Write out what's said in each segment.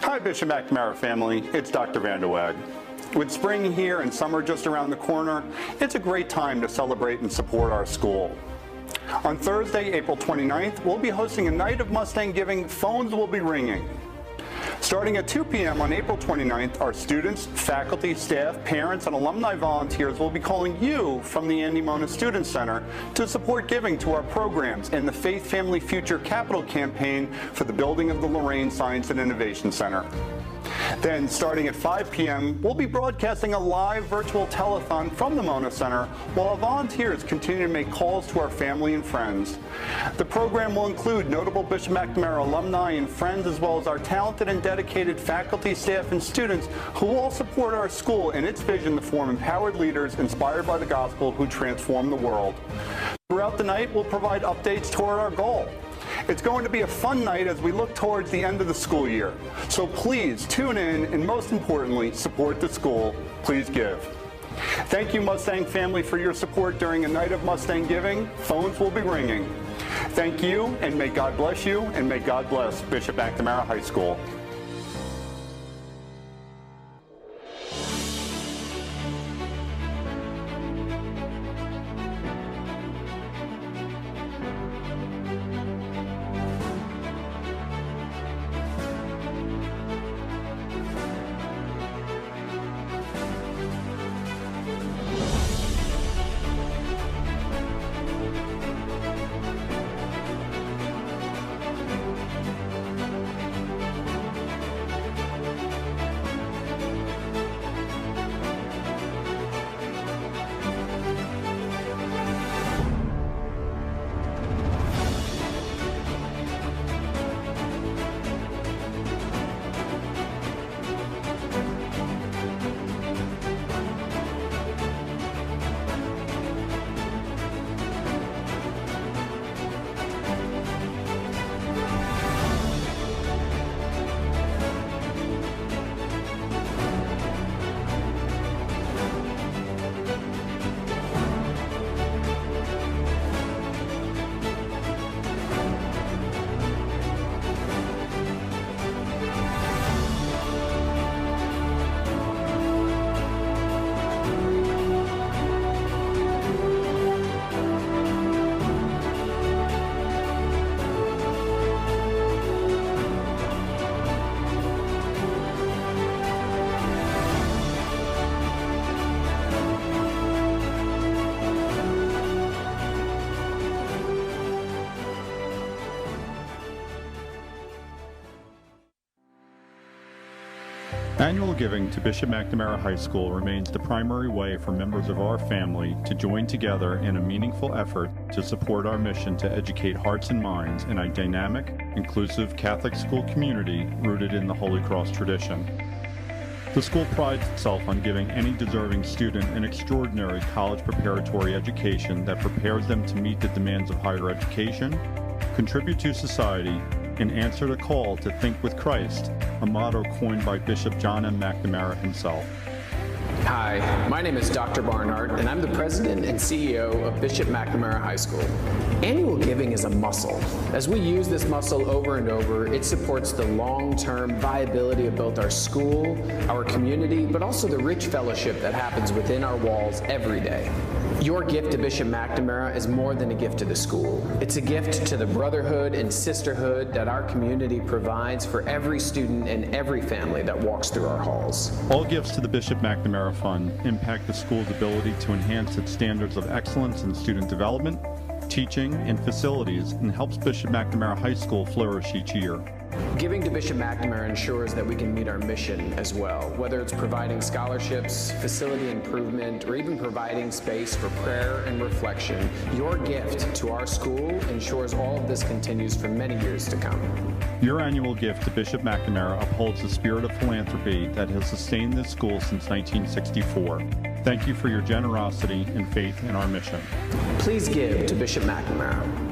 Hi, Bishop McNamara family. It's Dr. Van de Weg. With spring here and summer just around the corner, it's a great time to celebrate and support our school. On Thursday, April 29th, we'll be hosting a night of Mustang giving. Phones will be ringing. Starting at 2 p.m. on April 29th, our students, faculty, staff, parents, and alumni volunteers will be calling you from the Andy Mona Student Center to support giving to our programs in the Faith Family Future Capital Campaign for the building of the Lorraine Science and Innovation Center. Then, starting at 5 p.m., we'll be broadcasting a live virtual telethon from the Mona Center while our volunteers continue to make calls to our family and friends. The program will include notable Bishop McNamara alumni and friends, as well as our talented and dedicated faculty, staff, and students who will all support our school in its vision to form empowered leaders inspired by the gospel who transform the world. Throughout the night, we'll provide updates toward our goal. It's going to be a fun night as we look towards the end of the school year. So please tune in and, most importantly, support the school. Please give. Thank you, Mustang family, for your support during a night of Mustang giving. Phones will be ringing. Thank you, and may God bless you, and may God bless Bishop McNamara High School. Annual giving to Bishop McNamara High School remains the primary way for members of our family to join together in a meaningful effort to support our mission to educate hearts and minds in a dynamic, inclusive Catholic school community rooted in the Holy Cross tradition. The school prides itself on giving any deserving student an extraordinary college preparatory education that prepares them to meet the demands of higher education, contribute to society, and answer the call to think with Christ, a motto coined by Bishop John M. McNamara himself. Hi, my name is Dr. Barnhart, and I'm the president and CEO of Bishop McNamara High School. Annual giving is a muscle. As we use this muscle over and over, it supports the long-term viability of both our school, our community, but also the rich fellowship that happens within our walls every day. Your gift to Bishop McNamara is more than a gift to the school. It's a gift to the brotherhood and sisterhood that our community provides for every student and every family that walks through our halls. All gifts to the Bishop McNamara Fund impact the school's ability to enhance its standards of excellence in student development, teaching, and facilities, and helps Bishop McNamara High School flourish each year. Giving to Bishop McNamara ensures that we can meet our mission as well, whether it's providing scholarships, facility improvement, or even providing space for prayer and reflection. Your gift to our school ensures all of this continues for many years to come. Your annual gift to Bishop McNamara upholds the spirit of philanthropy that has sustained this school since 1964. Thank you for your generosity and faith in our mission. Please give to Bishop McNamara.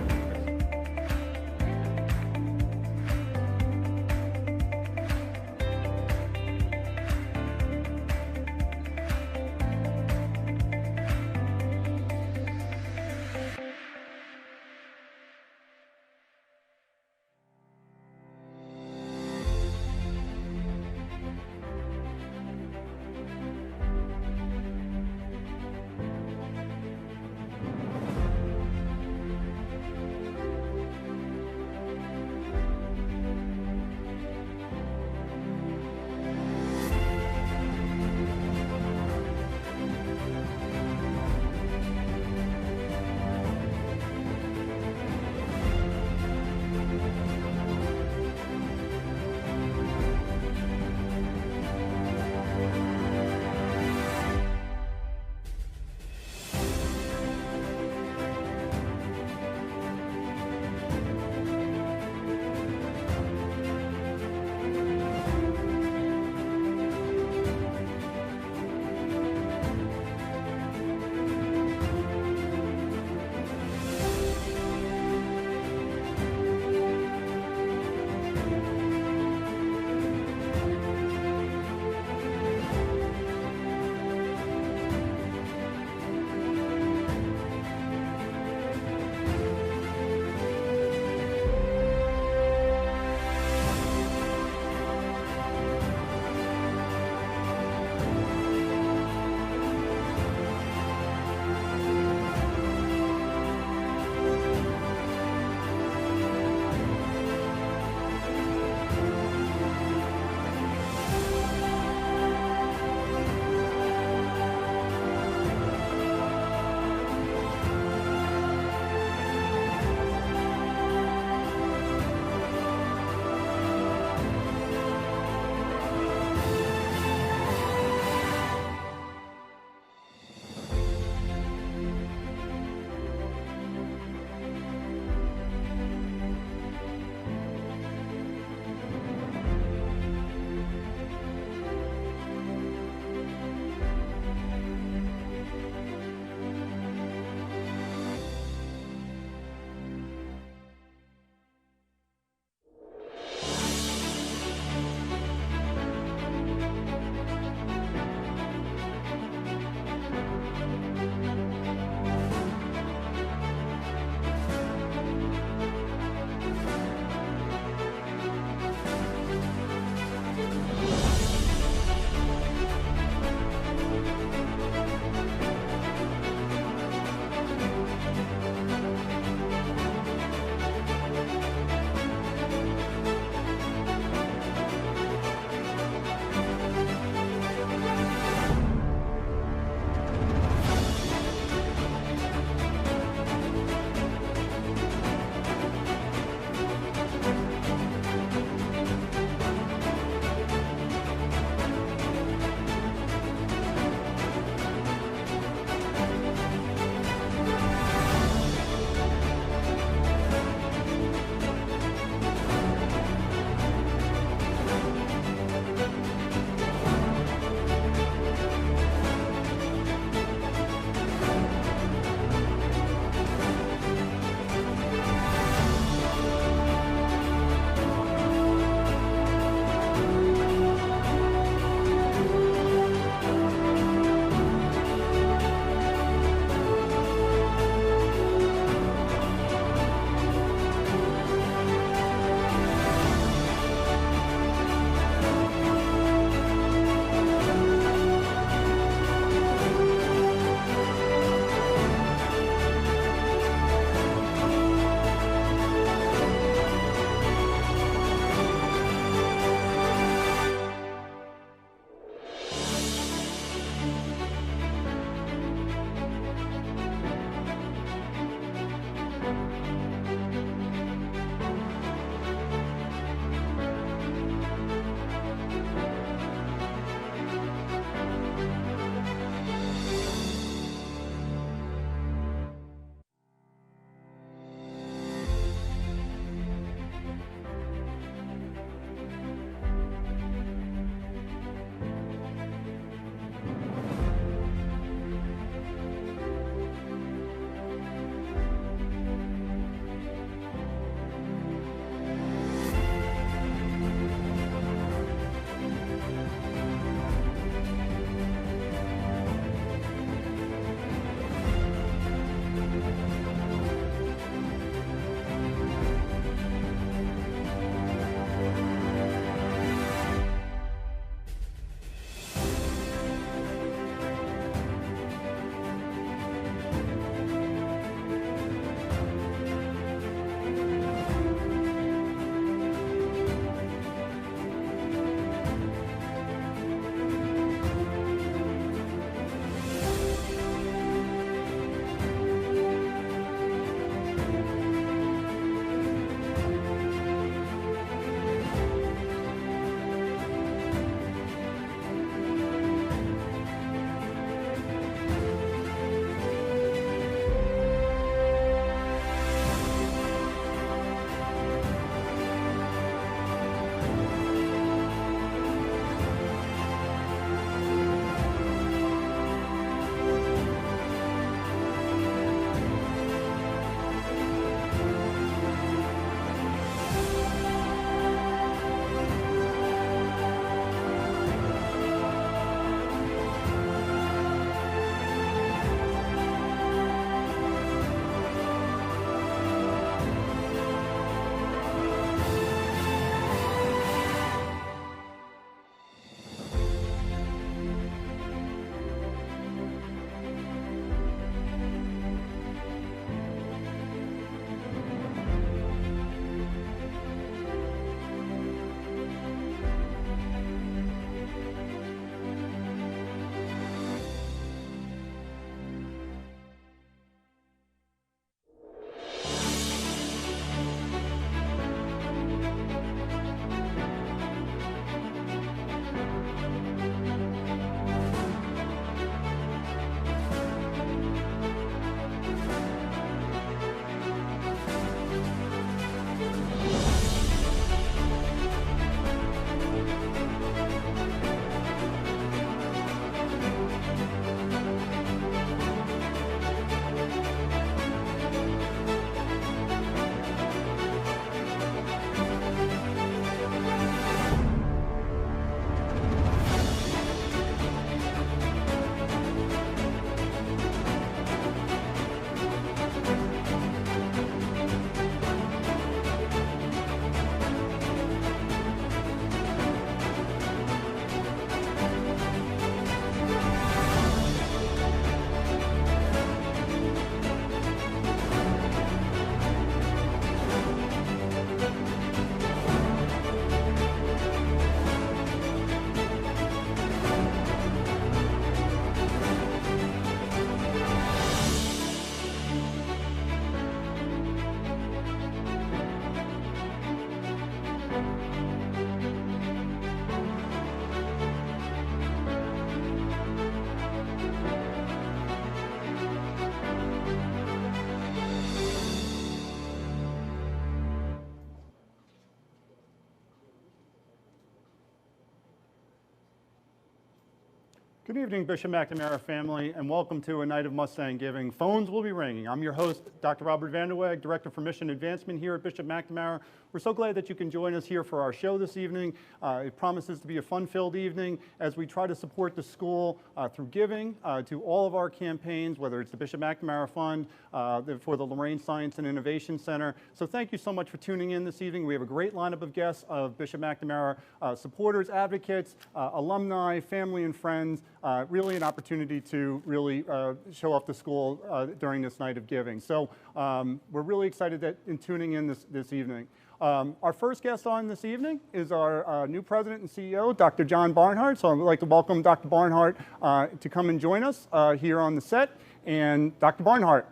Good evening, Bishop McNamara family, and welcome to a night of Mustang Giving. Phones will be ringing. I'm your host, Dr. Robert Vanderweg, Director for Mission Advancement here at Bishop McNamara. We're so glad that you can join us here for our show this evening. It promises to be a fun-filled evening as we try to support the school through giving to all of our campaigns, whether it's the Bishop McNamara Fund, for the Lorraine Science and Innovation Center. So thank you so much for tuning in this evening. We have a great lineup of guests of Bishop McNamara supporters, advocates, alumni, family and friends. Really an opportunity to really show off the school during this night of giving. So we're really excited that in tuning in this evening. Our first guest on this evening is our new president and CEO, Dr. John Barnhart. So I'd like to welcome Dr. Barnhart to come and join us here on the set. And Dr. Barnhart.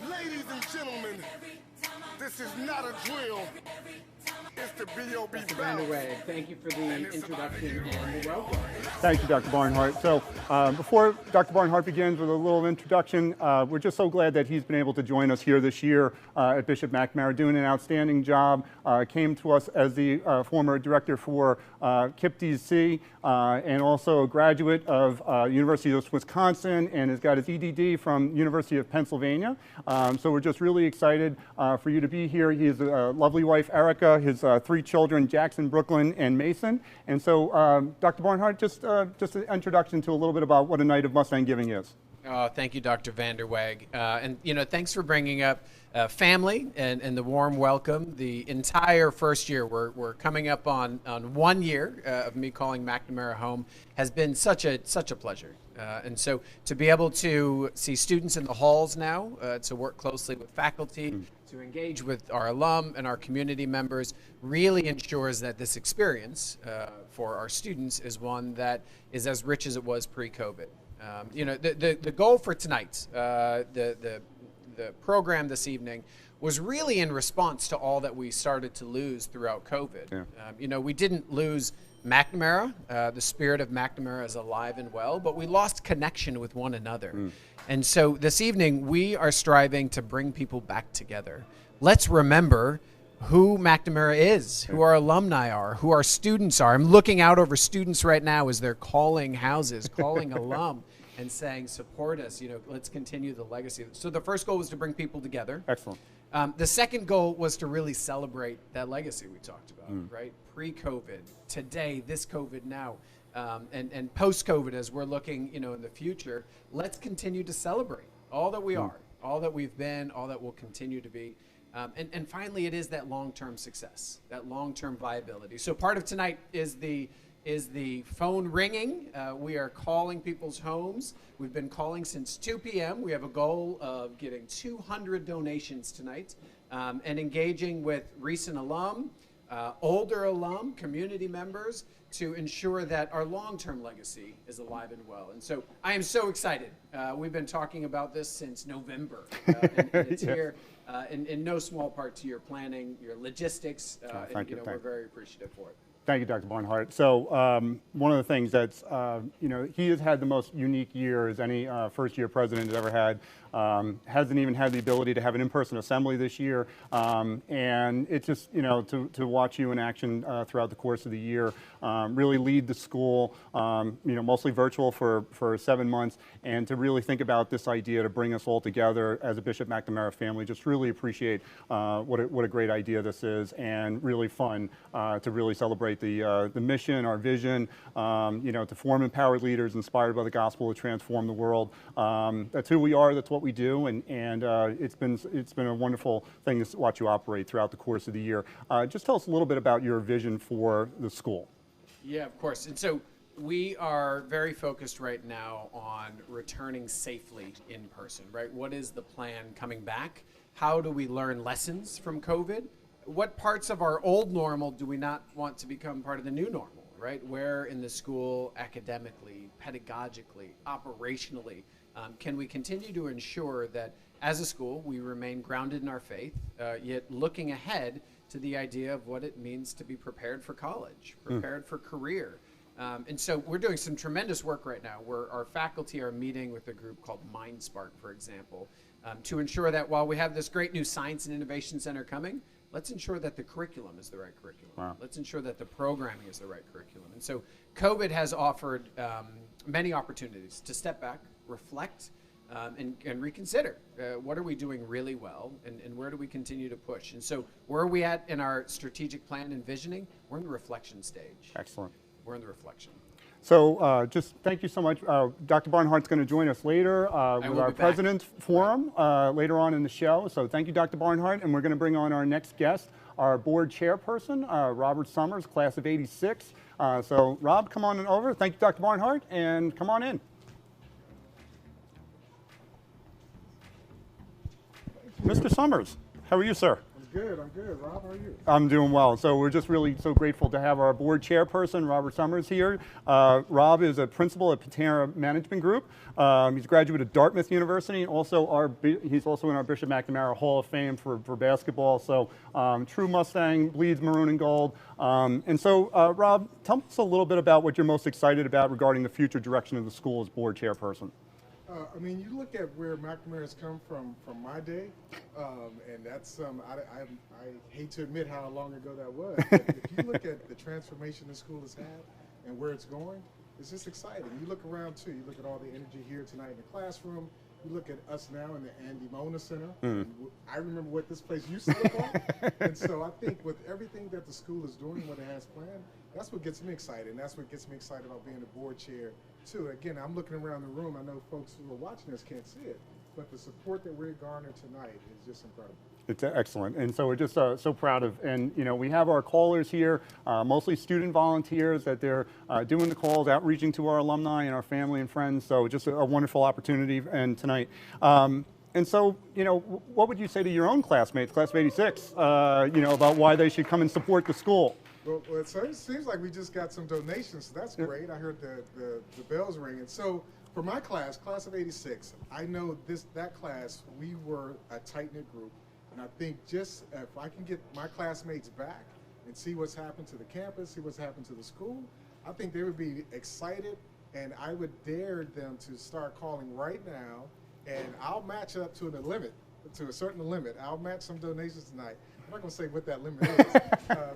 Ladies and gentlemen, this is not a drill. It's the B.O.B. Vanderweg, thank you for the introduction and the welcome. Thank you, Dr. Barnhart. So before Dr. Barnhart begins with a little introduction, we're just so glad that he's been able to join us here this year at Bishop McNamara, doing an outstanding job. Came to us as the former director for KIPP-DC and also a graduate of University of Wisconsin, and has got his EDD from University of Pennsylvania. So we're just really excited for you to be here. He has a lovely wife, Erica, his 3 children, Jackson, Brooklyn, and Mason. And so, Dr. Barnhart, just an introduction to a little bit about what a night of Mustang Giving is. Oh, thank you, Dr. Vanderweg. And, thanks for bringing up family and the warm welcome. The entire first year, we're coming up on 1 year of me calling McNamara home, has been such a pleasure. And so to be able to see students in the halls now, to work closely with faculty, to engage with our alum and our community members, really ensures that this experience for our students is one that is as rich as it was pre-COVID. The goal for tonight, the program this evening, was really in response to all that we started to lose throughout COVID. Yeah. We didn't lose McNamara. The spirit of McNamara is alive and well, but we lost connection with one another. And so this evening, we are striving to bring people back together. Let's remember who McNamara is, who our alumni are, who our students are. I'm looking out over students right now as they're calling houses, calling alum, and saying, support us, let's continue the legacy. So the first goal was to bring people together. Excellent. The second goal was to really celebrate that legacy we talked about, right? Pre-COVID, today, this COVID now, and post-COVID as we're looking, in the future. Let's continue to celebrate all that we are, all that we've been, all that we'll continue to be. And finally, it is that long-term success, that long-term viability. So part of tonight is the phone ringing. We are calling people's homes. We've been calling since 2 p.m. We have a goal of getting 200 donations tonight and engaging with recent alum, older alum, community members to ensure that our long-term legacy is alive and well. And so I am so excited. We've been talking about this since November, and it's here in no small part to your planning, your logistics, and we're very appreciative for it. Thank you, Dr. Barnhart. So one of the things that's, he has had the most unique year as any first-year president has ever had. Hasn't even had the ability to have an in-person assembly this year. And it's just, to watch you in action throughout the course of the year, really lead the school, mostly virtual for 7 months, and to really think about this idea to bring us all together as a Bishop McNamara family. Just really appreciate what a great idea this is, and really fun to really celebrate the mission, our vision, to form empowered leaders inspired by the gospel to transform the world. That's who we are. That's what we do, and it's been a wonderful thing to watch you operate throughout the course of the year. Just tell us a little bit about your vision for the school. Yeah, of course. And so we are very focused right now on returning safely in person, right? What is the plan coming back? How do we learn lessons from COVID? What parts of our old normal do we not want to become part of the new normal, right? Where in the school, academically, pedagogically, operationally, can we continue to ensure that as a school we remain grounded in our faith, yet looking ahead to the idea of what it means to be prepared for college, prepared for career. And so we're doing some tremendous work right now where our faculty are meeting with a group called MindSpark, for example, to ensure that while we have this great new Science and Innovation Center coming, let's ensure that the curriculum is the right curriculum. Wow. Let's ensure that the programming is the right curriculum. And so COVID has offered many opportunities to step back, reflect, and reconsider. What are we doing really well, and where do we continue to push? And so where are we at in our strategic plan and visioning? We're in the reflection stage. Excellent. We're in the reflection. So just thank you so much. Dr. Barnhart's going to join us later with our President's Forum later on in the show. So thank you, Dr. Barnhart. And we're going to bring on our next guest, our board chairperson, Robert Summers, class of '86. So Rob, come on over. Thank you, Dr. Barnhart, and come on in. Mr. Summers, how are you, sir? I'm good. Rob, how are you? I'm doing well. So we're just really so grateful to have our board chairperson, Robert Summers, here. Rob is a principal at Patera Management Group. He's a graduate of Dartmouth University, and also he's also in our Bishop McNamara Hall of Fame for basketball. So true Mustang, bleeds maroon and gold. And so, Rob, tell us a little bit about what you're most excited about regarding the future direction of the school as board chairperson. I mean, you look at where McNamara has come from my day, and that's I hate to admit how long ago that was. But if you look at the transformation the school has had and where it's going, it's just exciting. You look around too. You look at all the energy here tonight in the classroom. You look at us now in the Andy Mona Center. I remember what this place used to look like. And so I think with everything that the school is doing, what it has planned, that's what gets me excited. And that's what gets me excited about being a board chair too. Again, I'm looking around the room. I know folks who are watching this can't see it, but the support that we're garnered tonight is just incredible. It's excellent, and so we're just so proud of, and you know, we have our callers here, mostly student volunteers that they're doing the calls, outreaching to our alumni and our family and friends. So just a wonderful opportunity, and tonight. And so, you know, what would you say to your own classmates, class of '86, you know, about why they should come and support the school? Well, it seems like we just got some donations, so that's great. I heard the bells ringing. So for my class of '86, I know that class, we were a tight-knit group. And I think just if I can get my classmates back and see what's happened to the campus, see what's happened to the school, I think they would be excited, and I would dare them to start calling right now, and I'll match up to a certain limit. I'll match some donations tonight. I'm not going to say what that limit is,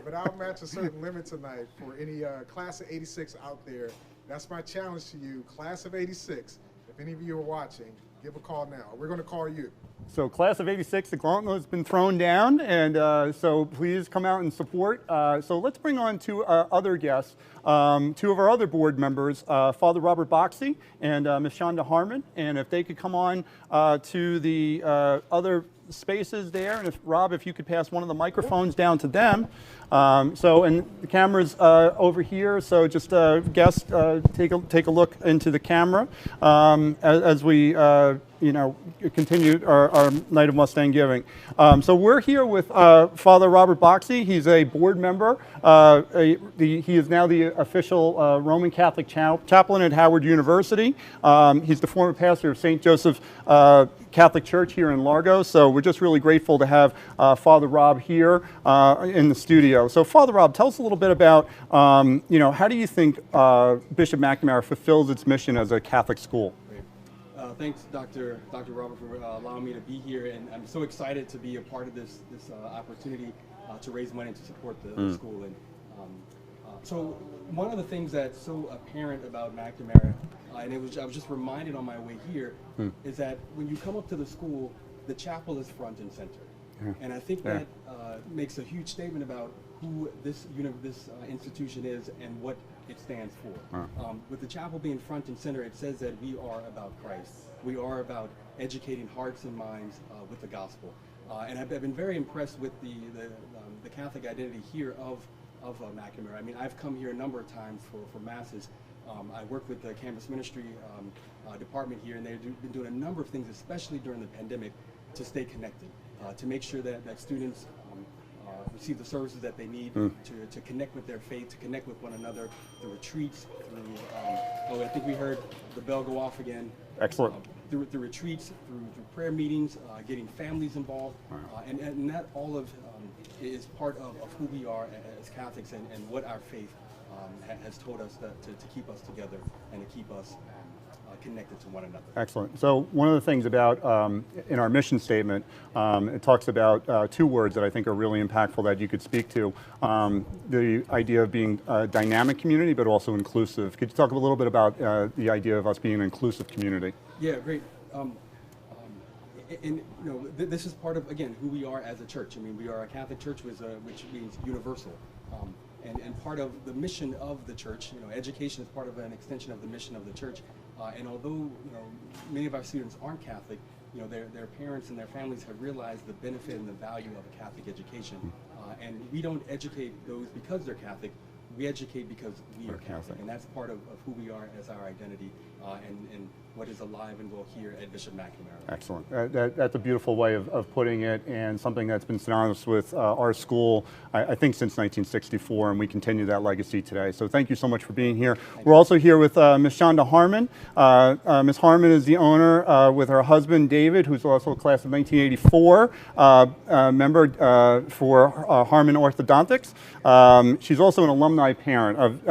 but I'll match a certain limit tonight for any class of '86 out there. That's my challenge to you, class of '86. If any of you are watching, give a call now. We're going to call you. So class of '86, the gauntlet has been thrown down, and so please come out and support. So let's bring on two other guests, two of our other board members, Father Robert Boxey and Ms. Shonda Harmon, and if they could come on to the other spaces there, and Rob, if you could pass one of the microphones down to them. And the camera's over here, so just guests take a look into the camera as we you know, continue our night of Mustang giving. So we're here with Father Robert Boxey. He's a board member. He is now the official Roman Catholic chaplain at Howard University. He's the former pastor of St. Joseph Catholic Church here in Largo. So we're just really grateful to have Father Rob here in the studio. So Father Rob, tell us a little bit about, you know, how do you think Bishop McNamara fulfills its mission as a Catholic school? Thanks, Dr. Robert, for allowing me to be here, and I'm so excited to be a part of this opportunity to raise money to support the school. And so one of the things that's so apparent about McNamara, and I was just reminded on my way here, is that when you come up to the school, the chapel is front and center. And I think that makes a huge statement about who this institution is and what it stands for. With the chapel being front and center, it says that we are about Christ. We are about educating hearts and minds with the gospel. And I've been very impressed with the Catholic identity here of McNamara. I mean, I've come here a number of times for masses. I work with the campus ministry department here, and they've been doing a number of things, especially during the pandemic, to stay connected, to make sure that students receive the services that they need to connect with their faith, to connect with one another, the retreats, through, I think we heard the bell go off again. Excellent. Through retreats, through prayer meetings, getting families involved, and that all of is part of who we are as Catholics and what our faith has told us to keep us together and to keep us connected to one another. Excellent. So one of the things about, in our mission statement, it talks about two words that I think are really impactful that you could speak to. The idea of being a dynamic community, but also inclusive. Could you talk a little bit about the idea of us being an inclusive community? Yeah, great. And you know, this is part of, again, who we are as a church. I mean, we are a Catholic church, which means universal. And part of the mission of the church, you know, education is part of an extension of the mission of the church. And although, you know, many of our students aren't Catholic, you know, their parents and their families have realized the benefit and the value of a Catholic education. And we don't educate those because they're Catholic. We educate because we are Catholic, and that's part of who we are as our identity, and what is alive and well here at Bishop McNamara. Excellent. That's a beautiful way of putting it, and something that's been synonymous with our school, I think, since 1964, and we continue that legacy today. So thank you so much for being here. We're also here with Ms. Shonda Harmon. Ms. Harmon is the owner with her husband, David, who's also a class of 1984, member for Harmon Orthodontics. She's also an alumni parent of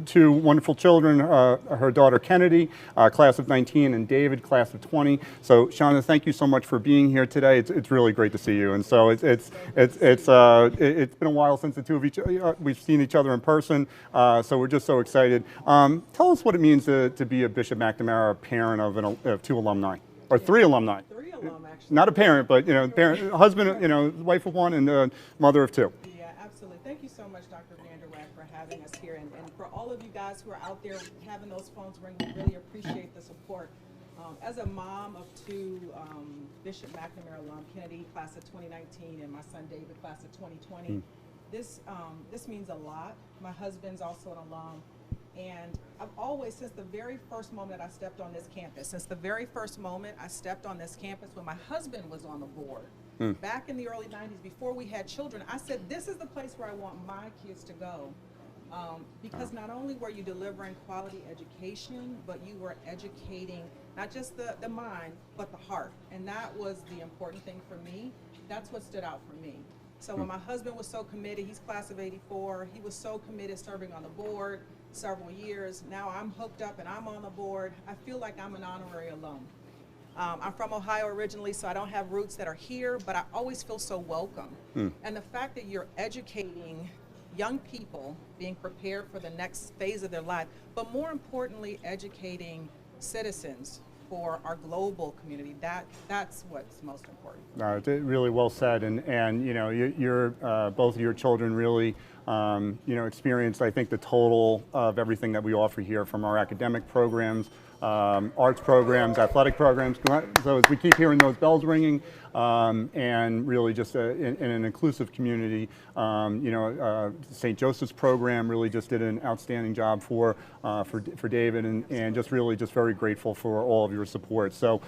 two wonderful children, her daughter Kennedy, class of 19, and David, class of 20. So Shonda, thank you so much for being here today. It's really great to see you. And so it's been a while since the two of we've seen each other in person. So we're just so excited. Tell us what it means to be a Bishop McNamara parent of two alumni, or three alumni. Three alum, actually. Not a parent, but, you know, parent, husband, you know, wife of one, and mother of two. Yeah, absolutely. Thank you so much, Dr. Vanderweg, for having us here. And for all of you guys who are out there having those phones ring, we really appreciate the support. As a mom of two Bishop McNamara alum, Kennedy, class of 2019, and my son David, class of 2020, this means a lot. My husband's also an alum. And I've always, since the very first moment I stepped on this campus, when my husband was on the board, back in the early 90s, before we had children, I said, this is the place where I want my kids to go. Because not only were you delivering quality education, but you were educating not just the mind, but the heart. And that was the important thing for me. That's what stood out for me. So when my husband was so committed, he's class of 84, he was so committed serving on the board several years. Now I'm hooked up and I'm on the board. I feel like I'm an honorary alum. I'm from Ohio originally, so I don't have roots that are here, but I always feel so welcome. And the fact that you're educating young people, being prepared for the next phase of their life, but more importantly, educating citizens for our global community, that's what's most important. Really well said, and you know, you're both of your children really you know, experienced, I think, the total of everything that we offer here, from our academic programs, arts programs, athletic programs. So as we keep hearing those bells ringing, and really just in an inclusive community, you know, St. Joseph's program really just did an outstanding job for David, and just really just very grateful for all of your support. So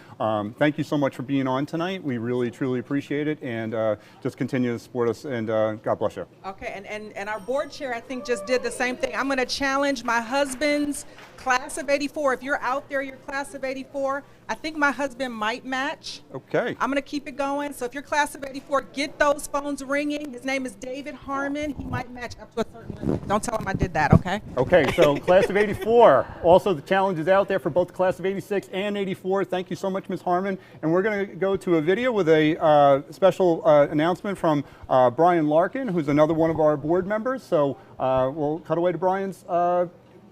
thank you so much for being on tonight. We really truly appreciate it, and just continue to support us, and God bless you. Okay, and our board chair, I think, just did the same thing. I'm going to challenge my husband's class of 84. If you're out there, your class of 84, I think my husband might match. Okay. I'm going to keep it going. So if you're class of 84, get those phones ringing. His name is David Harmon. He might match up to a certain limit. Don't tell him I did that, okay? Okay, so class of 84. Also, the challenge is out there for both class of 86 and 84. Thank you so much, Ms. Harmon. And we're going to go to a video with a special announcement from Brian Larkin, who's another one of our board members. So we'll cut away to Brian's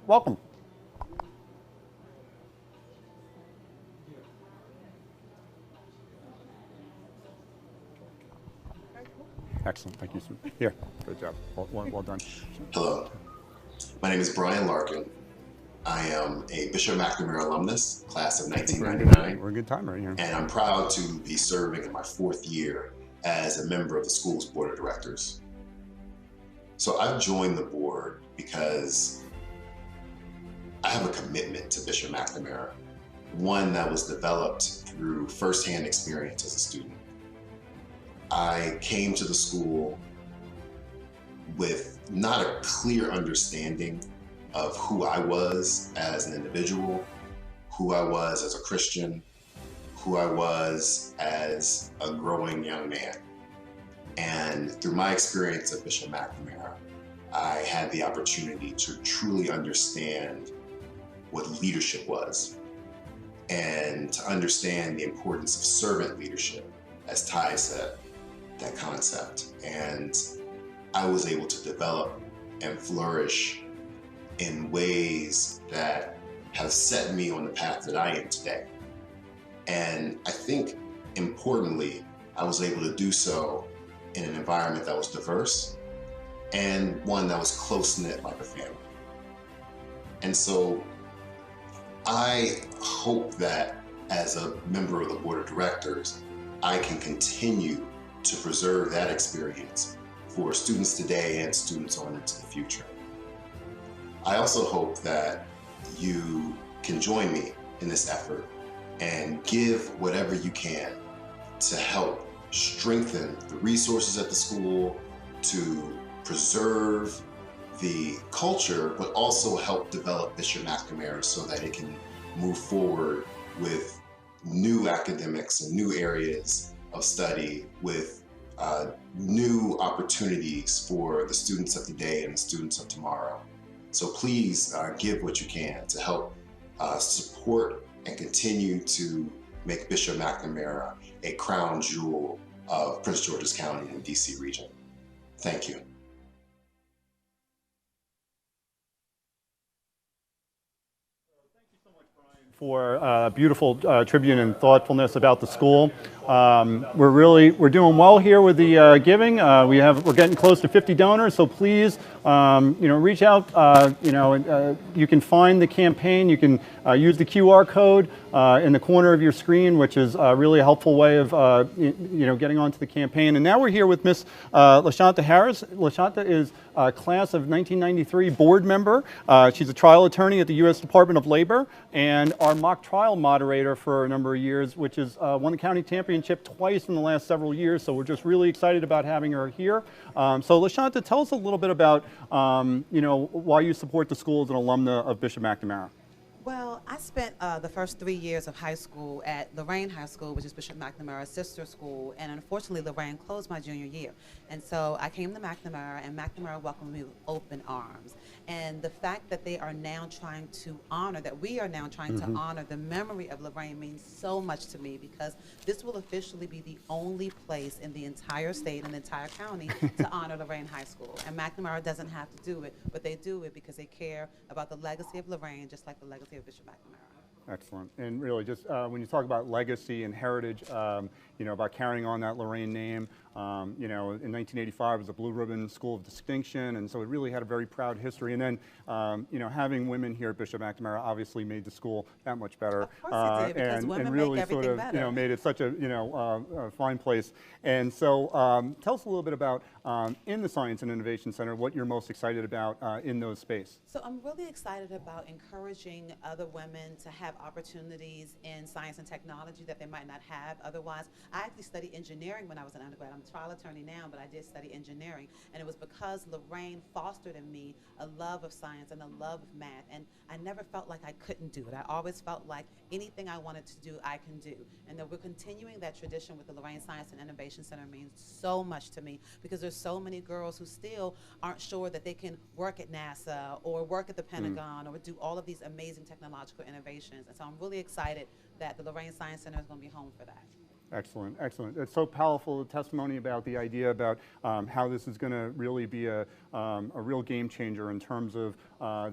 welcome. Excellent, thank you, sir. Here, good job, well done. Hello, my name is Brian Larkin. I am a Bishop McNamara alumnus, class of 1999. We're a good time right here. And I'm proud to be serving in my 4th year as a member of the school's board of directors. So I've joined the board because I have a commitment to Bishop McNamara, one that was developed through firsthand experience as a student. I came to the school with not a clear understanding of who I was as an individual, who I was as a Christian, who I was as a growing young man. And through my experience at Bishop McNamara, I had the opportunity to truly understand what leadership was, and to understand the importance of servant leadership, as Ty said, that concept. And I was able to develop and flourish in ways that have set me on the path that I am today. And I think, importantly, I was able to do so in an environment that was diverse and one that was close-knit like a family. And so I hope that as a member of the board of directors, I can continue to preserve that experience for students today and students on into the future. I also hope that you can join me in this effort and give whatever you can to help strengthen the resources at the school, to preserve the culture, but also help develop Bishop McNamara so that it can move forward with new academics and new areas of study, with new opportunities for the students of today and the students of tomorrow. So please give what you can to help support and continue to make Bishop McNamara a crown jewel of Prince George's County and DC region. Thank you. For beautiful tribute and thoughtfulness about the school. We're doing well here with the giving. We're getting close to 50 donors, so please, reach out. You can find the campaign. You can use the QR code in the corner of your screen, which is a really helpful way of getting onto the campaign. And now we're here with Miss LaShanta Harris. LaShanta is a class of 1993 board member. She's a trial attorney at the U.S. Department of Labor and our mock trial moderator for a number of years, which has won the county championship twice in the last several years. So we're just really excited about having her here. So LaShanta, tell us a little bit about why you support the school as an alumna of Bishop McNamara. Well, I spent the first 3 years of high school at Lorraine High School, which is Bishop McNamara's sister school, and unfortunately Lorraine closed my junior year. And so I came to McNamara, and McNamara welcomed me with open arms. And the fact that they are now trying to honor, that we are now trying to honor the memory of Lorraine means so much to me, because this will officially be the only place in the entire state and the entire county to honor Lorraine High School. And McNamara doesn't have to do it, but they do it because they care about the legacy of Lorraine, just like the legacy of Bishop McNamara. Excellent. And really, just when you talk about legacy and heritage, about carrying on that Lorraine name, in 1985 it was a Blue Ribbon School of Distinction, and so it really had a very proud history. And then, having women here at Bishop McNamara obviously made the school that much better. Of course it did, because women really make everything better. Made it such a fine place. And so, tell us a little bit about in the Science and Innovation Center what you're most excited about in those space. So I'm really excited about encouraging other women to have opportunities in science and technology that they might not have otherwise. I actually studied engineering when I was an undergrad. I'm a trial attorney now, but I did study engineering, and it was because Lorraine fostered in me a love of science and a love of math, and I never felt like I couldn't do it. I always felt like anything I wanted to do, I can do. And that we're continuing that tradition with the Lorraine Science and Innovation Center means so much to me, because there's so many girls who still aren't sure that they can work at NASA or work at the Pentagon or do all of these amazing technological innovations. And so I'm really excited that the Lorraine Science Center is going to be home for that. Excellent, excellent. It's so powerful, the testimony about the idea about how this is going to really be a real game changer in terms of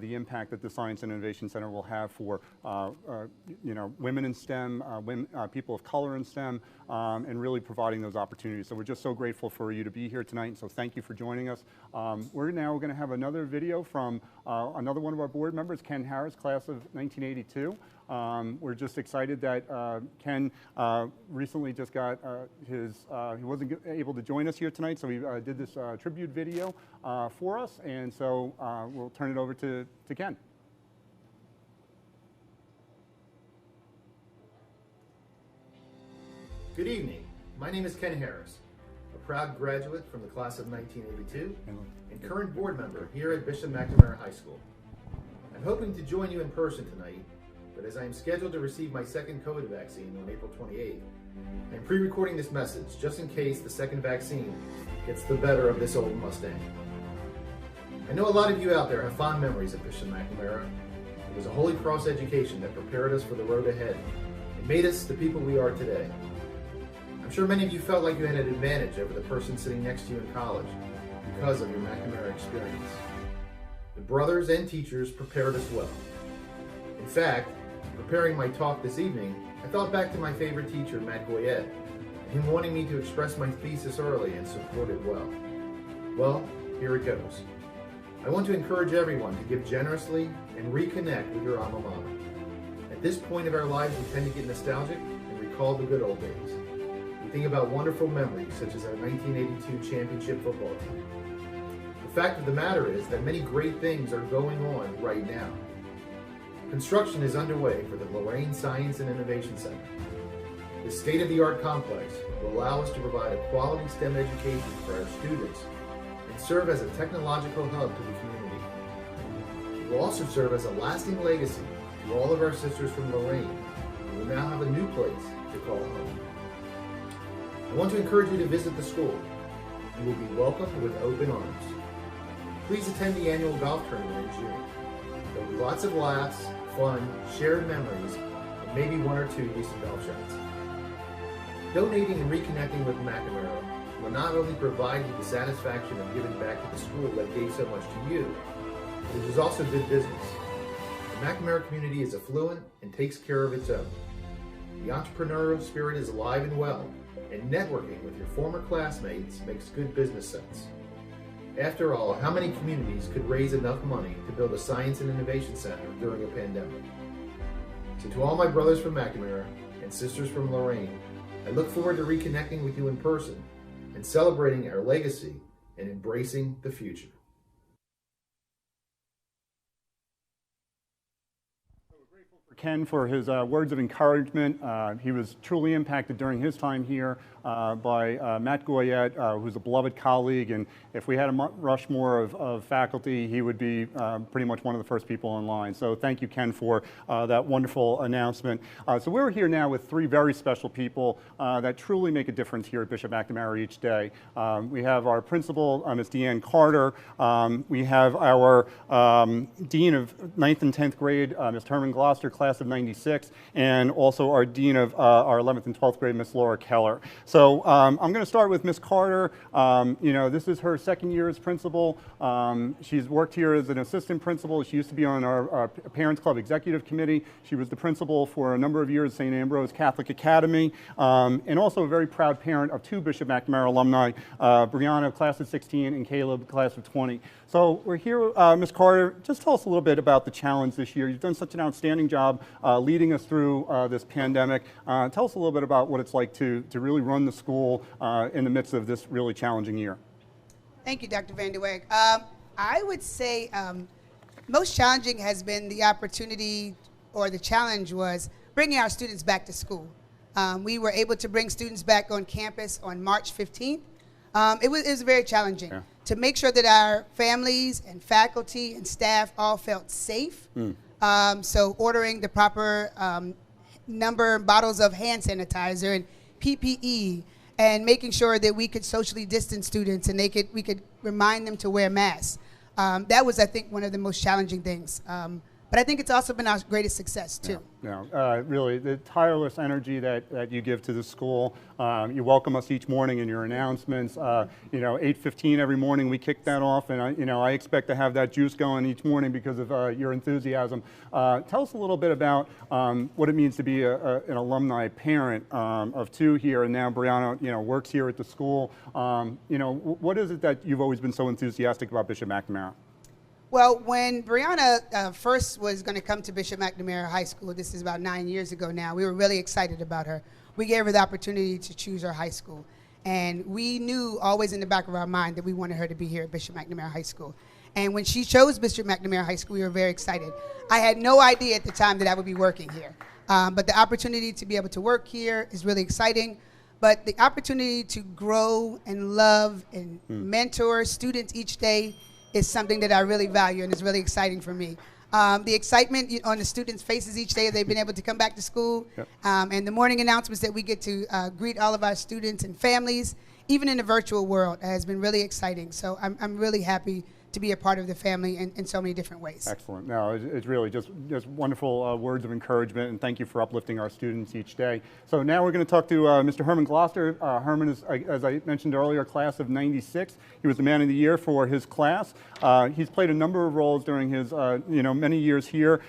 the impact that the Science and Innovation Center will have for women in STEM, people of color in STEM, and really providing those opportunities. So we're just so grateful for you to be here tonight, and so thank you for joining us. We're now going to have another video from another one of our board members, Ken Harris, class of 1982. We're just excited that Ken recently just got he wasn't able to join us here tonight, so he did this tribute video for us, and so we'll turn it over to Ken. Good evening. My name is Ken Harris, a proud graduate from the class of 1982 and current board member here at Bishop McNamara High School. I'm hoping to join you in person tonight, but as I am scheduled to receive my second COVID vaccine on April 28th, I'm pre-recording this message just in case the second vaccine gets the better of this old Mustang. I know a lot of you out there have fond memories of Bishop McNamara. It was a Holy Cross education that prepared us for the road ahead and made us the people we are today. I'm sure many of you felt like you had an advantage over the person sitting next to you in college because of your McNamara experience. The brothers and teachers prepared us well. In fact, preparing my talk this evening, I thought back to my favorite teacher, Matt Goyette, and him wanting me to express my thesis early and support it well. Well, here it goes. I want to encourage everyone to give generously and reconnect with your alma mater. At this point of our lives, we tend to get nostalgic and recall the good old days. We think about wonderful memories such as our 1982 championship football team. The fact of the matter is that many great things are going on right now. Construction is underway for the Lorraine Science and Innovation Center. This state-of-the-art complex will allow us to provide a quality STEM education for our students and serve as a technological hub to the community. It will also serve as a lasting legacy to all of our sisters from Lorraine, who will now have a new place to call home. I want to encourage you to visit the school. You will be welcomed with open arms. Please attend the annual golf tournament in June. There will be lots of laughs, fun, shared memories, and maybe one or two decent golf shots. Donating and reconnecting with McNamara will not only provide you the satisfaction of giving back to the school that gave so much to you, but it is also good business. The McNamara community is affluent and takes care of its own. The entrepreneurial spirit is alive and well, and networking with your former classmates makes good business sense. After all, how many communities could raise enough money to build a science and innovation center during a pandemic? So to all my brothers from McNamara and sisters from Lorraine, I look forward to reconnecting with you in person and celebrating our legacy and embracing the future. Ken for his words of encouragement. He was truly impacted during his time here by Matt Goyette, who's a beloved colleague, and if we had a Rushmore of faculty, he would be pretty much one of the first people in line. So thank you, Ken, for that wonderful announcement. So we're here now with three very special people that truly make a difference here at Bishop McNamara each day. We have our principal, Ms. Deanne Carter. We have our Dean of 9th and 10th grade, Ms. Herman Gloucester, class of 96, and also our Dean of our 11th and 12th grade, Ms. Laura Keller. So I'm going to start with Ms. Carter. You know, this is her second year as principal. She's worked here as an assistant principal. She used to be on our Parents Club Executive Committee. She was the principal for a number of years at St. Ambrose Catholic Academy, and also a very proud parent of two Bishop McNamara alumni, Brianna, class of 16, and Caleb, class of 20. So we're here, Ms. Carter, just tell us a little bit about the challenge this year. You've done such an outstanding job leading us through this pandemic. Tell us a little bit about what it's like to really run the school in the midst of this really challenging year. Thank you, Dr. Van Der Weg. I would say most challenging has been the opportunity, or the challenge was bringing our students back to school. We were able to bring students back on campus on March 15th. It was very challenging to make sure that our families and faculty and staff all felt safe. So ordering the proper number of bottles of hand sanitizer and PPE, and making sure that we could socially distance students and we could remind them to wear masks. That was, I think, one of the most challenging things. But I think it's also been our greatest success, too. Really, the tireless energy that you give to the school. You welcome us each morning in your announcements. You know, 8:15 every morning we kick that off, and I expect to have that juice going each morning because of your enthusiasm. Tell us a little bit about what it means to be an alumni parent of two here, and now Brianna, works here at the school. What is it that you've always been so enthusiastic about Bishop McNamara? Well, when Brianna first was going to come to Bishop McNamara High School, this is about 9 years ago now, we were really excited about her. We gave her the opportunity to choose her high school. And we knew always in the back of our mind that we wanted her to be here at Bishop McNamara High School. And when she chose Bishop McNamara High School, we were very excited. I had no idea at the time that I would be working here. But the opportunity to be able to work here is really exciting. But the opportunity to grow and love and mentor students each day is something that I really value, and is really exciting for me. The excitement on the students' faces each day they've been able to come back to school, and the morning announcements that we get to greet all of our students and families, even in the virtual world, has been really exciting. So I'm really happy to be a part of the family in so many different ways. Excellent. No, it's really just wonderful words of encouragement, and thank you for uplifting our students each day. So now we're going to talk to Mr. Herman Gloucester. Herman is, as I mentioned earlier, class of '96. He was the man of the year for his class. He's played a number of roles during his many years here.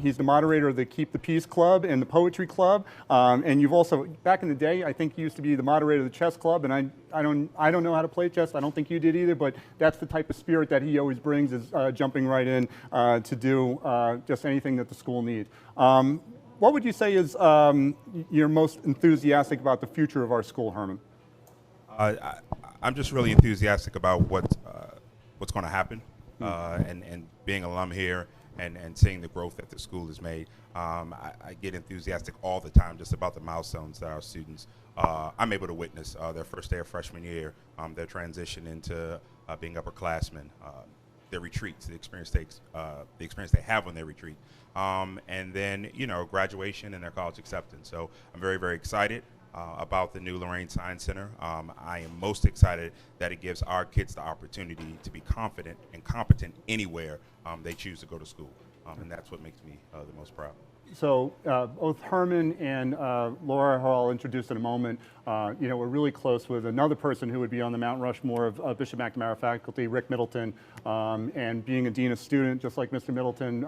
He's the moderator of the Keep the Peace Club and the Poetry Club. And you've also, back in the day, I think you used to be the moderator of the Chess Club, and I don't know how to play chess. I don't think you did either, but that's the type of spirit that he always brings, is jumping right in to do just anything that the school needs. What would you say is you're most enthusiastic about the future of our school, Herman? I'm just really enthusiastic about what's going to happen, and being an alum here and seeing the growth that the school has made. I get enthusiastic all the time just about the milestones that our students, I'm able to witness their first day of freshman year, their transition into being upperclassmen, their retreats, the experience they have on their retreat, and then graduation and their college acceptance. So I'm very, very excited about the new Lorraine Science Center. I am most excited that it gives our kids the opportunity to be confident and competent anywhere they choose to go to school, and that's what makes me the most proud. So both Herman and Laura, who I'll introduce in a moment, we're really close with another person who would be on the Mount Rushmore of Bishop McNamara faculty, Rick Middleton, and being a dean of student, just like Mr. Middleton,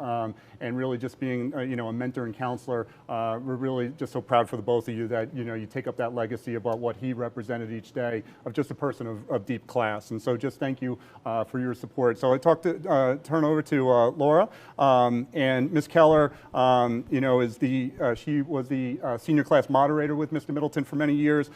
and really just being a mentor and counselor. We're really just so proud for the both of you that you take up that legacy about what he represented each day of just a person of deep class. And so just thank you for your support. So I turn over to Laura, and Ms. Keller. She was the senior class moderator with Mr. Middleton for many years.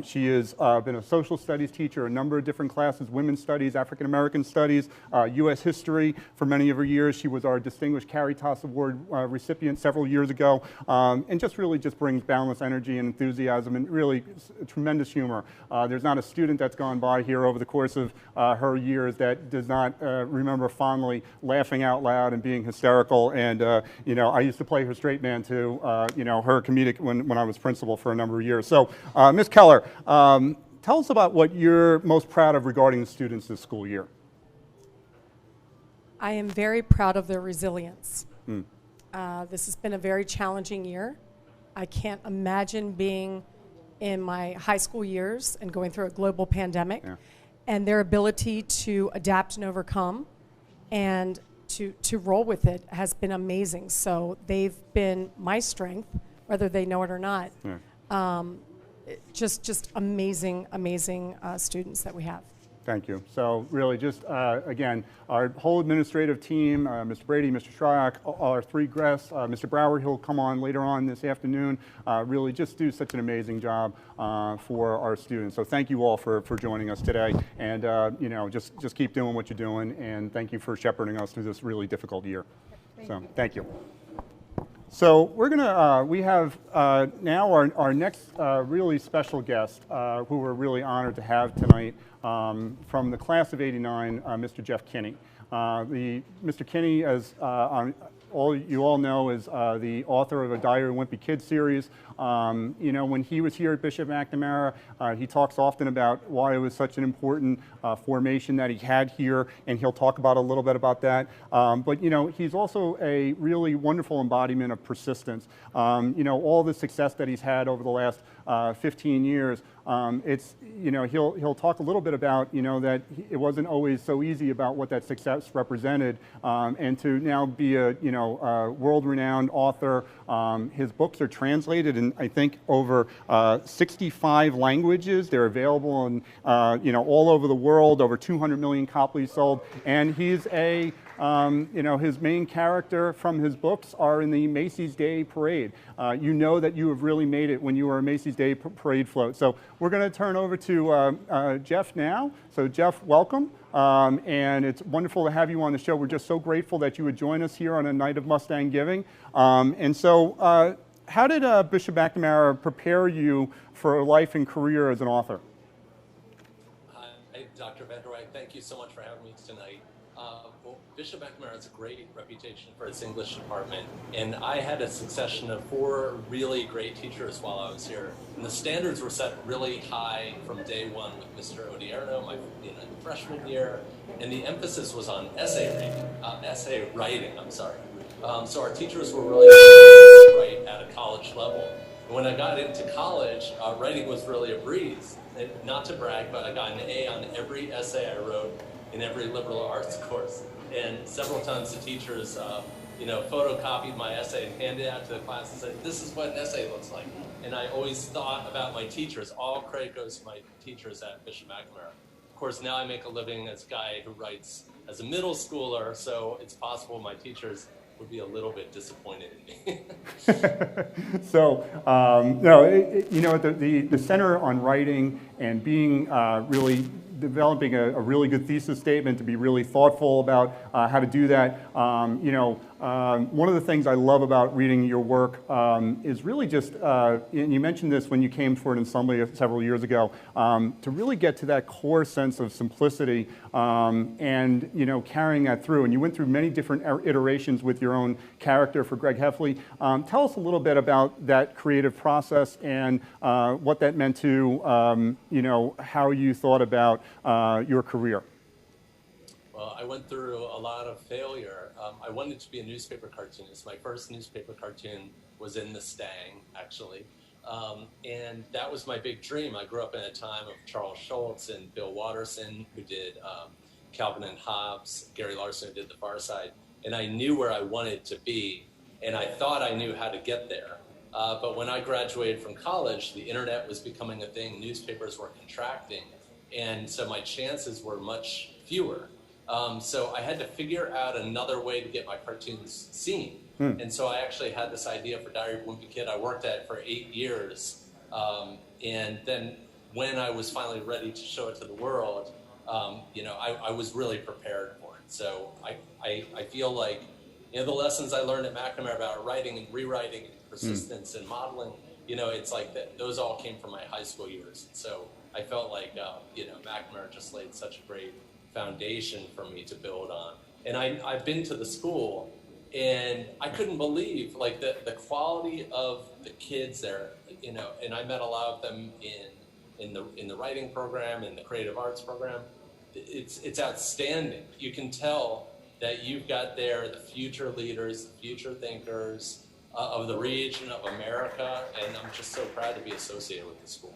She has been a social studies teacher, a number of different classes, women's studies, African American studies, U.S. history for many of her years. She was our Distinguished Caritas Award recipient several years ago, and just really brings boundless energy and enthusiasm and really tremendous humor. There's not a student that's gone by here over the course of her years that does not remember fondly laughing out loud and being hysterical. And I used to play her straight man too, her comedic when I was principal for a number of years. So, Ms. Keller, tell us about what you're most proud of regarding the students this school year. I am very proud of their resilience. This has been a very challenging year. I can't imagine being in my high school years and going through a global pandemic, and their ability to adapt and overcome and to roll with it has been amazing. So they've been my strength, whether they know it or not. Just amazing students that we have. Thank you. So really just, again, our whole administrative team, Mr. Brady, Mr. Shryock, our three guests, Mr. Brower, he'll come on later on this afternoon, really just do such an amazing job for our students. So thank you all for joining us today. And, just keep doing what you're doing. And thank you for shepherding us through this really difficult year. Thank you. So we're gonna, we have now our next really special guest who we're really honored to have tonight from the class of '89, Mr. Jeff Kinney. Mr. Kinney, as you all know, is the author of a Diary of a Wimpy Kid series. When he was here at Bishop McNamara, he talks often about why it was such an important formation that he had here, and he'll talk about a little bit about that. But he's also a really wonderful embodiment of persistence. All the success that he's had over the last 15 years, he'll talk a little bit about that it wasn't always so easy about what that success represented, and to now be a world-renowned author. His books are translated in I think over 65 languages. They're available in all over the world. Over 200 million copies sold, and he's a his main character from his books are in the Macy's Day Parade. You know that you have really made it when you were a Macy's Day Parade float. So we're going to turn over to Jeff now. So Jeff, welcome. And it's wonderful to have you on the show. We're just so grateful that you would join us here on a night of Mustang Giving. And so how did Bishop McNamara prepare you for life and career as an author? Dr. Vanderweg, thank you so much for having me tonight. Bishop McNamara has a great reputation for its English department, and I had a succession of 4 really great teachers while I was here. And the standards were set really high from day one with Mr. Odierno, my freshman year, and the emphasis was on essay writing. I'm sorry. So our teachers were really right at a college level. And when I got into college, writing was really a breeze. And not to brag, but I got an A on every essay I wrote in every liberal arts course. And several times the teachers, photocopied my essay and handed it out to the class and said, "This is what an essay looks like." And I always thought about my teachers. All credit goes to my teachers at Bishop McNamara. Of course, now I make a living as a guy who writes as a middle schooler, so it's possible my teachers would be a little bit disappointed in me. So, the Center on Writing and being really developing a really good thesis statement, to be really thoughtful about how to do that. One of the things I love about reading your work is really just, and you mentioned this when you came for an assembly several years ago, to really get to that core sense of simplicity and carrying that through. And you went through many different iterations with your own character for Greg Heffley. Tell us a little bit about that creative process and what that meant to how you thought about your career. Well, I went through a lot of failure. I wanted to be a newspaper cartoonist. My first newspaper cartoon was in The Stang, actually. And that was my big dream. I grew up in a time of Charles Schultz and Bill Watterson, who did Calvin and Hobbes, Gary Larson, who did The Far Side. And I knew where I wanted to be, and I thought I knew how to get there. But when I graduated from college, the internet was becoming a thing, newspapers were contracting, and so my chances were much fewer. So I had to figure out another way to get my cartoons seen. And so I actually had this idea for Diary of a Wimpy Kid. I worked at it for 8 years. And then when I was finally ready to show it to the world, I was really prepared for it. So I feel like, the lessons I learned at McNamara about writing and rewriting and persistence and modeling, it's like that. Those all came from my high school years. So I felt like, McNamara just laid such a great foundation for me to build on. And I've been to the school, and I couldn't believe the quality of the kids there, and I met a lot of them in the writing program, in the creative arts program. It's outstanding. You can tell that you've got there the future leaders, the future thinkers of the region, of America, and I'm just so proud to be associated with the school.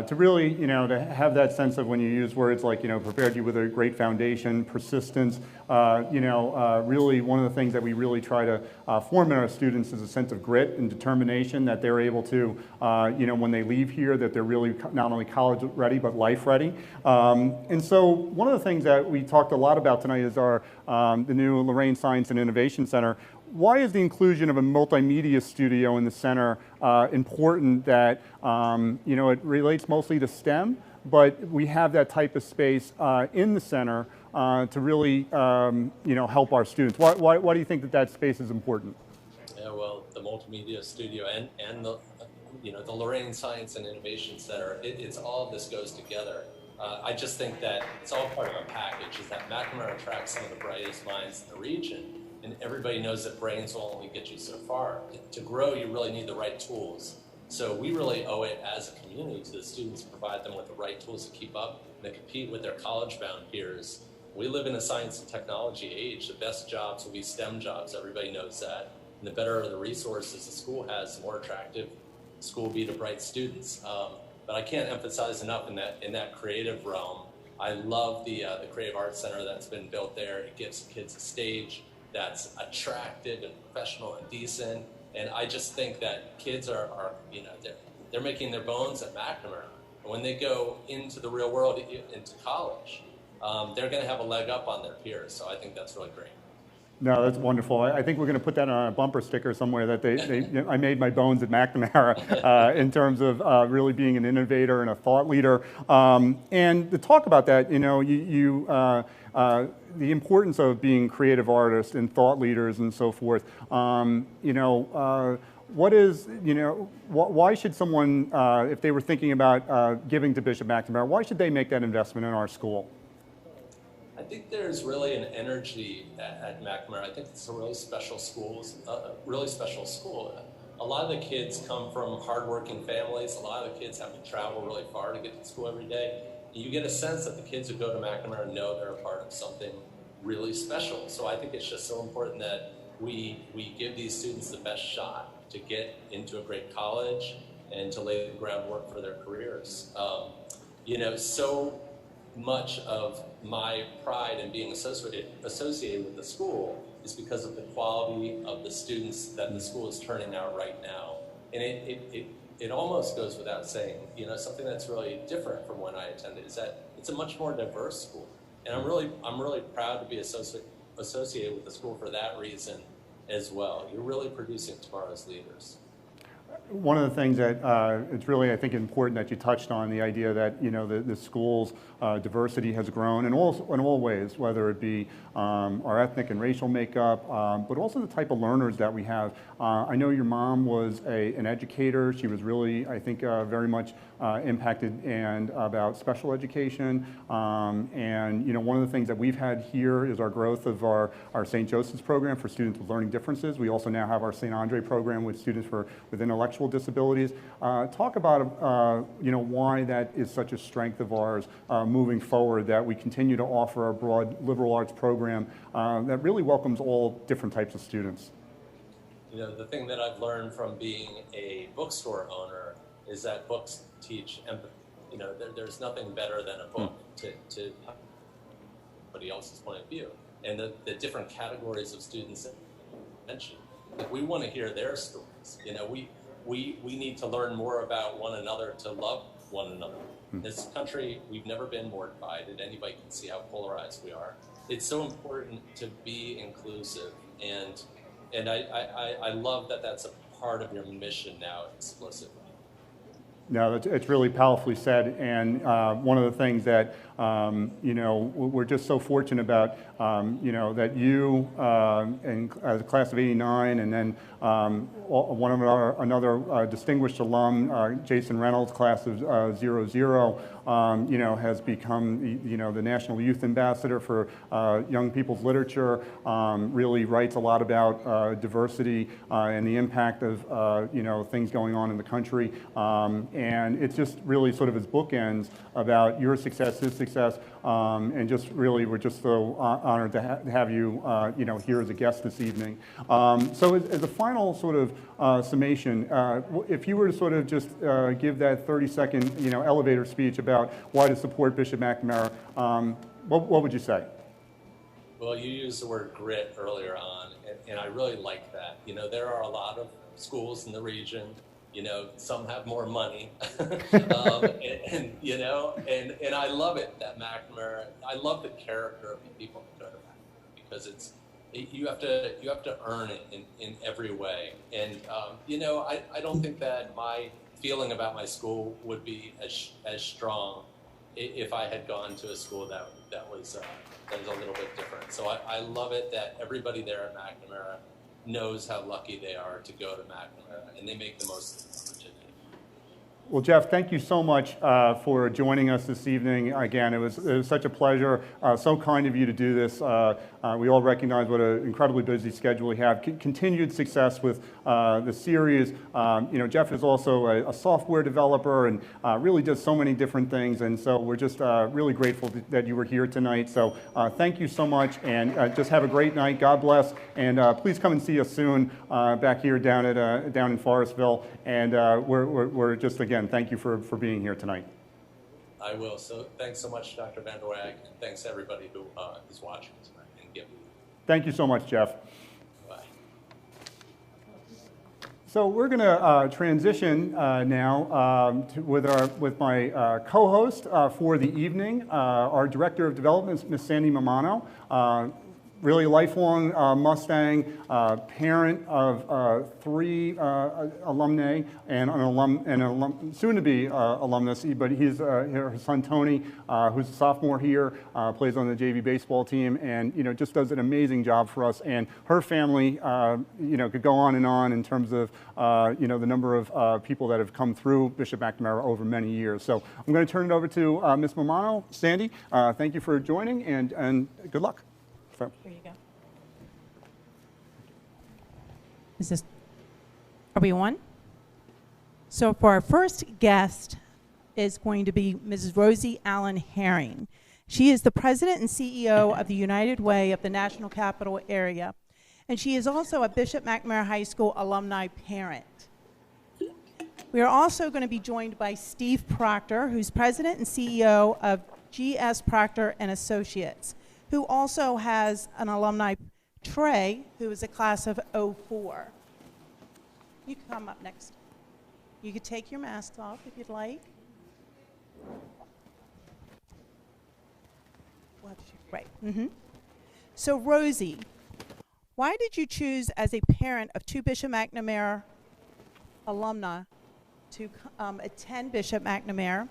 To really, to have that sense of when you use words like, prepared you with a great foundation, persistence, really one of the things that we really try to form in our students is a sense of grit and determination that they're able to, when they leave here, that they're really not only college ready, but life ready. And so one of the things that we talked a lot about tonight is the new Lorraine Science and Innovation Center. Why is the inclusion of a multimedia studio in the center important? That it relates mostly to STEM, but we have that type of space in the center to really help our students. Why do you think that space is important? Yeah, well, the multimedia studio and the the Lorraine Science and Innovation Center, it's all of this goes together. I just think that it's all part of a package. Is that McNamara attracts some of the brightest minds in the region. And everybody knows that brains will only get you so far. To grow, you really need the right tools. So we really owe it as a community to the students to provide them with the right tools to keep up and to compete with their college-bound peers. We live in a science and technology age. The best jobs will be STEM jobs. Everybody knows that. And the better the resources the school has, the more attractive the school will be to bright students. But I can't emphasize enough in that creative realm. I love the Creative Arts Center that's been built there. It gives kids a stage that's attractive and professional and decent, and I just think that kids are they're making their bones at McNamara. And when they go into the real world, into college, they're going to have a leg up on their peers. So I think that's really great. No, that's wonderful. I think we're going to put that on a bumper sticker somewhere that I made my bones at McNamara in terms of really being an innovator and a thought leader. And to talk about that, the importance of being creative artists and thought leaders and so forth. Why should someone, if they were thinking about giving to Bishop McNamara, why should they make that investment in our school? I think there's really an energy at McNamara. I think it's a really special school. A lot of the kids come from hardworking families. A lot of the kids have to travel really far to get to school every day. And you get a sense that the kids who go to McNamara know they're a part of something really special. So I think it's just so important that we give these students the best shot to get into a great college and to lay the groundwork for their careers. You know, so much of my pride in being associated with the school is because of the quality of the students that the school is turning out right now. And it almost goes without saying, you know, something that's really different from when I attended is that it's a much more diverse school. And I'm really proud to be associated with the school for that reason as well. You're really producing tomorrow's leaders. One of the things that it's really, I think, important that you touched on, the idea that, you know, the school's diversity has grown in all ways, whether it be our ethnic and racial makeup, but also the type of learners that we have. I know your mom was an educator. She was really, I think, very much impacted and about special education. And, you know, one of the things that we've had here is our growth of our St. Joseph's program for students with learning differences. We also now have our St. Andre program with students with intellectual disabilities. Talk about, you know, why that is such a strength of ours moving forward, that we continue to offer a broad liberal arts program that really welcomes all different types of students. You know, the thing that I've learned from being a bookstore owner is that books teach empathy. You know, there's nothing better than a book to somebody else's point of view. And the different categories of students mentioned, like, we want to hear their stories. You know, we need to learn more about one another to love one another. In this country, we've never been more divided. Anybody can see how polarized we are. It's so important to be inclusive, and I love that that's a part of your mission now explicitly. No, it's really powerfully said, and one of the things that you know, we're just so fortunate about, you know, that you and as a class of '89, and then one of another distinguished alum, Jason Reynolds, class of '00, you know, has become, you know, the National Youth Ambassador for Young People's Literature. Really writes a lot about diversity and the impact of you know, things going on in the country. And it's just really sort of his bookends about your success, his success, and just really, we're just so honored to have you, you know, here as a guest this evening. So as a final sort of summation, if you were to sort of just give that 30-second, you know, elevator speech about why to support Bishop McNamara, what would you say? Well, you used the word grit earlier on, and I really like that. You know, there are a lot of schools in the region. You know, some have more money, and you know, and I love it that McNamara. I love the character of the people that go to McNamara, because you have to earn it in every way. And you know, I don't think that my feeling about my school would be as strong if I had gone to a school that was a little bit different. So I love it that everybody there at McNamara knows how lucky they are to go to McNamara, and they make the most of the opportunity. Well, Jeff, thank you so much for joining us this evening. Again, it was such a pleasure. So kind of you to do this. We all recognize what an incredibly busy schedule we have. Continued success with the series. You know, Jeff is also a software developer and really does so many different things. And so we're just really grateful that you were here tonight. So thank you so much, and just have a great night. God bless. And please come and see us soon back here down in Forestville. And we're just, again, thank you for being here tonight. I will. So thanks so much, Dr. Van der Wag, and thanks everybody who is watching tonight and giving. Thank you so much, Jeff. Bye. So we're going to transition now with my co-host for the evening, our Director of Development, Ms. Sandy Mamano. really lifelong Mustang, parent of 3 alumni and an soon-to-be alumnus, but he's her son Tony, who's a sophomore here, plays on the JV baseball team, and just does an amazing job for us. And her family, could go on in terms of the number of people that have come through Bishop McNamara over many years. So I'm going to turn it over to Ms. Mamano. Sandy, thank you for joining, and good luck. So. Here you go. Are we on? So for our first guest is going to be Mrs. Rosie Allen Herring. She is the president and CEO of the United Way of the National Capital Area, and she is also a Bishop McNamara High School alumni parent. We are also going to be joined by Steve Proctor, who's president and CEO of GS Proctor and Associates, who also has an alumni, Trey, who is a class of '04. You can come up next. You could take your masks off if you'd like. Right. So Rosie, why did you choose as a parent of 2 Bishop McNamara alumni to attend Bishop McNamara?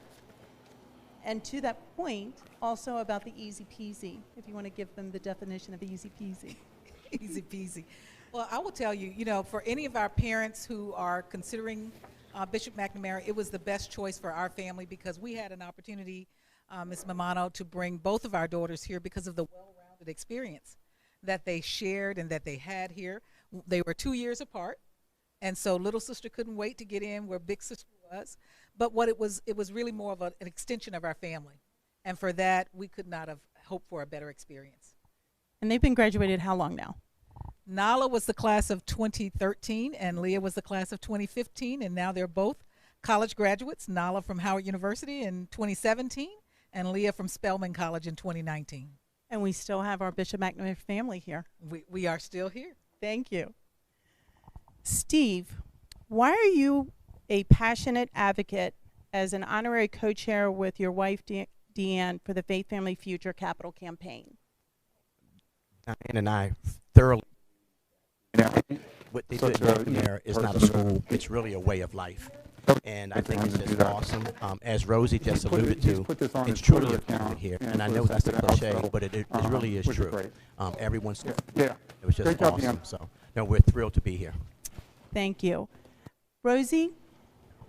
And to that point, also about the easy peasy, if you want to give them the definition of easy peasy. Easy peasy. Well, I will tell you, for any of our parents who are considering Bishop McNamara, it was the best choice for our family because we had an opportunity, Ms. Mamano, to bring both of our daughters here because of the well-rounded experience that they shared and that they had here. They were 2 years apart, and so little sister couldn't wait to get in where big sister was. But it was really more of an extension of our family. And for that, we could not have hoped for a better experience. And they've been graduated how long now? Nala was the class of 2013, and Leah was the class of 2015, and now they're both college graduates. Nala from Howard University in 2017, and Leah from Spelman College in 2019. And we still have our Bishop McNamara family here. We are still here. Thank you. Steve, why are you a passionate advocate as an honorary co-chair with your wife, Deanne, for the Faith Family Future Capital Campaign? Diane and I thoroughly, what they do at McNamara is not a school, it's really a way of life. And I think it's just awesome. As Rosie just alluded to, it's truly a family here. And I know that's a cliche, but it really is true. Everyone's, it was just awesome. So, no, we're thrilled to be here. Thank you. Rosie,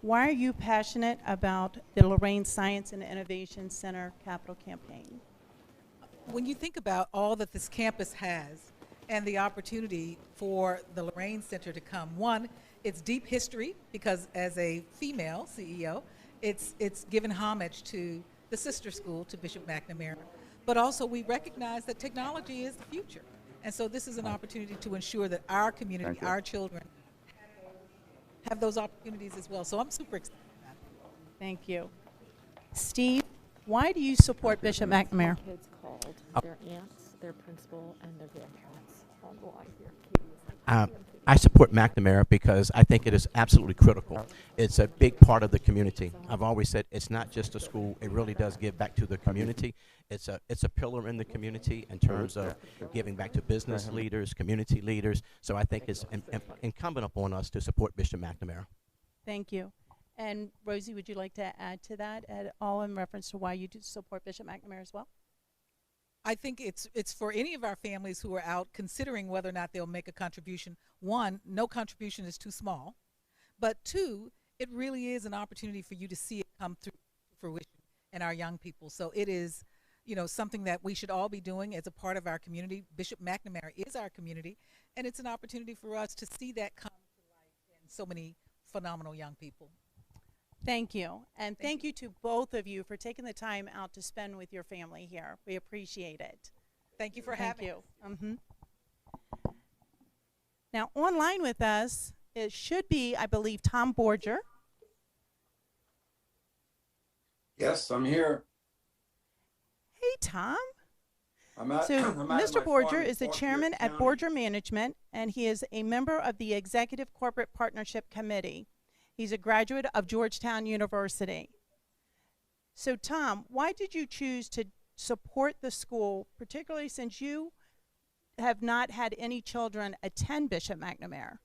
why are you passionate about the Lorraine Science and Innovation Center Capital Campaign? When you think about all that this campus has and the opportunity for the Lorraine Center to come, one, it's deep history because as a female CEO, it's given homage to the sister school to Bishop McNamara. But also we recognize that technology is the future. And so this is an opportunity to ensure that our community, our children, have those opportunities as well. So I'm super excited about it. Thank you. Steve, why do you support Bishop McNamara? Kids called their aunts, their principal, and their grandparents on the line here. I support McNamara because I think it is absolutely critical. It's a big part of the community. I've always said it's not just a school, it really does give back to the community. It's a pillar in the community in terms of giving back to business leaders, community leaders. So I think it's incumbent upon us to support Bishop McNamara. Thank you. And Rosie, would you like to add to that at all in reference to why you do support Bishop McNamara as well? I think it's for any of our families who are out considering whether or not they'll make a contribution. One, no contribution is too small. But two, it really is an opportunity for you to see it come through fruition in our young people. So it is, something that we should all be doing as a part of our community. Bishop McNamara is our community, and it's an opportunity for us to see that come to life in so many phenomenal young people. Thank you. And thank you to both of you for taking the time out to spend with your family here. We appreciate it. Thank you for having us. Now, online with us, it should be, I believe, Tom Borger. Yes, I'm here. Hey, Tom. I'm out Mr. Borger is the chairman at Borger Management, and he is a member of the Executive Corporate Partnership Committee. He's a graduate of Georgetown University. So, Tom, why did you choose to support the school, particularly since you have not had any children attend Bishop McNamara?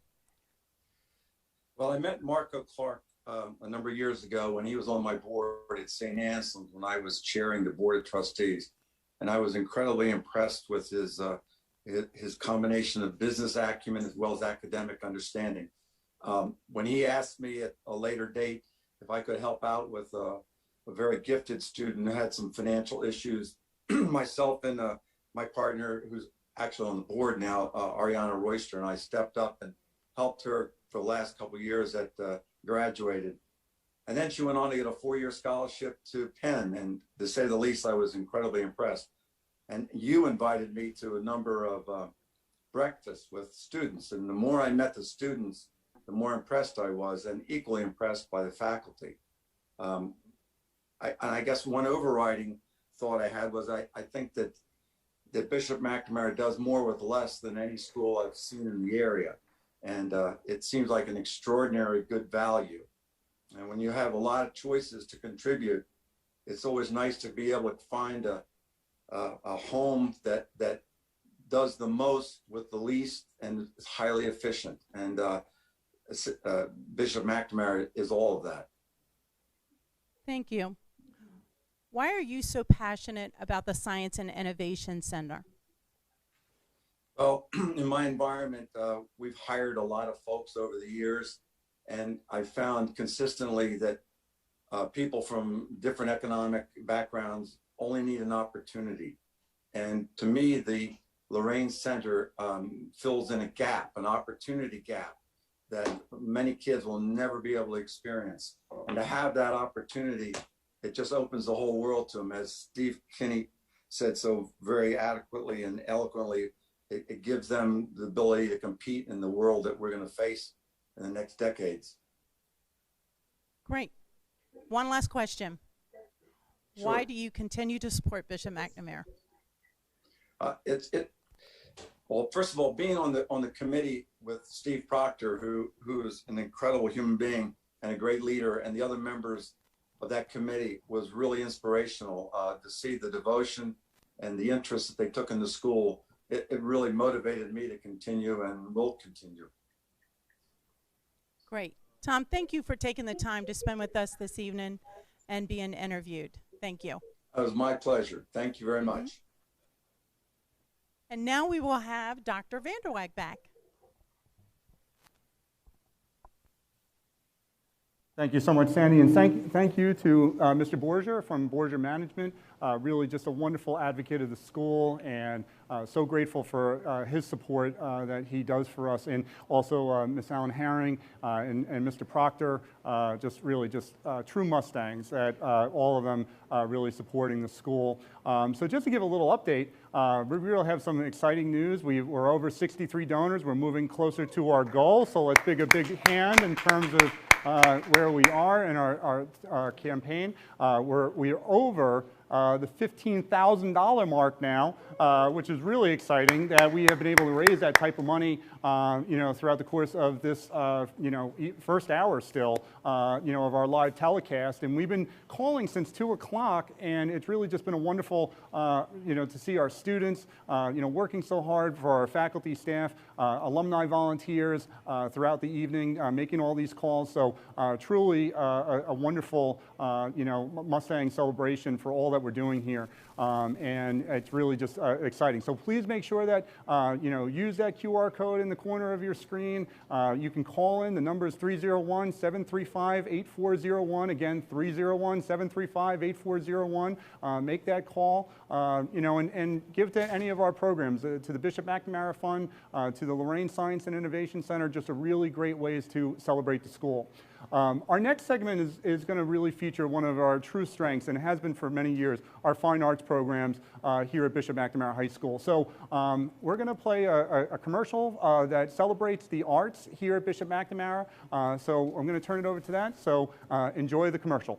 Well, I met Marco Clark a number of years ago when he was on my board at St. Anselm's when I was chairing the board of trustees. And I was incredibly impressed with his combination of business acumen as well as academic understanding. When he asked me at a later date if I could help out with a very gifted student who had some financial issues, myself and my partner, who's actually on the board now, Ariana Royster, and I stepped up and helped her for the last couple of years that graduated. And then she went on to get a 4-year scholarship to Penn. And to say the least, I was incredibly impressed. And you invited me to a number of breakfasts with students. And the more I met the students, the more impressed I was, and equally impressed by the faculty. I guess one overriding thought I had was I think that Bishop McNamara does more with less than any school I've seen in the area. And it seems like an extraordinary good value. And when you have a lot of choices to contribute, it's always nice to be able to find a home that does the most with the least and is highly efficient. And Bishop McNamara is all of that. Thank you. Why are you so passionate about the Science and Innovation Center? Well, in my environment, we've hired a lot of folks over the years, and I found consistently that people from different economic backgrounds only need an opportunity. And to me, the Lorraine Center fills in a gap, an opportunity gap that many kids will never be able to experience. And to have that opportunity, it just opens the whole world to them. As Steve Kinney said so very adequately and eloquently, it gives them the ability to compete in the world that we're going to face in the next decades. Great. One last question. Sure. Why do you continue to support Bishop McNamara? Well, first of all, being on the committee with Steve Proctor, who is an incredible human being and a great leader, and the other members of that committee was really inspirational to see the devotion and the interest that they took in the school. It really motivated me to continue and will continue. Great. Tom, thank you for taking the time to spend with us this evening and being interviewed. Thank you. It was my pleasure. Thank you very much. And now we will have Dr. Vanderweg back. Thank you so much, Sandy, and thank you to Mr. Borger from Borger Management. Really just a wonderful advocate of the school, and so grateful for his support that he does for us. And also Ms. Allen Herring and Mr. Proctor, just true Mustangs, that all of them really supporting the school. So just to give a little update, we really have some exciting news. We're over 63 donors. We're moving closer to our goal, so let's give a big hand in terms of where we are in our campaign. We are over the $15,000 mark now, which is really exciting that we have been able to raise that type of money, throughout the course of this, first hour still, of our live telecast. And we've been calling since 2 o'clock, and it's really just been a wonderful, to see our students, working so hard for our faculty, staff, alumni, volunteers throughout the evening, making all these calls. So truly a wonderful, Mustang celebration for all that we're doing here. And it's really just exciting. So please make sure that, use that QR code in the corner of your screen. You can call in. The number is 301-735-8401. Again, 301-735-8401. Make that call, and give to any of our programs, to the Bishop McNamara Fund, to the Lorraine Science and Innovation Center, just a really great ways to celebrate the school. Our next segment is going to really feature one of our true strengths, and it has been for many years, our fine arts programs here at Bishop McNamara High School. So we're going to play a commercial that celebrates the arts here at Bishop McNamara. So I'm going to turn it over to that. So enjoy the commercial.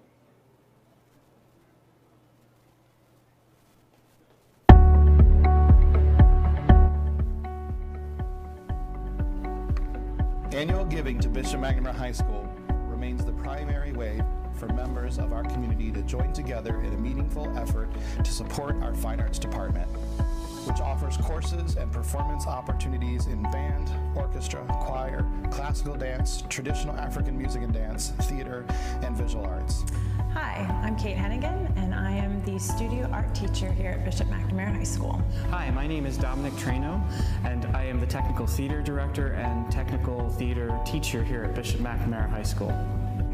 Annual giving to Bishop McNamara High School remains the primary way for members of our community to join together in a meaningful effort to support our fine arts department. which offers courses and performance opportunities in band, orchestra, choir, classical dance, traditional African music and dance, theater, and visual arts. Hi, I'm Kate Hennigan, and I am the studio art teacher here at Bishop McNamara High School. Hi, my name is Dominic Trano, and I am the technical theater director and technical theater teacher here at Bishop McNamara High School.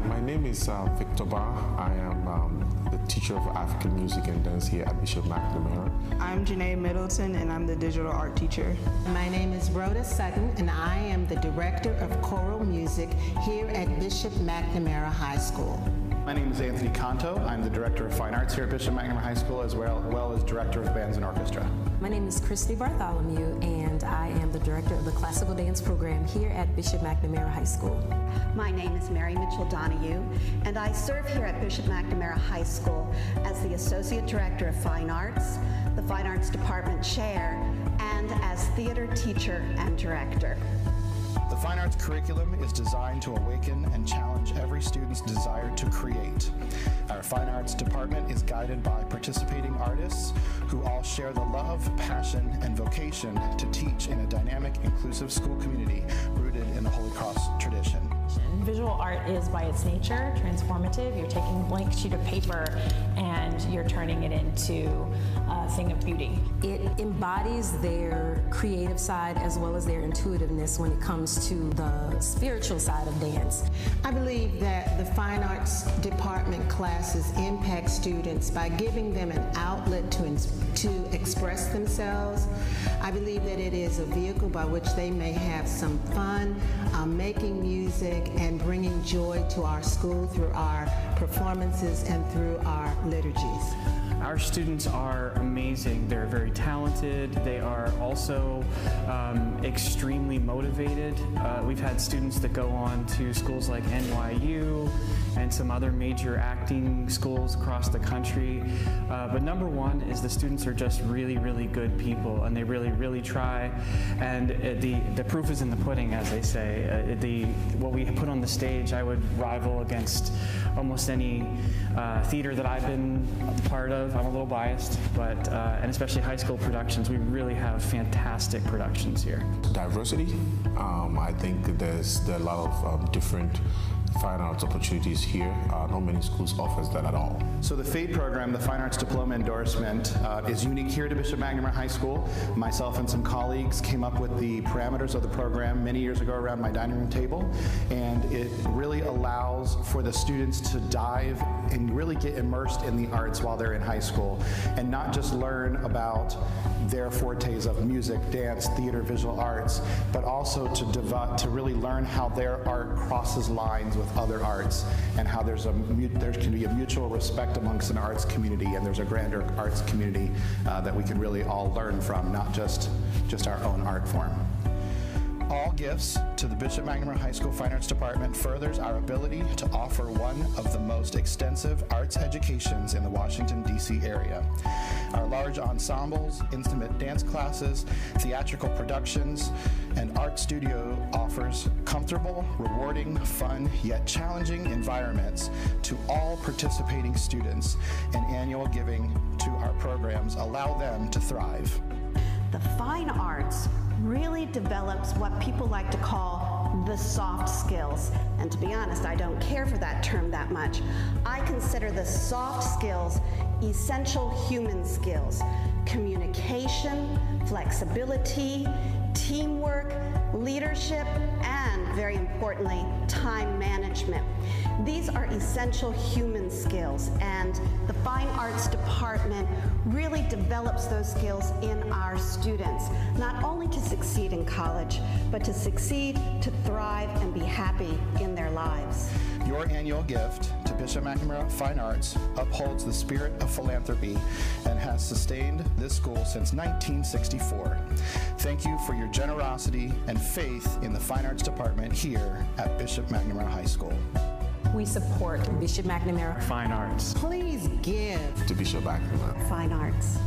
My name is Victor Barr. I am the teacher of African music and dance here at Bishop McNamara. I'm Janae Middleton, and I'm the digital art teacher. My name is Rhoda Sutton, and I am the director of choral music here at Bishop McNamara High School. My name is Anthony Canto. I'm the director of fine arts here at Bishop McNamara High School, as well as director of bands and orchestra. My name is Christy Bartholomew, and I am the director of the classical dance program here at Bishop McNamara High School. My name is Mary Mitchell Donahue, and I serve here at Bishop McNamara High School as the Associate Director of Fine Arts, the Fine Arts Department Chair, and as theater teacher and director. The fine arts curriculum is designed to awaken and challenge every student's desire to create. Our fine arts department is guided by participating artists who all share the love, passion, and vocation to teach in a dynamic, inclusive school community rooted in the Holy Cross tradition. Visual art is by its nature transformative. You're taking a blank sheet of paper and you're turning it into a thing of beauty. It embodies their creative side as well as their intuitiveness when it comes to the spiritual side of dance. I believe that the fine arts department classes impact students by giving them an outlet to express themselves. I believe that it is a vehicle by which they may have some fun making music and bringing joy to our school through our performances and through our liturgies. Our students are amazing. They're very talented. They are also extremely motivated. We've had students that go on to schools like NYU and some other major acting schools across the country. But number one is the students are just really, really good people, and they really, really try. And the proof is in the pudding, as they say. What we put on the stage, I would rival against almost any theater that I've been a part of. I'm a little biased, but and especially high school productions, we really have fantastic productions here. Diversity, I think there are a lot of different fine arts opportunities here. Not many schools offers that at all. So the FADE program, the Fine Arts Diploma Endorsement, is unique here to Bishop McNamara High School. Myself and some colleagues came up with the parameters of the program many years ago around my dining room table, and it really allows for the students to dive and really get immersed in the arts while they're in high school, and not just learn about their fortes of music, dance, theater, visual arts, but also to really learn how their art crosses lines with other arts, and how there can be a mutual respect amongst an arts community, and there's a grander arts community that we can really all learn from, not just our own art form. All gifts to the Bishop McNamara High School Fine Arts Department furthers our ability to offer one of the most extensive arts educations in the Washington, D.C. area. Our large ensembles, intimate dance classes, theatrical productions, and art studio offers comfortable, rewarding, fun, yet challenging environments to all participating students, and annual giving to our programs allow them to thrive. The fine arts really develops what people like to call the soft skills. And to be honest, I don't care for that term that much. I consider the soft skills essential human skills: communication, flexibility, teamwork, leadership, and very importantly, time management. These are essential human skills, and the Fine Arts Department really develops those skills in our students, not only to succeed in college, but to succeed, to thrive, and be happy in their lives. Your annual gift to Bishop McNamara Fine Arts upholds the spirit of philanthropy and has sustained this school since 1964. Thank you for your generosity and faith in the Fine Arts Department here at Bishop McNamara High School. We support Bishop McNamara Fine Arts. Please give to Bishop McNamara Fine Arts.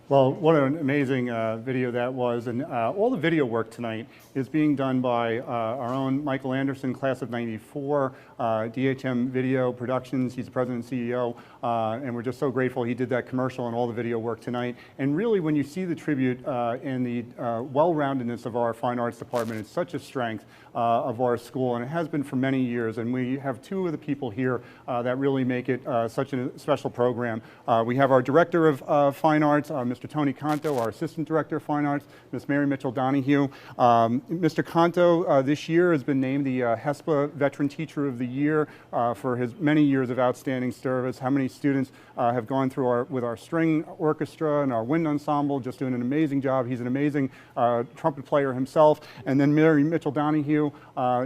Well, what an amazing video that was. And all the video work tonight is being done by our own Michael Anderson, class of '94, DHM Video Productions. He's the president and CEO. And we're just so grateful he did that commercial and all the video work tonight. And really, when you see the tribute and the well-roundedness of our fine arts department, it's such a strength of our school, and it has been for many years. And we have two of the people here that really make it such a special program. We have our director of fine arts, Mr. Tony Canto, our assistant director of fine arts, Ms. Mary Mitchell Donahue. Mr. Canto this year has been named the HESPA Veteran Teacher of the Year for his many years of outstanding service. How many students have gone through with our string orchestra and our wind ensemble, just doing an amazing job. He's an amazing trumpet player himself. And then Mary Mitchell Donahue,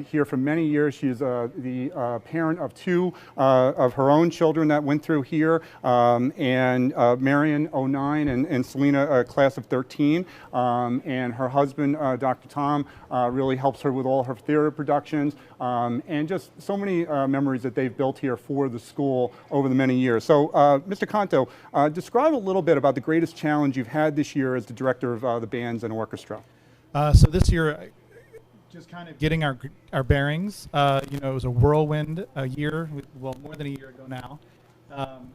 here for many years. She's the parent of two of her own children that went through here, and Marion, 09, and Selena, class of 13. And her husband, Dr. Tom, really helps her with all her theater productions, and just so many memories that they've built here for the school over the many years. So, Mr. Canto, describe a little bit about the greatest challenge you've had this year as the director of the bands and orchestra. So this year, just kind of getting our bearings. You know, it was a whirlwind year, well, more than a year ago now.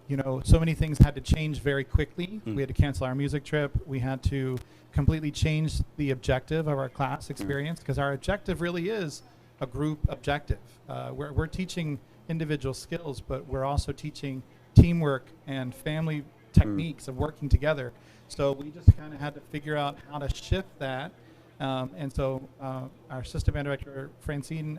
You know, so many things had to change very quickly. We had to cancel our music trip. We had to completely change the objective of our class experience, because our objective really is a group objective. We're teaching individual skills, but we're also teaching teamwork and family techniques of working together. So we just kind of had to figure out how to shift that. And so our assistant band director, Francine,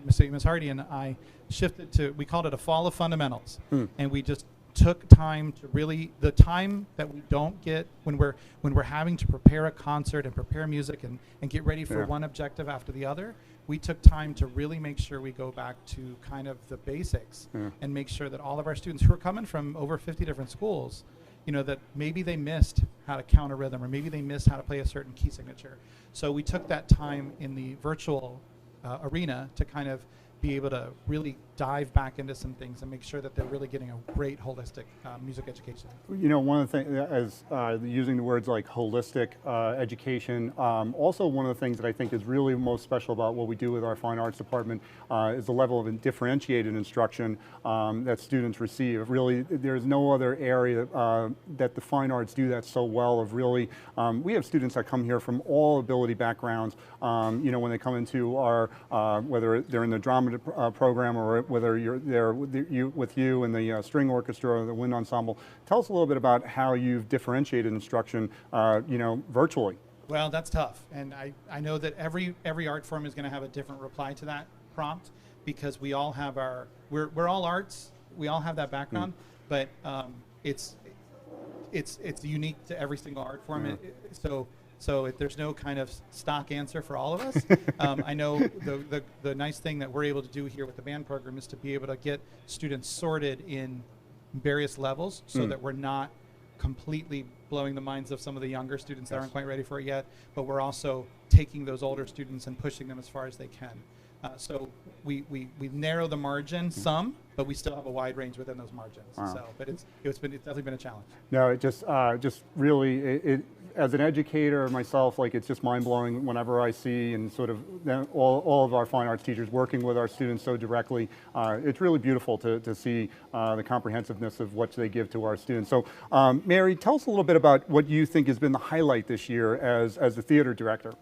Ms. Hardy, and I shifted to, we called it a fall of fundamentals. And we just took time to really, the time that we don't get when we're having to prepare a concert and prepare music and get ready for one objective after the other, we took time to really make sure we go back to kind of the basics and make sure that all of our students who are coming from over 50 different schools, you know, that maybe they missed how to count a rhythm, or maybe they missed how to play a certain key signature. So we took that time in the virtual arena to kind of be able to really dive back into some things and make sure that they're really getting a great holistic music education. You know, one of the things, as using the words like holistic education, also one of the things that I think is really most special about what we do with our fine arts department is the level of differentiated instruction that students receive. Really, there's no other area that the fine arts do that so well of really, we have students that come here from all ability backgrounds, you know, when they come into our, whether they're in the drama program or whether you're there with you and the string orchestra or the wind ensemble. Tell us a little bit about how you've differentiated instruction, you know, virtually. Well, that's tough, and I know that every art form is going to have a different reply to that prompt, because we all have our, we're all arts, we all have that background, but it's unique to every single art form. So there's no kind of stock answer for all of us. I know the nice thing that we're able to do here with the band program is to be able to get students sorted in various levels, so that we're not completely blowing the minds of some of the younger students that aren't quite ready for it yet, but we're also taking those older students and pushing them as far as they can. So we narrow the margin some, but we still have a wide range within those margins. So, but it's definitely been a challenge. No, it just really, as an educator myself, like, it's just mind-blowing whenever I see and sort of all of our fine arts teachers working with our students so directly. It's really beautiful to see the comprehensiveness of what they give to our students. So, Mary, tell us a little bit about what you think has been the highlight this year as the theater director.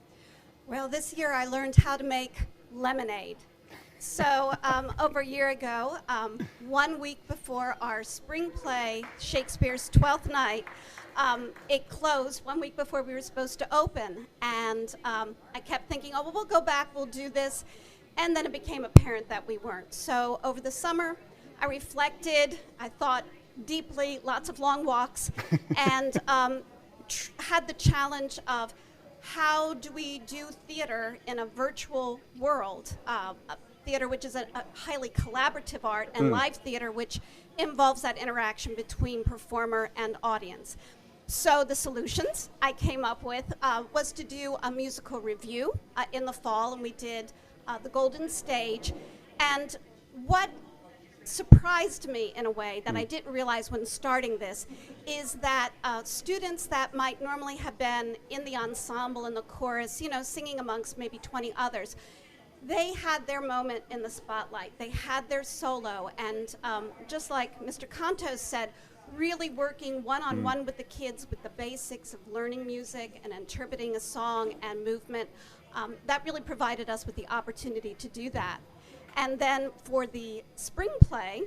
Well, this year I learned how to make lemonade. So over a year ago, 1 week before our spring play, Shakespeare's Twelfth Night, it closed 1 week before we were supposed to open. And I kept thinking, oh, well, we'll go back, we'll do this. And then it became apparent that we weren't. So over the summer, I reflected, I thought deeply, lots of long walks, and had the challenge of, how do we do theater in a virtual world? Theater, which is a highly collaborative art, and live theater, which involves that interaction between performer and audience. So the solutions I came up with was to do a musical review in the fall, and we did the Golden Stage. And what surprised me in a way that I didn't realize when starting this, is that students that might normally have been in the ensemble, in the chorus, you know, singing amongst maybe 20 others, they had their moment in the spotlight. They had their solo, and just like Mr. Cantos said, really working one-on-one with the kids with the basics of learning music and interpreting a song and movement, that really provided us with the opportunity to do that. And then for the spring play,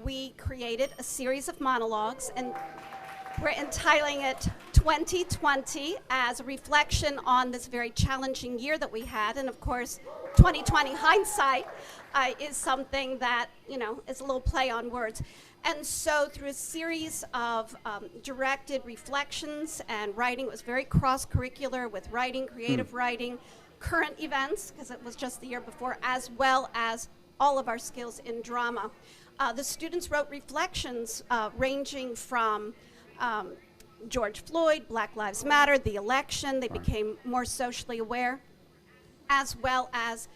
we created a series of monologues, and we're entitling it 2020 as a reflection on this very challenging year that we had. And of course, 2020 hindsight is something that, you know, is a little play on words. And so through a series of directed reflections and writing, it was very cross-curricular with writing, creative writing, current events, because it was just the year before, as well as all of our skills in drama. The students wrote reflections ranging from George Floyd, Black Lives Matter, the election. They became more socially aware, as well as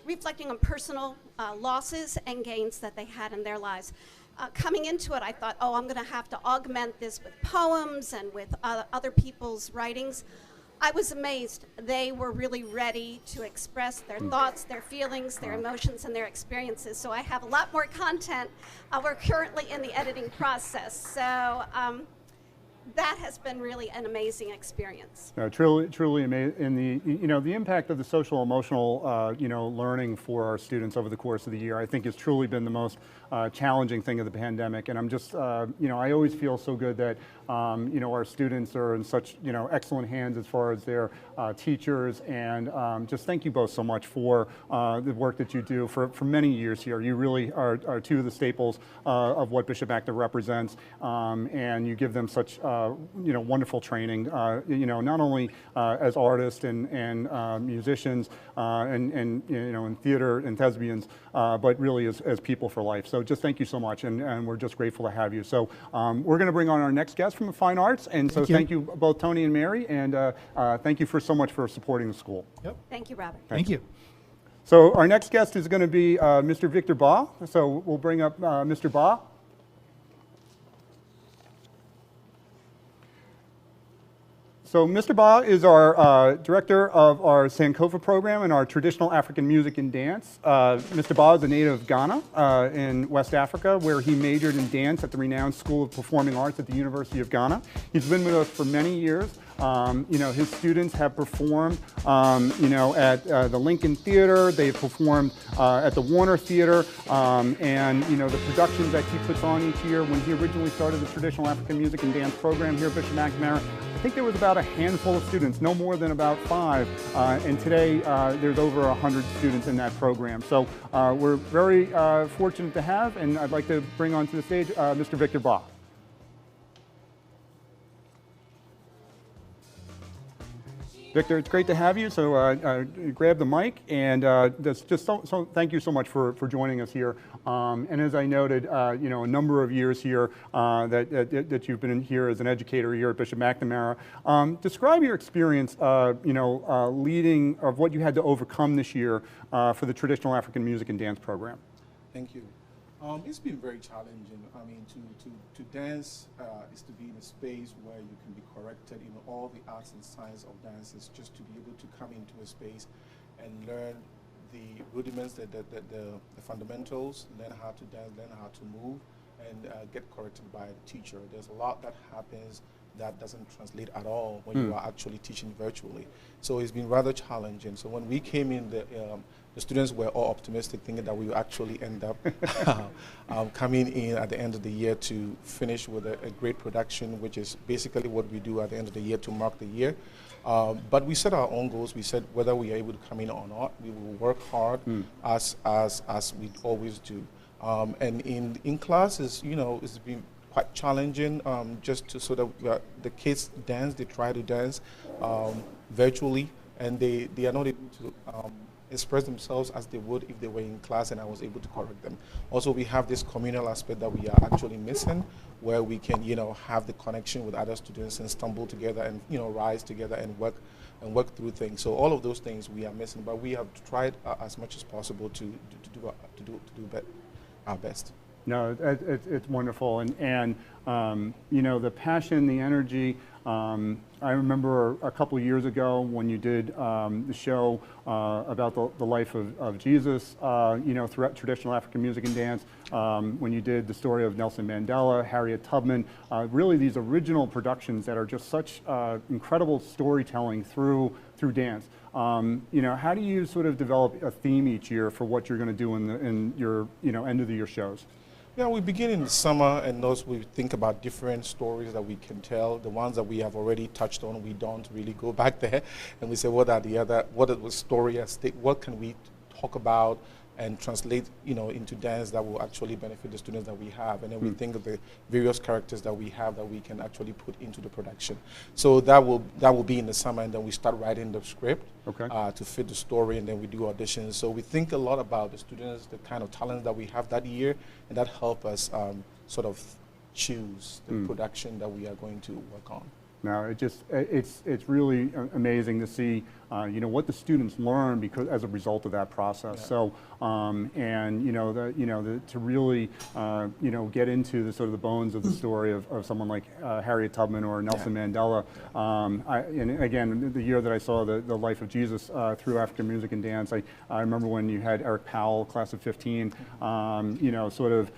reflecting on personal losses and gains that they had in their lives. Coming into it, I thought, oh, I'm going to have to augment this with poems and with other people's writings. I was amazed. They were really ready to express their thoughts, their feelings, their emotions, and their experiences. So I have a lot more content. We're currently in the editing process. So that has been really an amazing experience. No, truly amazing. And the impact of the social emotional learning for our students over the course of the year, I think, has truly been the most challenging thing of the pandemic. And I'm just I always feel so good that our students are in such excellent hands as far as their teachers. And just thank you both so much for the work that you do for many years here. You really are two of the staples of what Bishop McNamara represents, and you give them such wonderful training, not only as artists and musicians and in theater and thespians, but really as people for life. So just thank you so much, and we're just grateful to have you. So we're going to bring on our next guest from the Fine Arts, and so thank you both, Tony and Mary, and thank you so much for supporting the school. Yep. Thank you, Robert. Thank you. So our next guest is going to be Mr. Victor Ba. So we'll bring up Mr. Ba. So Mr. Ba is our director of our Sankofa program and our traditional African music and dance. Mr. Ba is a native of Ghana in West Africa, where he majored in dance at the renowned School of Performing Arts at the University of Ghana. He's been with us for many years. His students have performed, at the Lincoln Theater. They've performed at the Warner Theater, and the productions that he puts on each year. When he originally started the traditional African music and dance program here at Bishop McNamara, I think there was about a handful of students, no more than about 5, and today there's over 100 students in that program. So we're very fortunate to have, and I'd like to bring onto the stage Mr. Victor Ba. Victor, it's great to have you. So grab the mic, and so thank you so much for joining us here. And as I noted, a number of years here that you've been in here as an educator here at Bishop McNamara. Describe your experience, leading, of what you had to overcome this year for the traditional African music and dance program. Thank you. It's been very challenging. I mean, to dance is to be in a space where you can be corrected in all the arts and science of dance. Is just to be able to come into a space and learn the rudiments, the fundamentals, learn how to dance, learn how to move, and get corrected by a teacher. There's a lot that happens that doesn't translate at all when you are actually teaching virtually. So it's been rather challenging. So when we came in, the students were all optimistic, thinking that we would actually end up coming in at the end of the year to finish with a great production, which is basically what we do at the end of the year to mark the year. But we set our own goals. We said whether we are able to come in or not, we will work hard as we always do. And in classes, it's been quite challenging so that the kids dance. They try to dance virtually, and they are not able to express themselves as they would if they were in class, and I was able to correct them. Also, we have this communal aspect that we are actually missing, where we can have the connection with other students and stumble together and rise together and work through things. So all of those things we are missing, but we have tried as much as possible to do better. our best. No, it's wonderful, and you know, the passion, the energy. I remember a couple of years ago when you did the show about the life of Jesus, you know, throughout traditional African music and dance. When you did the story of Nelson Mandela, Harriet Tubman, really these original productions that are just such incredible storytelling through dance. You know, how do you sort of develop a theme each year for what you're going to do in your, you know, end of the year shows? Yeah, we begin in the summer, and those we think about different stories that we can tell. The ones that we have already touched on, we don't really go back there, and we say, what are the story at stake? What can we talk about and translate, you know, into dance that will actually benefit the students that we have, and then we think of the various characters that we have that we can actually put into the production. So that will be in the summer, and then we start writing the script to fit the story, and then we do auditions. So we think a lot about the students, the kind of talents that we have that year, and that help us sort of choose the production that we are going to work on. No, it's really amazing to see, you know, what the students learn because as a result of that process. Yeah. So, and you know, to really, you know, get into the sort of the bones of the story of someone like Harriet Tubman or Nelson Mandela. And again, the year that I saw the life of Jesus through African music and dance, I remember when you had Eric Powell, class of '15, you know, sort of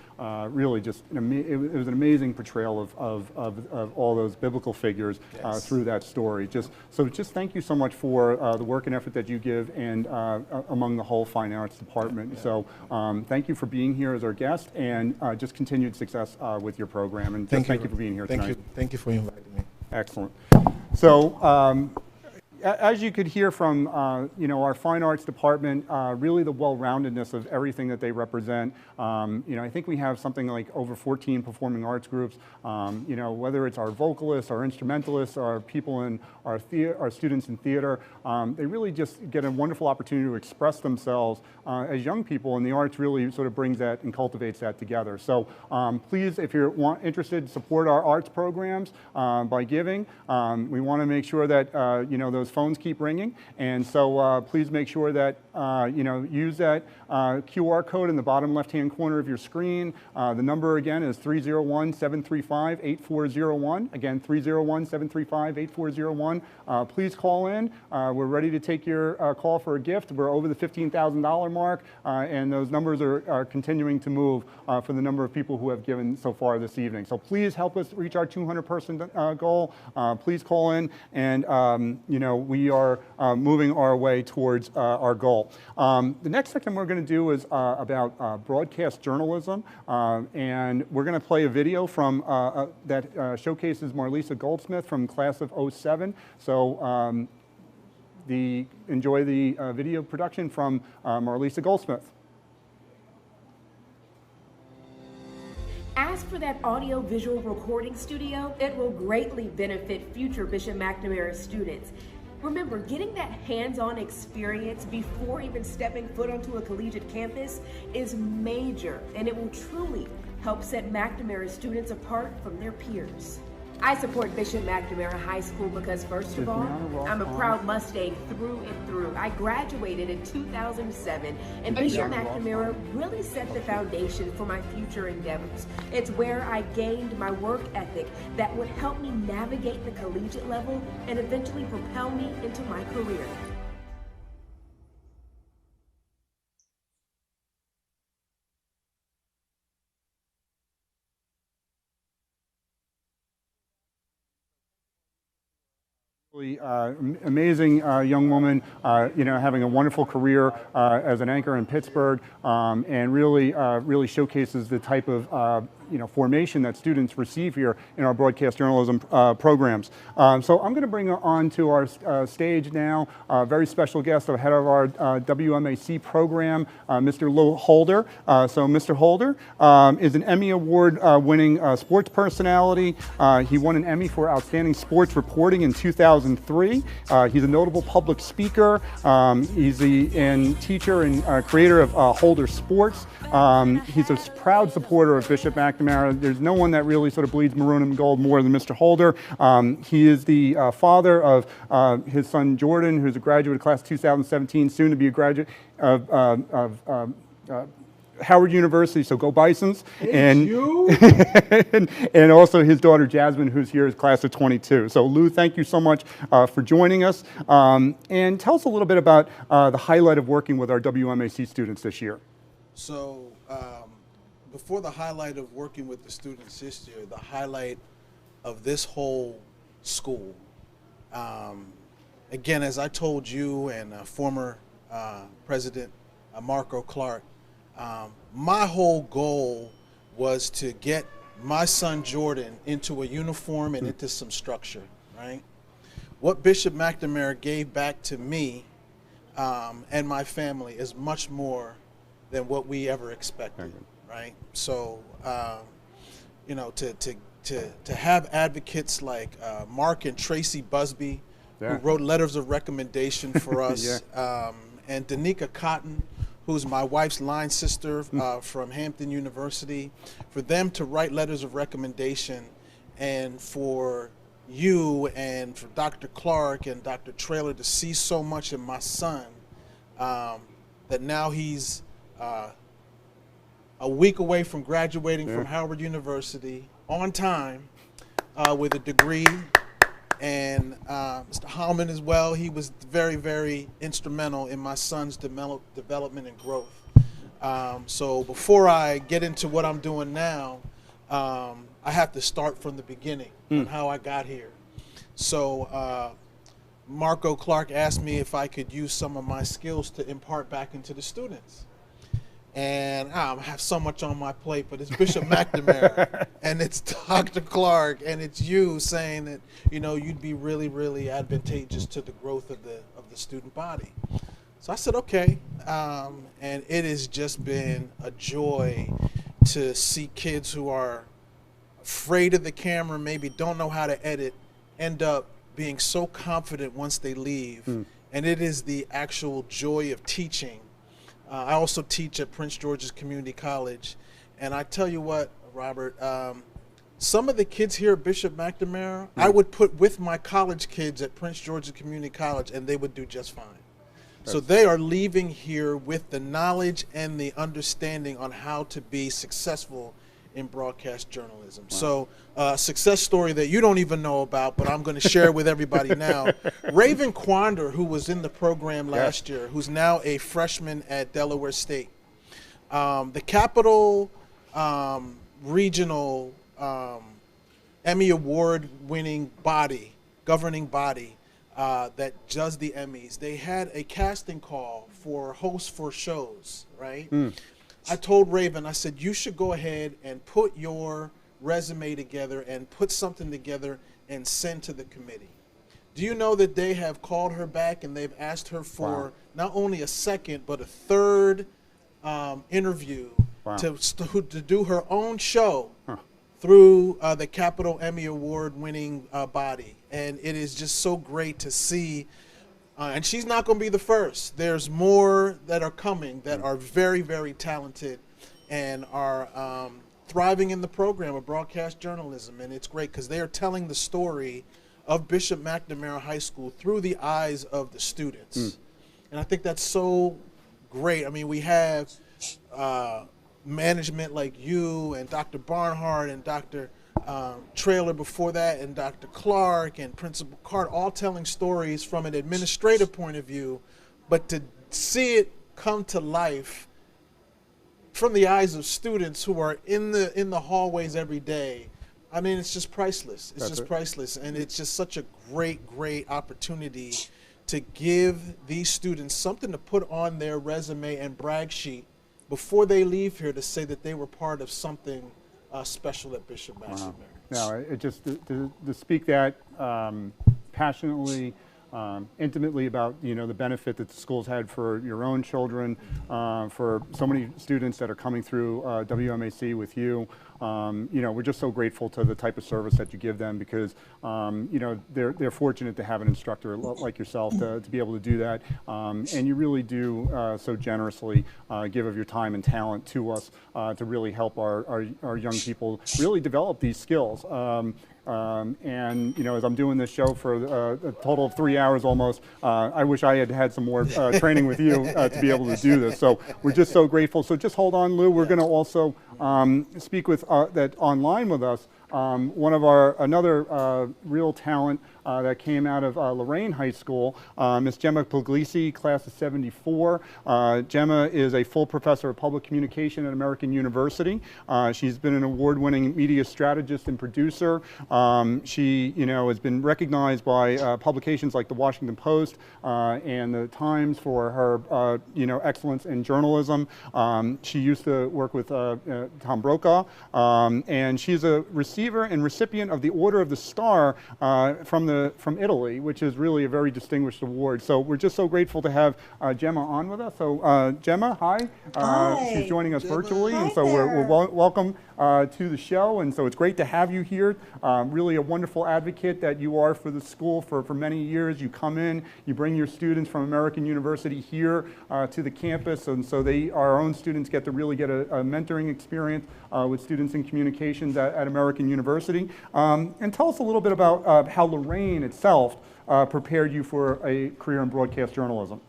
really just it was an amazing portrayal of all those biblical figures. Through that story. Just thank you so much for the work and effort that you give and among the whole Fine Arts Department. Yeah. So thank you for being here as our guest, and just continued success with your program. And thank you for being here tonight. Thank you for inviting me. Excellent. So as you could hear from you know, our Fine Arts Department, really the well-roundedness of everything that they represent. You know, I think we have something like over 14 performing arts groups. You know, whether it's our vocalists, our instrumentalists, our people in our students in theater, they really just get a wonderful opportunity to express themselves as young people, and the arts really sort of brings that and cultivates that together. So please, if you're interested, support our arts programs by giving. We want to make sure that you know, those phones keep ringing, and so please make sure that you know, use that QR code in the bottom left-hand corner of your screen. The number again is 301-735-8401. Again, 301-735-8401. Please call in. We're ready to take your call for a gift. We're over the $15,000 mark, and those numbers are continuing to move for the number of people who have given so far this evening. So please help us reach our 200-person goal. Please call in, and you know, we are moving our way towards our goal. The next section we're going to do is about broadcast journalism, and we're going to play a video from that showcases Marlisa Goldsmith from class of '07. So enjoy the video production from Marlisa Goldsmith. Ask for that audio-visual recording studio. It will greatly benefit future Bishop McNamara students. Remember, getting that hands-on experience before even stepping foot onto a collegiate campus is major, and it will truly help set McNamara students apart from their peers. I support Bishop McNamara High School because, first of all, I'm a proud Mustang through and through. I graduated in 2007, and Bishop McNamara really set the foundation for my future endeavors. It's where I gained my work ethic that would help me navigate the collegiate level and eventually propel me into my career. Amazing young woman, you know, having a wonderful career as an anchor in Pittsburgh, and really showcases the type of you know, formation that students receive here in our broadcast journalism programs. So I'm going to bring on to our stage now a very special guest, the head of our WMAC program, Mr. Lou Holder. So Mr. Holder is an Emmy Award winning sports personality. He won an Emmy for outstanding sports reporting in 2003. He's a notable public speaker. He's a teacher and creator of Holder Sports. He's a proud supporter of Bishop McNamara. There's no one that really sort of bleeds maroon and gold more than Mr. Holder. He is the father of his son Jordan, who's a graduate of class 2017, soon to be a graduate of Howard University, so go Bisons. And you? and also his daughter Jasmine, who's here, is class of 22. So Lou, thank you so much for joining us. And tell us a little bit about the highlight of working with our WMAC students this year. So before the highlight of working with the students this year, the highlight of this whole school, again, as I told you and former President Marco Clark, my whole goal was to get my son Jordan into a uniform and into some structure, right? What Bishop McNamara gave back to me and my family is much more than what we ever expected, right? So, you know, to have advocates like Mark and Tracy Busby, who wrote letters of recommendation for us, and Danica Cotton, who's my wife's line sister from Hampton University, for them to write letters of recommendation, and for you and for Dr. Clark and Dr. Traylor to see so much in my son, that now he's a week away from graduating from Howard University on time with a degree. And Mr. Hallman as well, he was very, very instrumental in my son's development and growth. So before I get into what I'm doing now, I have to start from the beginning on how I got here. So Marco Clark asked me if I could use some of my skills to impart back into the students. And I have so much on my plate, but it's Bishop McNamara, and it's Dr. Clark, and it's you saying that, you know, you'd be really, really advantageous to the growth of the student body. So I said, okay, and it has just been a joy to see kids who are afraid of the camera, maybe don't know how to edit, end up being so confident once they leave, and it is the actual joy of teaching. I also teach at Prince George's Community College, and I tell you what, Robert, some of the kids here at Bishop McNamara, I would put with my college kids at Prince George's Community College, and they would do just fine. So they are leaving here with the knowledge and the understanding on how to be successful in broadcast journalism. So a success story that you don't even know about, but I'm going to share with everybody now. Raven Quander, who was in the program last year, who's now a freshman at Delaware State. The Capital Regional Emmy Award winning body, governing body that does the Emmys, they had a casting call for hosts for shows, right? I told Raven, I said, you should go ahead and put your resume together and put something together and send to the committee. Do you know that they have called her back and they've asked her for not only a second, but a third interview to do her own show through the Capital Emmy Award winning body. And it is just so great to see. And she's not going to be the first. There's more that are coming that are very, very talented and are thriving in the program of broadcast journalism. And it's great because they are telling the story of Bishop McNamara High School through the eyes of the students. And I think that's so great. I mean, we have management like you and Dr. Barnhart and Dr. Traylor before that, and Dr. Clark and Principal Cart, all telling stories from an administrative point of view, but to see it come to life from the eyes of students who are in the hallways every day, I mean, it's just priceless. It's just priceless, and it's just such a great, great opportunity to give these students something to put on their resume and brag sheet before they leave here to say that they were part of something special at Bishop McNamara. No, it just to speak that passionately, intimately about, you know, the benefit that the school's had for your own children, for so many students that are coming through WMAC with you. we're just so grateful to the type of service that you give them, because they're fortunate to have an instructor like yourself to be able to do that, and you really do so generously give of your time and talent to us to really help our young people really develop these skills. As I'm doing this show for a total of 3 hours almost, I wish I had had some more training with you to be able to do this. So we're just so grateful. So just hold on, Lou. We're going to also speak with that online with us. One of another real talent that came out of Lorraine High School, Miss Gemma Puglisi, class of '74. Gemma is a full professor of public communication at American University. She's been an award-winning media strategist and producer. She, has been recognized by publications like the Washington Post and the Times for her, excellence in journalism. She used to work with Tom Brokaw, and she's a receiver and recipient of the Order of the Star from Italy, which is really a very distinguished award. So we're just so grateful to have Gemma on with us. So Gemma, hi. Hi. She's joining us virtually, Hi and so we're welcome to the show. And so it's great to have you here. Really a wonderful advocate that you are for the school for many years. You come in, you bring your students from American University here to the campus, and so our own students get to really get a mentoring experience with students in communications at American University. And tell us a little bit about how Lorraine itself prepared you for a career in broadcast journalism.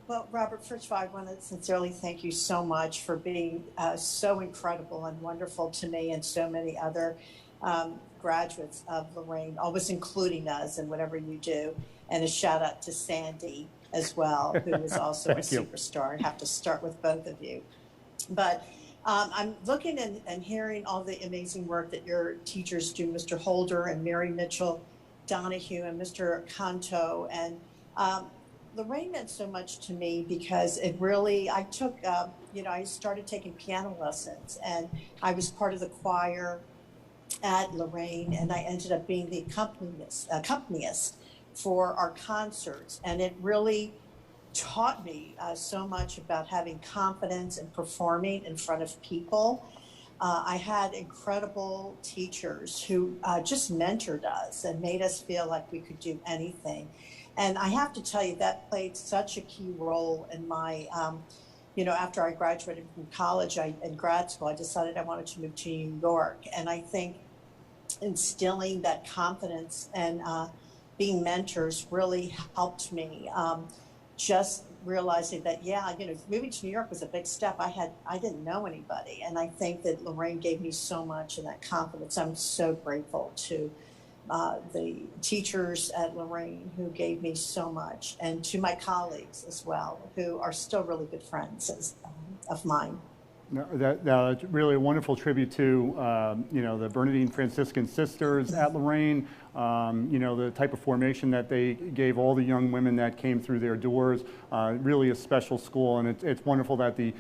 Well, Robert, first of all, I want to sincerely thank you so much for being so incredible and wonderful to me and so many other graduates of Lorraine, always including us in whatever you do. And a shout out to Sandy as well, who is also a superstar. I have to start with both of you. But I'm looking and hearing all the amazing work that your teachers do, Mr. Holder and Mary Mitchell Donahue and Mr. Kanto. And Lorraine meant so much to me because it really, I took, I started taking piano lessons, and I was part of the choir at Lorraine, and I ended up being the accompanist for our concerts. And it really taught me so much about having confidence and performing in front of people. I had incredible teachers who just mentored us and made us feel like we could do anything. And I have to tell you, that played such a key role in my, after I graduated from college and grad school, I decided I wanted to move to New York. And I think instilling that confidence and being mentors really helped me. Just realizing that, moving to New York was a big step. I didn't know anybody. And I think that Lorraine gave me so much and that confidence. I'm so grateful to the teachers at Lorraine who gave me so much, and to my colleagues as well, who are still really good friends of mine. No, that's really a wonderful tribute to, the Bernardine Franciscan Sisters at Lorraine, the type of formation that they gave all the young women that came through their doors. Really a special school, and it's wonderful that the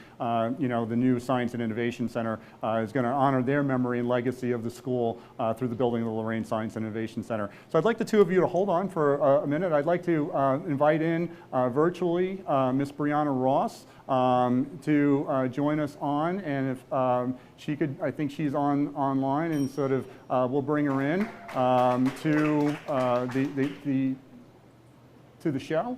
new Science and Innovation Center is going to honor their memory and legacy of the school through the building of the Lorraine Science and Innovation Center. So I'd like the two of you to hold on for a minute. I'd like to invite in virtually Miss Brianna Ross to join us on, and if she could, I think she's online, and sort of we'll bring her in to the show.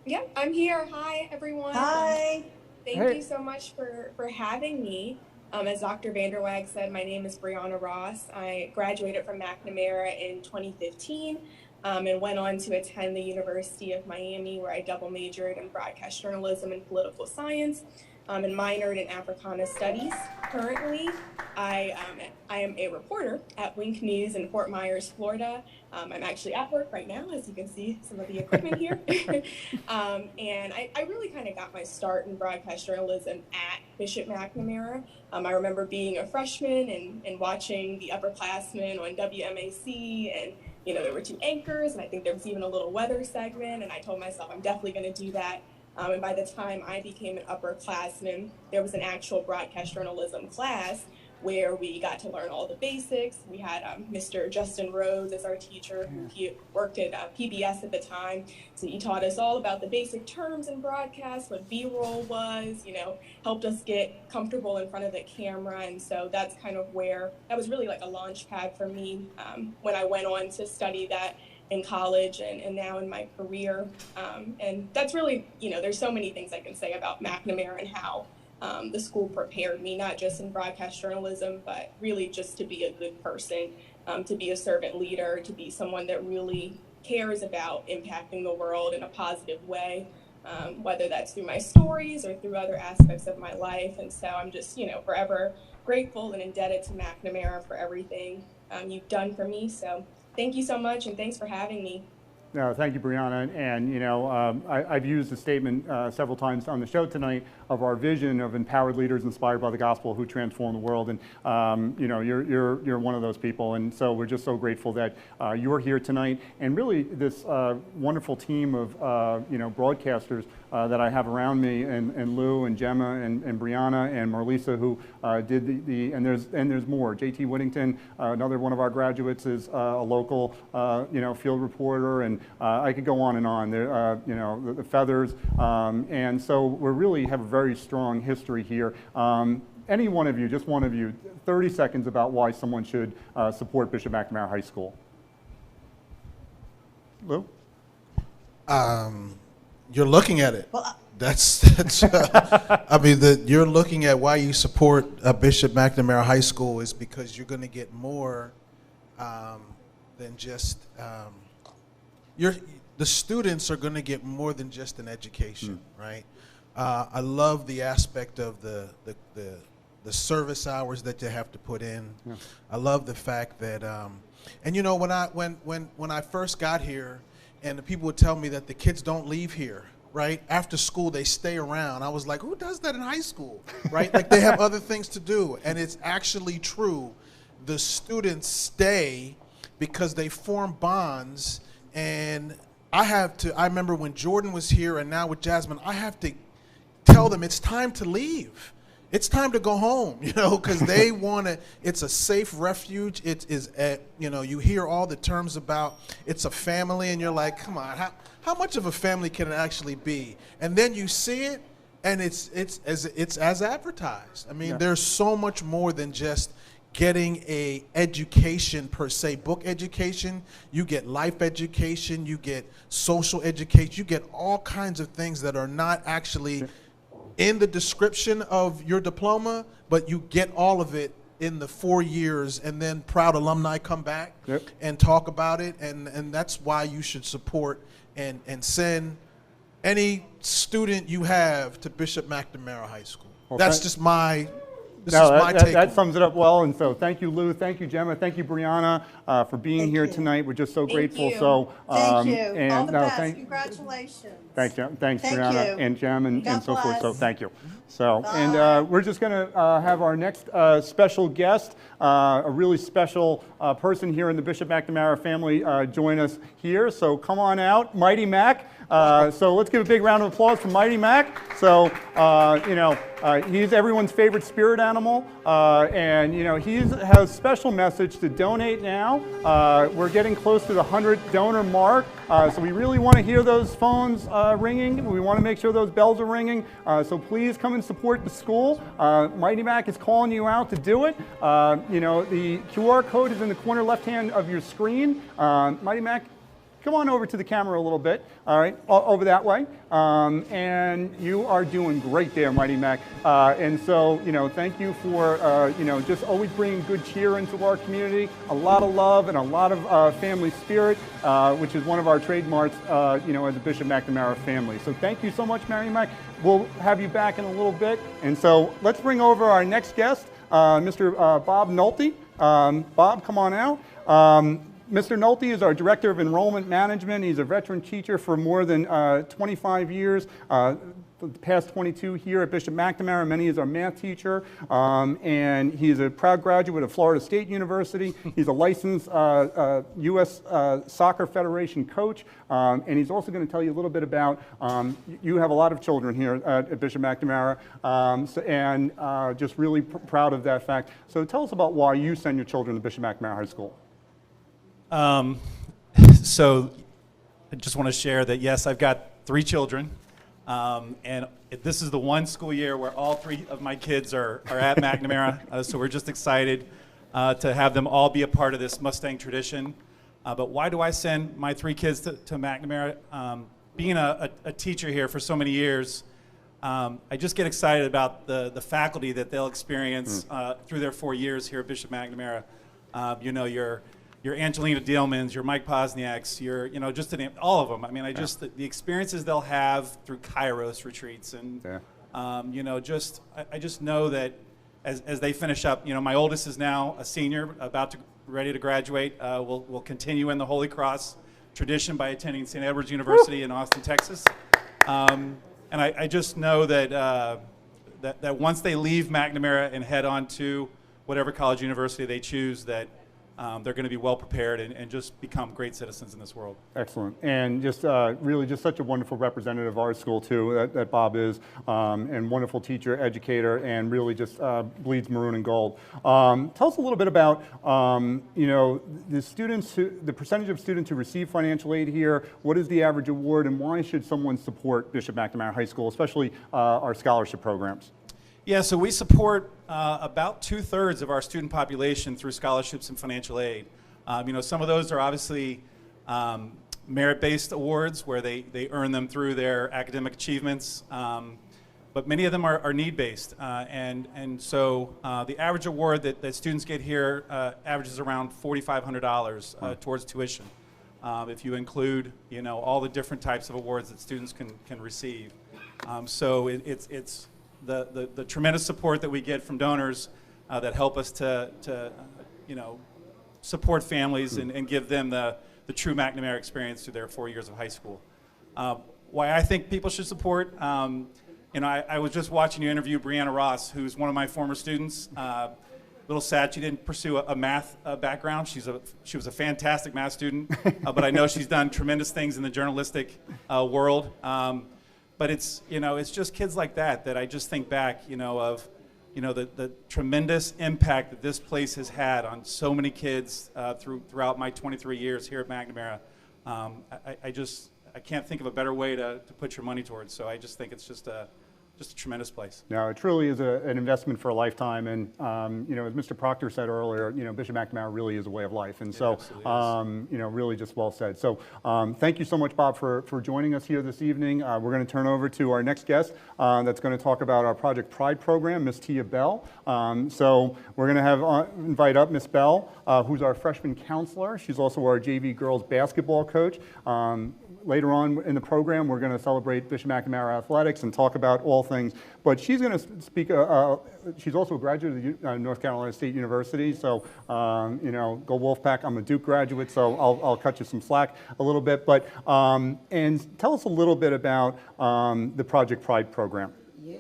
Yeah, I'm here. Hi, everyone. Hi. Thank you so much for having me. As Dr. Vanderweg said, my name is Brianna Ross. I graduated from McNamara in 2015 and went on to attend the University of Miami, where I double majored in broadcast journalism and political science and minored in Africana Studies. Currently, I am a reporter at Wink News in Fort Myers, Florida. I'm actually at work right now, as you can see some of the equipment here. And I really kind of got my start in broadcast journalism at Bishop McNamara. I remember being a freshman and watching the upperclassmen on WMAC, and there were two anchors, and I think there was even a little weather segment, and I told myself I'm definitely going to do that. And by the time I became an upperclassman, there was an actual broadcast journalism class where we got to learn all the basics. We had Mr. Justin Rose as our teacher, who he worked at PBS at the time. So he taught us all about the basic terms in broadcast, what B-roll was, you know, helped us get comfortable in front of the camera. And so that's kind of where, that was really like a launch pad for me when I went on to study that in college and now in my career. And that's really, you know, there's so many things I can say about McNamara and how the school prepared me, not just in broadcast journalism, but really just to be a good person, to be a servant leader, to be someone that really cares about impacting the world in a positive way, whether that's through my stories or through other aspects of my life. And so I'm just, you know, forever grateful and indebted to McNamara for everything you've done for me. So thank you so much, and thanks for having me. No, thank you, Brianna. And, you know, I've used the statement several times on the show tonight of our vision of empowered leaders inspired by the gospel who transform the world. And, you know, you're one of those people. And so we're just so grateful that you're here tonight. And really this wonderful team of, you know, broadcasters that I have around me, and Lou and Gemma and Brianna and Marlisa, who did and there's more. JT Whittington, another one of our graduates, is a local, you know, field reporter, and I could go on and on. There, you know, the Feathers, and so we really have a very strong history here. Any one of you, just one of you, 30 seconds about why someone should support Bishop McNamara High School. Lou? You're looking at it. Well, that's I mean, you're looking at why you support Bishop McNamara High School is because you're going to get more than just the students are going to get more than just an education, right? I love the aspect of the service hours that you have to put in. Yeah. I love the fact that, and you know, when I first got here, and the people would tell me that the kids don't leave here, right? After school, they stay around. I was like, who does that in high school, right? Like, they have other things to do. And it's actually true. The students stay because they form bonds. And I remember when Jordan was here and now with Jasmine, I have to tell them it's time to leave. It's time to go home, you know, because they want to, it's a safe refuge. It is, you know, you hear all the terms about it's a family, and you're like, come on, how much of a family can it actually be? And then you see it, and it's as advertised. I mean, Yeah. There's so much more than just getting a education per se, book education. You get life education, you get social education, you get all kinds of things that are not actually in the description of your diploma, but you get all of it in the 4 years, and then proud alumni come back and talk about it, and that's why you should support and send any student you have to Bishop McNamara High School. Well, That's just my This no, is my that, take. that sums it up well. And so thank you, Lou. Thank you, Gemma. Thank you, Brianna, for being here tonight. We're just so grateful. You. So thank you. And, all the best. Thanks, Congratulations. Thanks, Thank Brianna you. and Gem and so forth. So bless. thank you. So, and we're just going to have our next special guest, a really special person here in the Bishop McNamara family, join us here. So come on out, Mighty Mac. So let's give a big round of applause for Mighty Mac. So, you know, he's everyone's favorite spirit animal, and you know he has a special message to donate now. We're getting close to the 100 donor mark, so we really want to hear those phones ringing. We want to make sure those bells are ringing. So please come and support the school. Mighty Mac is calling you out to do it. You know, the QR code is in the corner left hand of your screen. Mighty Mac, come on over to the camera a little bit, all right, over that way. And you are doing great there, Mighty Mac. And so, you know, thank you for, you know, just always bringing good cheer into our community, a lot of love and a lot of family spirit, which is one of our trademarks, you know, as a Bishop McNamara family. So thank you so much, Mary Mac. We'll have you back in a little bit. And so let's bring over our next guest, Mr. Bob Nolte. Bob, come on out. Mr. Nolte is our Director of Enrollment Management. He's a veteran teacher for more than 25 years. the past 22 here at Bishop McNamara. Many is our math teacher, and he's a proud graduate of Florida State University. He's a licensed U.S. Soccer Federation coach, and he's also going to tell you a little bit about, you have a lot of children here at Bishop McNamara, and just really proud of that fact. So tell us about why you send your children to Bishop McNamara High School. So I just want to share that, yes, I've got 3 children. And this is the one school year where all 3 of my kids are at McNamara, so we're just excited to have them all be a part of this Mustang tradition. But why do I send my 3 kids to McNamara? Being a teacher here for so many years, I just get excited about the faculty that they'll experience through their 4 years here at Bishop McNamara. You know, your Angelina Dielmans, your Mike Posniaks, just to name all of them. I mean, the experiences they'll have through Kairos retreats, and I just know that as they finish up, my oldest is now a senior, ready to graduate. We'll continue in the Holy Cross tradition by attending St. Edward's University in Austin, Texas, and I just know that that once they leave McNamara and head on to whatever college university they choose, that they're going to be well prepared and just become great citizens in this world. Excellent. And just really just such a wonderful representative of our school too, that Bob is, and wonderful teacher, educator, and really just bleeds maroon and gold. Tell us a little bit about the percentage of students who receive financial aid here. What is the average award, and why should someone support Bishop McNamara High School, especially our scholarship programs? Yeah, so we support about 2/3 of our student population through scholarships and financial aid. Some of those are obviously merit-based awards where they earn them through their academic achievements, but many of them are need-based. And so the average award that students get here averages around $4,500 towards tuition, if you include all the different types of awards that students can receive. So it's the tremendous support that we get from donors that help us to support families and give them the true McNamara experience through their 4 years of high school. Why I think people should support, I was just watching you interview Brianna Ross, who's one of my former students. A little sad she didn't pursue a math background. She was a fantastic math student, but I know she's done tremendous things in the journalistic world. But it's just kids like that I just think back, of the tremendous impact that this place has had on so many kids throughout my 23 years here at McNamara. I can't think of a better way to put your money towards. So I just think it's just a tremendous place. No, it truly is an investment for a lifetime, and as Mr. Proctor said earlier, Bishop McNamara really is a way of life, and so really just well said. So thank you so much, Bob, for joining us here this evening. We're going to turn over to our next guest that's going to talk about our Project Pride program, Miss Tia Bell. So we're going to invite up Miss Bell, who's our freshman counselor. She's also our JV girls basketball coach. Later on in the program, we're going to celebrate Bishop McNamara athletics and talk about all things. But she's going to speak. She's also a graduate of North Carolina State University. So, go Wolfpack. I'm a Duke graduate, so I'll cut you some slack a little bit. But and tell us a little bit about the Project Pride program. Yeah,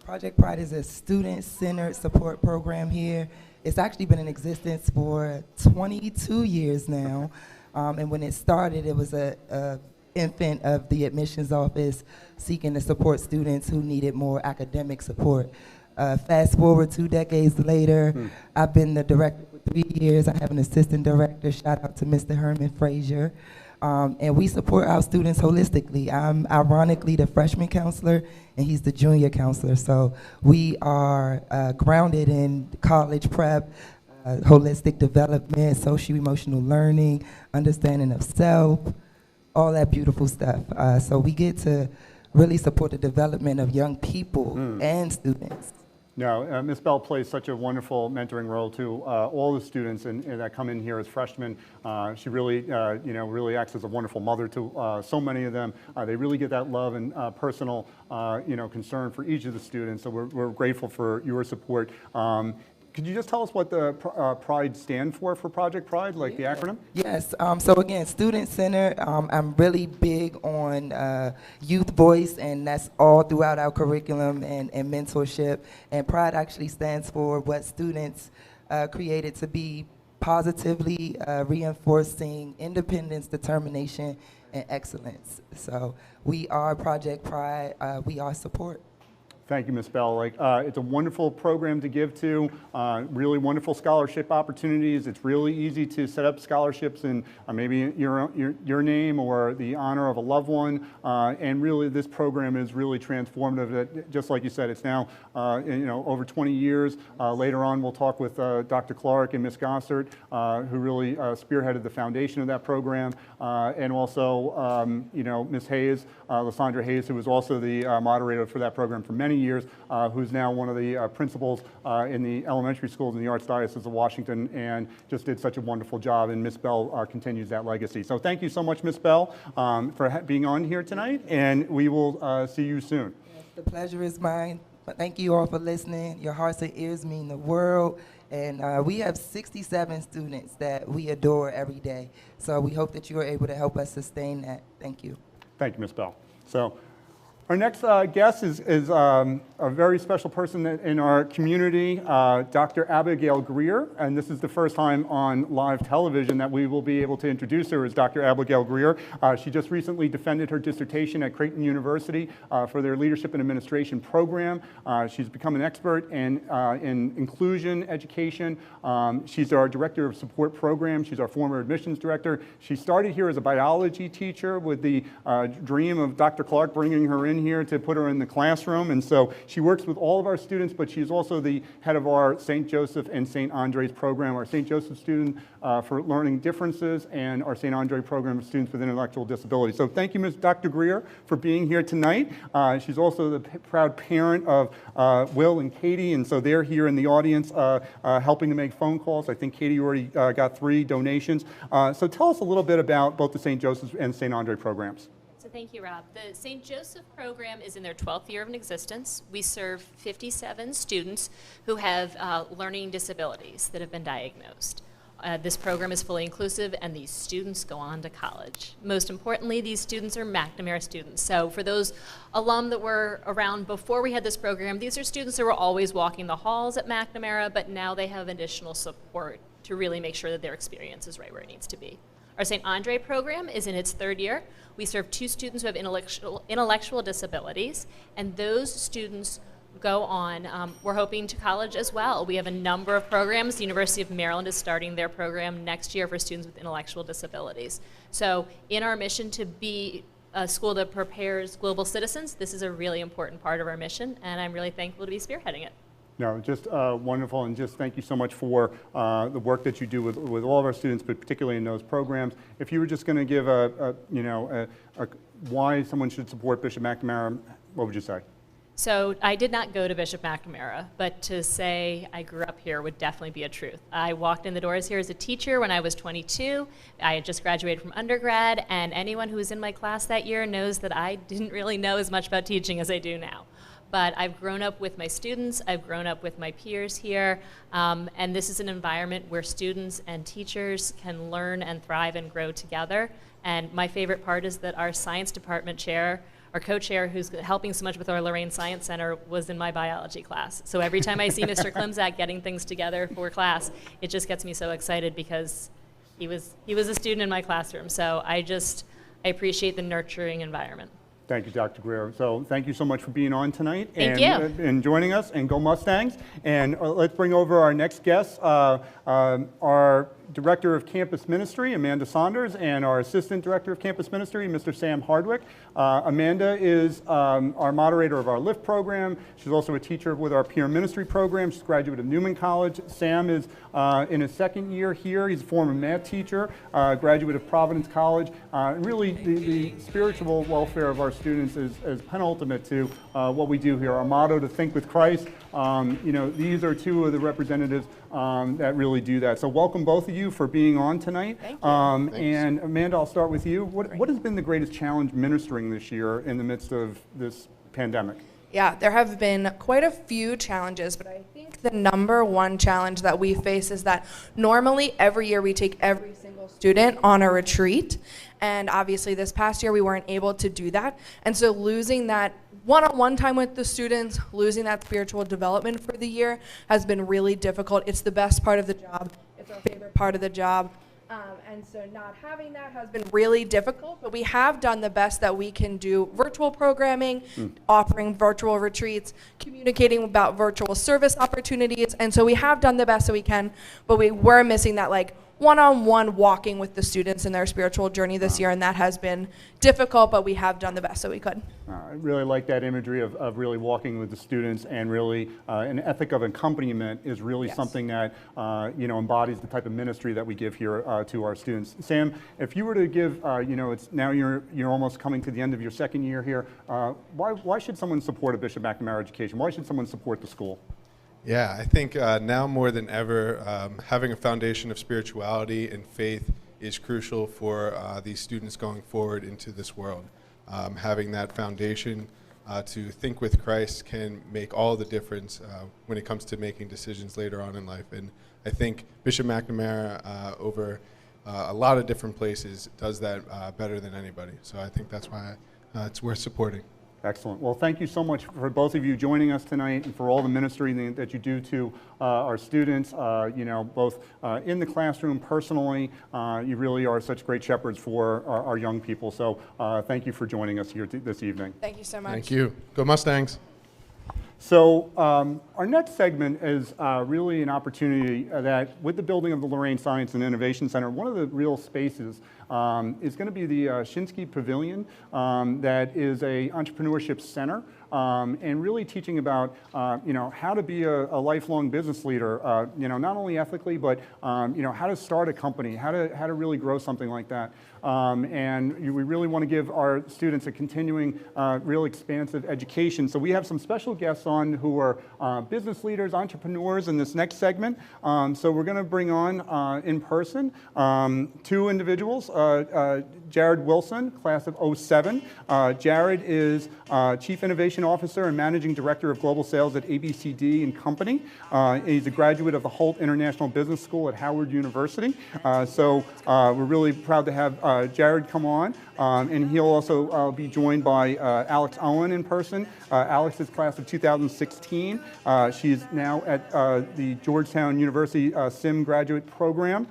Project Pride is a student-centered support program here. It's actually been in existence for 22 years now. And when it started, it was a infant of the admissions office seeking to support students who needed more academic support. Fast forward 2 decades later, I've been the director for 3 years. I have an assistant director. Shout out to Mr. Herman Frazier. And we support our students holistically. I'm ironically the freshman counselor, and he's the junior counselor. So we are grounded in college prep, holistic development, social-emotional learning, understanding of self, all that beautiful stuff. So we get to really support the development of young people and students. No, Ms. Bell plays such a wonderful mentoring role to all the students that come in here as freshmen. She really, really acts as a wonderful mother to so many of them. They really get that love and personal, concern for each of the students. So we're grateful for your support. Could you just tell us what the PRIDE stand for Project PRIDE, like the acronym? Yes, so again, student-centered. I'm really big on youth voice, and that's all throughout our curriculum and mentorship. And PRIDE actually stands for what students created to be positively reinforcing independence, determination, and excellence. So we are Project PRIDE, we are support. Thank you, Ms. Bell. It's a wonderful program to give to, really wonderful scholarship opportunities. It's really easy to set up scholarships in maybe your name or the honor of a loved one. And really, this program is really transformative. Just like you said, it's now over 20 years. Later on, we'll talk with Dr. Clark and Ms. Gossert, who really spearheaded the foundation of that program. And also, Ms. Hayes, Lysandra Hayes, who was also the moderator for that program for many years, who's now one of the principals in the elementary schools in the Archdiocese of Washington, and just did such a wonderful job, and Ms. Bell continues that legacy. So thank you so much, Ms. Bell, for being on here tonight, and we will see you soon. Yes, the pleasure is mine. Thank you all for listening. Your hearts and ears mean the world, and we have 67 students that we adore every day. So we hope that you are able to help us sustain that. Thank you. Thank you, Ms. Bell. So our next guest is a very special person in our community, Dr. Abigail Greer, and this is the first time on live television that we will be able to introduce her as Dr. Abigail Greer. She just recently defended her dissertation at Creighton University for their Leadership and Administration program. She's become an expert in inclusion education. She's our Director of Support Program. She's our former admissions director. She started here as a biology teacher with the dream of Dr. Clark bringing her in here to put her in the classroom, and so she works with all of our students, but she's also the head of our St. Joseph and St. Andre's program, our St. Joseph student for learning differences, and our St. Andre program for students with intellectual disabilities. So thank you, Ms. Dr. Greer, for being here tonight. She's also the proud parent of Will and Katie, and so they're here in the audience helping to make phone calls. I think Katie already got 3 donations. So tell us a little bit about both the St. Joseph and St. Andre programs. So thank you, Rob. The St. Joseph program is in their 12th year of existence. We serve 57 students who have learning disabilities that have been diagnosed. This program is fully inclusive, and these students go on to college. Most importantly, these students are McNamara students. So for those alum that were around before we had this program, these are students that were always walking the halls at McNamara, but now they have additional support to really make sure that their experience is right where it needs to be. Our St. Andre program is in its 3rd year. We serve 2 students who have intellectual disabilities, and those students go on, we're hoping, to college as well. We have a number of programs. The University of Maryland is starting their program next year for students with intellectual disabilities. So in our mission to be a school that prepares global citizens, this is a really important part of our mission, and I'm really thankful to be spearheading it. No, just wonderful, and just thank you so much for the work that you do with all of our students, but particularly in those programs. If you were just going to give why someone should support Bishop McNamara, what would you say? So I did not go to Bishop McNamara, but to say I grew up here would definitely be a truth. I walked in the doors here as a teacher when I was 22. I had just graduated from undergrad, and anyone who was in my class that year knows that I didn't really know as much about teaching as I do now. But I've grown up with my students, I've grown up with my peers here, and this is an environment where students and teachers can learn and thrive and grow together. And my favorite part is that our science department chair, our co-chair who's helping so much with our Lorraine Science Center, was in my biology class. So every time I see Mr. Klimczak getting things together for class, it just gets me so excited because he was a student in my classroom. So I appreciate the nurturing environment. Thank you, Dr. Greer. So thank you so much for being on tonight and joining us, and go Mustangs. And let's bring over our next guests, our Director of Campus Ministry, Amanda Saunders, and our Assistant Director of Campus Ministry, Mr. Sam Hardwick. Amanda is our moderator of our LIFT program. She's also a teacher with our Peer Ministry program. She's a graduate of Newman College. Sam is in his 2nd year here. He's a former math teacher, graduate of Providence College. Really, the spiritual welfare of our students is penultimate to what we do here. Our motto, to think with Christ. These are 2 of the representatives that really do that. So welcome both of you for being on tonight. Thank you. And Amanda, I'll start with you. What has been the greatest challenge ministering this year in the midst of this pandemic? Yeah, there have been quite a few challenges, but I think think the #1 challenge that we face is that normally every year we take every single student on a retreat, and obviously this past year we weren't able to do that. And so losing that one-on-one time with the students, losing that spiritual development for the year has been really difficult. It's the best part of the job. It's our favorite part of the job. And so not having that has been really difficult, but we have done the best that we can do virtual programming, offering virtual retreats, communicating about virtual service opportunities. And so we have done the best that we can, but we were missing that like one-on-one walking with the students in their spiritual journey this year, and that has been difficult, but we have done the best that we could. I really like that imagery of really walking with the students, and really an ethic of accompaniment is really something that embodies the type of ministry that we give here to our students. Sam, if you were to give, it's now you're almost coming to the end of your second year here. Why should someone support a Bishop McNamara education? Why should someone support the school? Yeah, I think now more than ever, having a foundation of spirituality and faith is crucial for these students going forward into this world. Having that foundation to think with Christ can make all the difference when it comes to making decisions later on in life. And I think Bishop McNamara, over a lot of different places, does that better than anybody. So I think that's why it's worth supporting. Excellent. Well, thank you so much for both of you joining us tonight, and for all the ministry that you do to our students, both in the classroom, personally. You really are such great shepherds for our young people. So thank you for joining us here this evening. Thank you so much. Thank you. Go Mustangs. So our next segment is really an opportunity that, with the building of the Lorraine Science and Innovation Center, one of the real spaces is going to be the Shinsky Pavilion, that is a entrepreneurship center, and really teaching about how to be a lifelong business leader, not only ethically, but how to start a company, how to really grow something like that. And we really want to give our students a continuing, real expansive education. So we have some special guests on who are business leaders, entrepreneurs in this next segment. So we're going to bring on in person 2 individuals. Jared Wilson, class of '07. Jared is Chief Innovation Officer and Managing Director of Global Sales at ABCD and Company. He's a graduate of the Holt International Business School at Howard University. So we're really proud to have Jared come on. And he'll also be joined by Alex Owen in person. Alex is class of 2016. She's now at the Georgetown University SIM graduate program.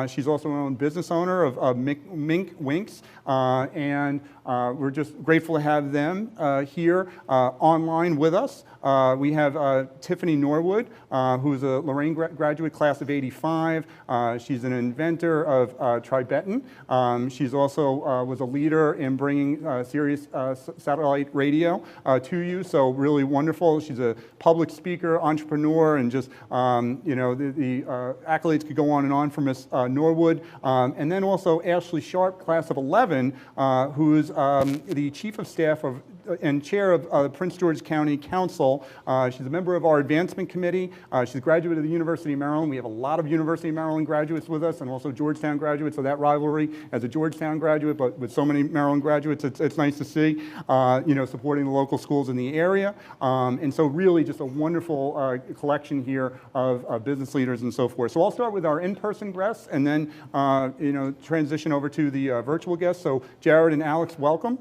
She's also an own business owner of Mink Winks. And we're just grateful to have them here online with us. We have Tiffany Norwood, who's a Lorraine graduate, class of '85. She's an inventor of Tribetan. She's also was a leader in bringing Sirius satellite radio to you, so really wonderful. She's a public speaker, entrepreneur, and just, the accolades could go on and on for Miss Norwood. And then also Ashley Sharp, class of '11, who's the Chief of Staff of and Chair of Prince George's County Council. She's a member of our Advancement Committee. She's a graduate of the University of Maryland. We have a lot of University of Maryland graduates with us, and also Georgetown graduates, so that rivalry as a Georgetown graduate, but with so many Maryland graduates, it's nice to see, supporting the local schools in the area. And so really just a wonderful collection here of business leaders and so forth. So I'll start with our in-person guests, and then, transition over to the virtual guests. So Jared and Alex, welcome.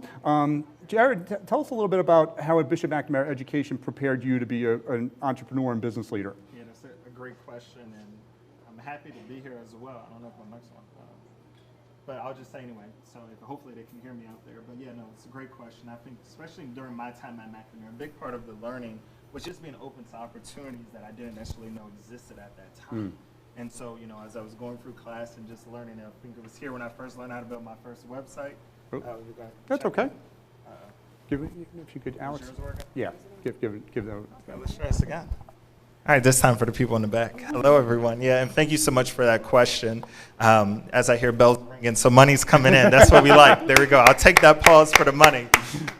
Jared, tell us a little bit about how a Bishop McNamara education prepared you to be an entrepreneur and business leader. Yeah, that's a great question, and I'm happy to be here as well. I don't know if my mic's on, but I'll just say anyway, so hopefully they can hear me out there. But yeah, no, it's a great question. I think especially during my time at McNamara, a big part of the learning was just being open to opportunities that I didn't necessarily know existed at that time. And so, as I was going through class and just learning, I think it was here when I first learned how to build my first website. That's okay. Give it, if you could, Alex. Yeah, give that. Okay, let's try this again. All right, this time for the people in the back. Hello, everyone. Yeah, and thank you so much for that question. As I hear bells ringing, so money's coming in. That's what we like. There we go. I'll take that pause for the money.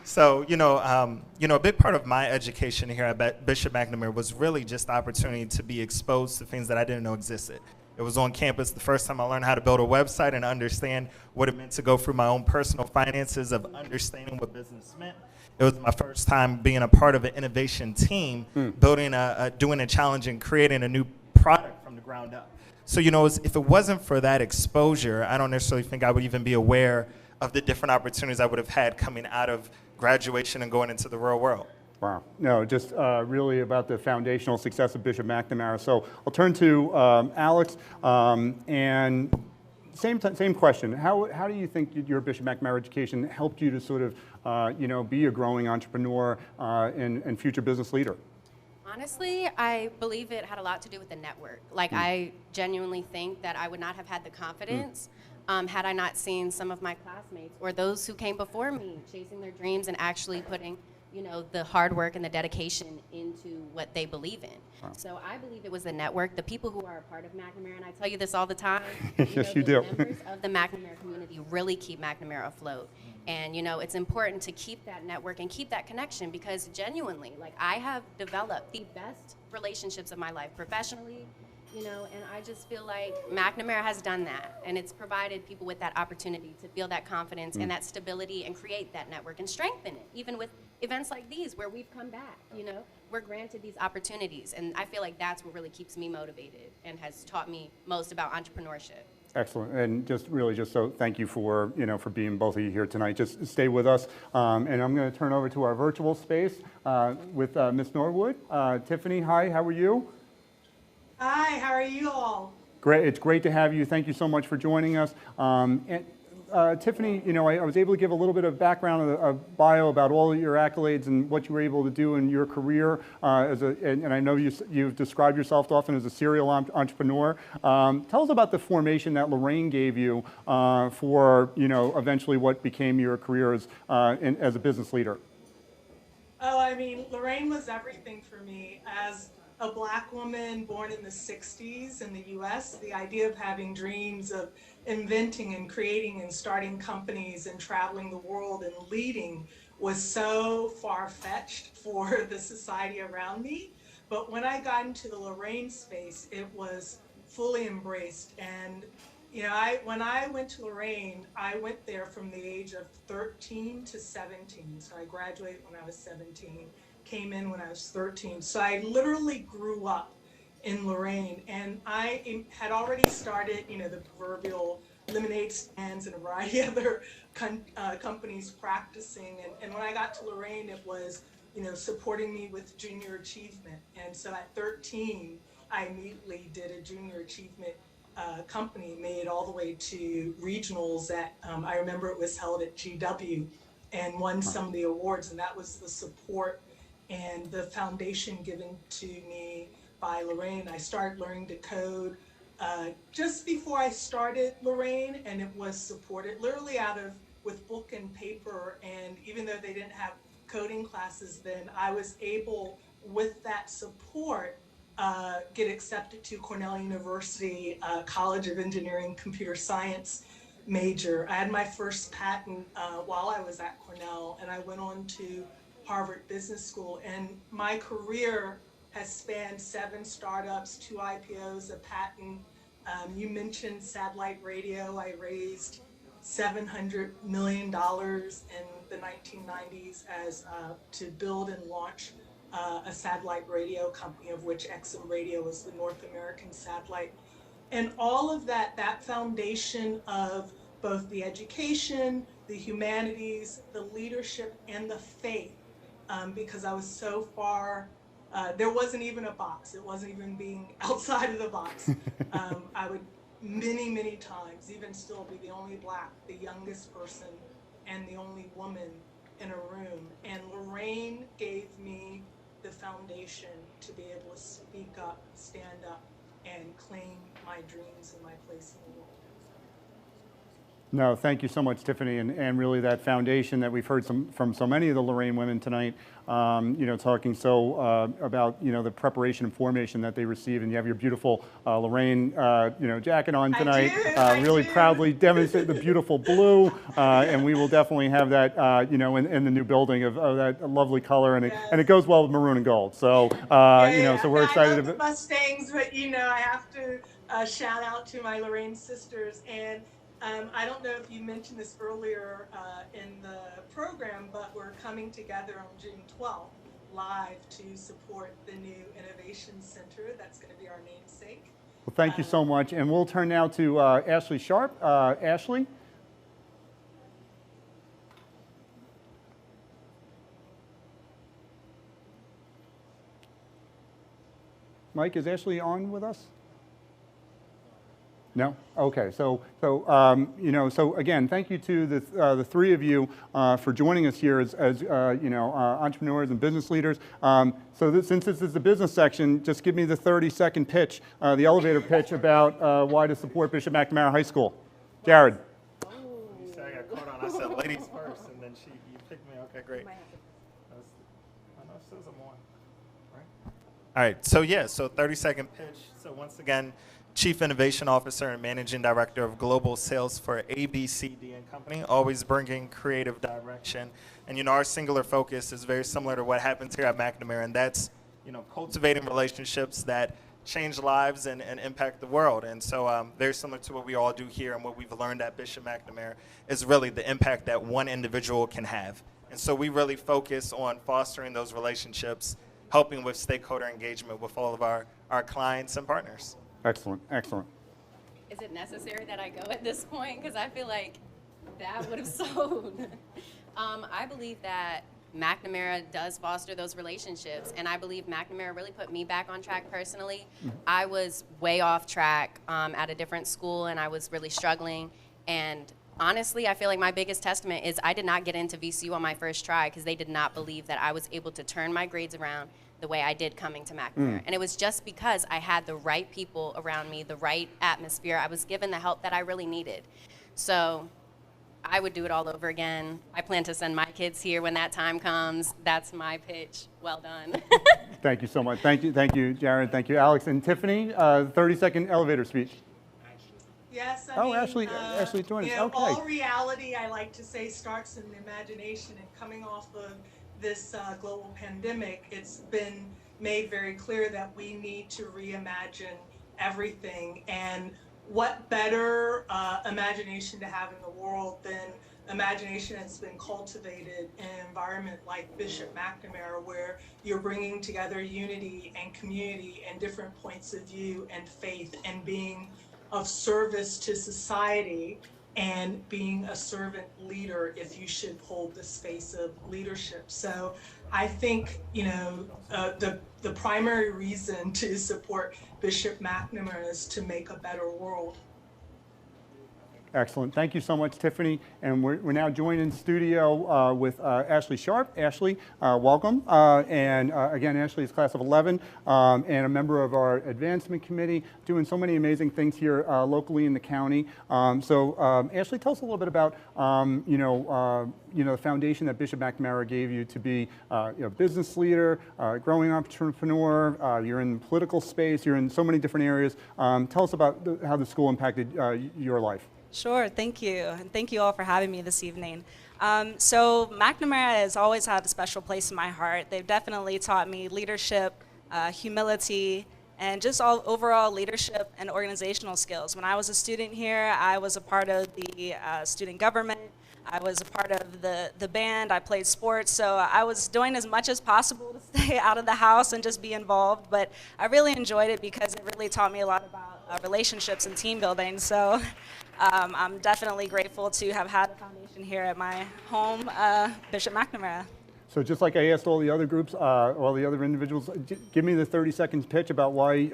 So, a big part of my education here at Bishop McNamara was really just the opportunity to be exposed to things that I didn't know existed. It was on campus the first time I learned how to build a website and understand what it meant to go through my own personal finances of understanding what business meant. It was my first time being a part of an innovation team, building doing a challenge and creating a new product from the ground up. So, you know, if it wasn't for that exposure, I don't necessarily think I would even be aware of the different opportunities I would have had coming out of graduation and going into the real world. Wow. No, just really about the foundational success of Bishop McNamara. So I'll turn to Alex, and same question. How do you think your Bishop McNamara education helped you to sort of, you know, be a growing entrepreneur and future business leader? Honestly, I believe it had a lot to do with the network. Like, I genuinely think that I would not have had the confidence had I not seen some of my classmates or those who came before me chasing their dreams and actually putting, you know, the hard work and the dedication into what they believe in. Wow. So I believe it was the network, the people who are a part of McNamara, and I tell you this all the time. Yes, you the do. members of the McNamara community really keep McNamara afloat. And, you know, it's important to keep that network and keep that connection, because genuinely, like, I have developed the best relationships of my life professionally, you know, and I just feel like McNamara has done that, and it's provided people with that opportunity to feel that confidence and that stability and create that network and strengthen it, even with events like these where we've come back, you know, we're granted these opportunities, and I feel like that's what really keeps me motivated and has taught me most about entrepreneurship. Excellent, and just so thank you for, you know, for being both of you here tonight. Just stay with us, and I'm going to turn over to our virtual space with Ms. Norwood. Tiffany, hi, how are you? Hi, how are you all? Great, it's great to have you. Thank you so much for joining us. Tiffany, you know, I was able to give a little bit of background, a bio about all of your accolades and what you were able to do in your career and I know you've described yourself often as a serial entrepreneur. Tell us about the formation that Lorraine gave you for, you know, eventually what became your career as a business leader. Oh, I mean, Lorraine was everything for me. As a Black woman born in the 60s in the US, the idea of having dreams of inventing and creating and starting companies and traveling the world and leading was so far-fetched for the society around me. But when I got into the Lorraine space, it was fully embraced. And you know, when I went to Lorraine, I went there from the age of 13 to 17. So I graduated when I was 17, came in when I was 13. So I literally grew up in Lorraine, and I had already started, you know, the proverbial lemonade stands and a variety of other companies practicing. And when I got to Lorraine, it was, you know, supporting me with junior achievement. And so at 13, I immediately did a junior achievement company, made it all the way to regionals that I remember it was held at GW, and won some of the awards. And that was the support and the foundation given to me by Lorraine. I started learning to code just before I started Lorraine, and it was supported literally with book and paper. And even though they didn't have coding classes then, I was able, with that support, get accepted to Cornell University College of Engineering Computer Science major. I had my first patent while I was at Cornell, and I went on to Harvard Business School. And my career has spanned 7 startups, 2 IPOs, a patent. You mentioned satellite radio. I raised $700 million in the 1990s to build and launch a satellite radio company, of which XM Radio was the North American satellite. And all of that foundation of both the education, the humanities, the leadership, and the faith, because I was so far, there wasn't even a box. It wasn't even being outside of the box. I would many times, even still, be the only Black, the youngest person, and the only woman in a room. And Lorraine gave me the foundation to be able to speak up, stand up, and claim my dreams and my place in the world. No, thank you so much, Tiffany, and really that foundation that we've heard from so many of the Lorraine women tonight, you know, talking about, you know, the preparation and formation that they receive, and you have your beautiful Lorraine, you know, jacket on tonight. Really proudly demonstrate the beautiful blue, and we will definitely have that, you know, in the new building of that lovely color, and it goes well with maroon and gold. So, you know, so we're excited about Mustangs, but you know, I have to a shout out to my Lorraine sisters. And I don't know if you mentioned this earlier in the program, but we're coming together on June 12th live to support the new Innovation Center. That's going to be our namesake. Well, thank you so much. And we'll turn now to Ashley Sharp. Ashley? Mike, is Ashley on with us? No? Okay. So again, thank you to the three of you for joining us here as entrepreneurs and business leaders. Since this is the business section, just give me the 30-second pitch, the elevator pitch about why to support Bishop McNamara High School. Jared. You said I got caught on. I said ladies first, and then you picked me. Okay, great. I know it says I'm on, right? All right. So 30-second pitch. So once again, Chief Innovation Officer and Managing Director of Global Sales for ABCD & Company, always bringing creative direction. And our singular focus is very similar to what happens here at McNamara, and that's cultivating relationships that change lives and impact the world. And so very similar to what we all do here and what we've learned at Bishop McNamara is really the impact that one individual can have. And so we really focus on fostering those relationships, helping with stakeholder engagement with all of our clients and partners. Excellent, excellent. Is it necessary that I go at this point? Because I feel like that would have sold. I believe that McNamara does foster those relationships, and I believe McNamara really put me back on track personally. I was way off track at a different school, and I was really struggling. And honestly, I feel like my biggest testament is I did not get into VCU on my first try because they did not believe that I was able to turn my grades around the way I did coming to McNamara. And it was just because I had the right people around me, the right atmosphere. I was given the help that I really needed. So I would do it all over again. I plan to send my kids here when that time comes. That's my pitch. Well done. Thank you so much. Thank you, Jared. Thank you, Alex. And Tiffany, 30-second elevator speech. Yes, Ashley joined us. Okay. All reality, I like to say, starts in the imagination. And coming off of this global pandemic, it's been made very clear that we need to reimagine everything. And what better imagination to have in the world than imagination that's been cultivated in an environment like Bishop McNamara, where you're bringing together unity and community and different points of view and faith and being of service to society and being a servant leader if you should hold the space of leadership. So I think, the primary reason to support Bishop McNamara is to make a better world. Excellent. Thank you so much, Tiffany. And we're now joined in studio with Ashley Sharp. Ashley, welcome. Again, Ashley is class of 11 and a member of our advancement committee, doing so many amazing things here locally in the county. Ashley, tell us a little bit about the foundation that Bishop McNamara gave you to be a business leader, growing entrepreneur. You're in the political space. You're in so many different areas. Tell us about how the school impacted your life. Sure, thank you. And thank you all for having me this evening. So McNamara has always had a special place in my heart. They've definitely taught me leadership, humility, and just all overall leadership and organizational skills. When I was a student here, I was a part of the student government. I was a part of the band. I played sports. So I was doing as much as possible to stay out of the house and just be involved. But I really enjoyed it because it really taught me a lot about relationships and team building. So I'm definitely grateful to have had a foundation here at my home, Bishop McNamara. So just like I asked all the other groups, all the other individuals, give me the 30-second pitch about why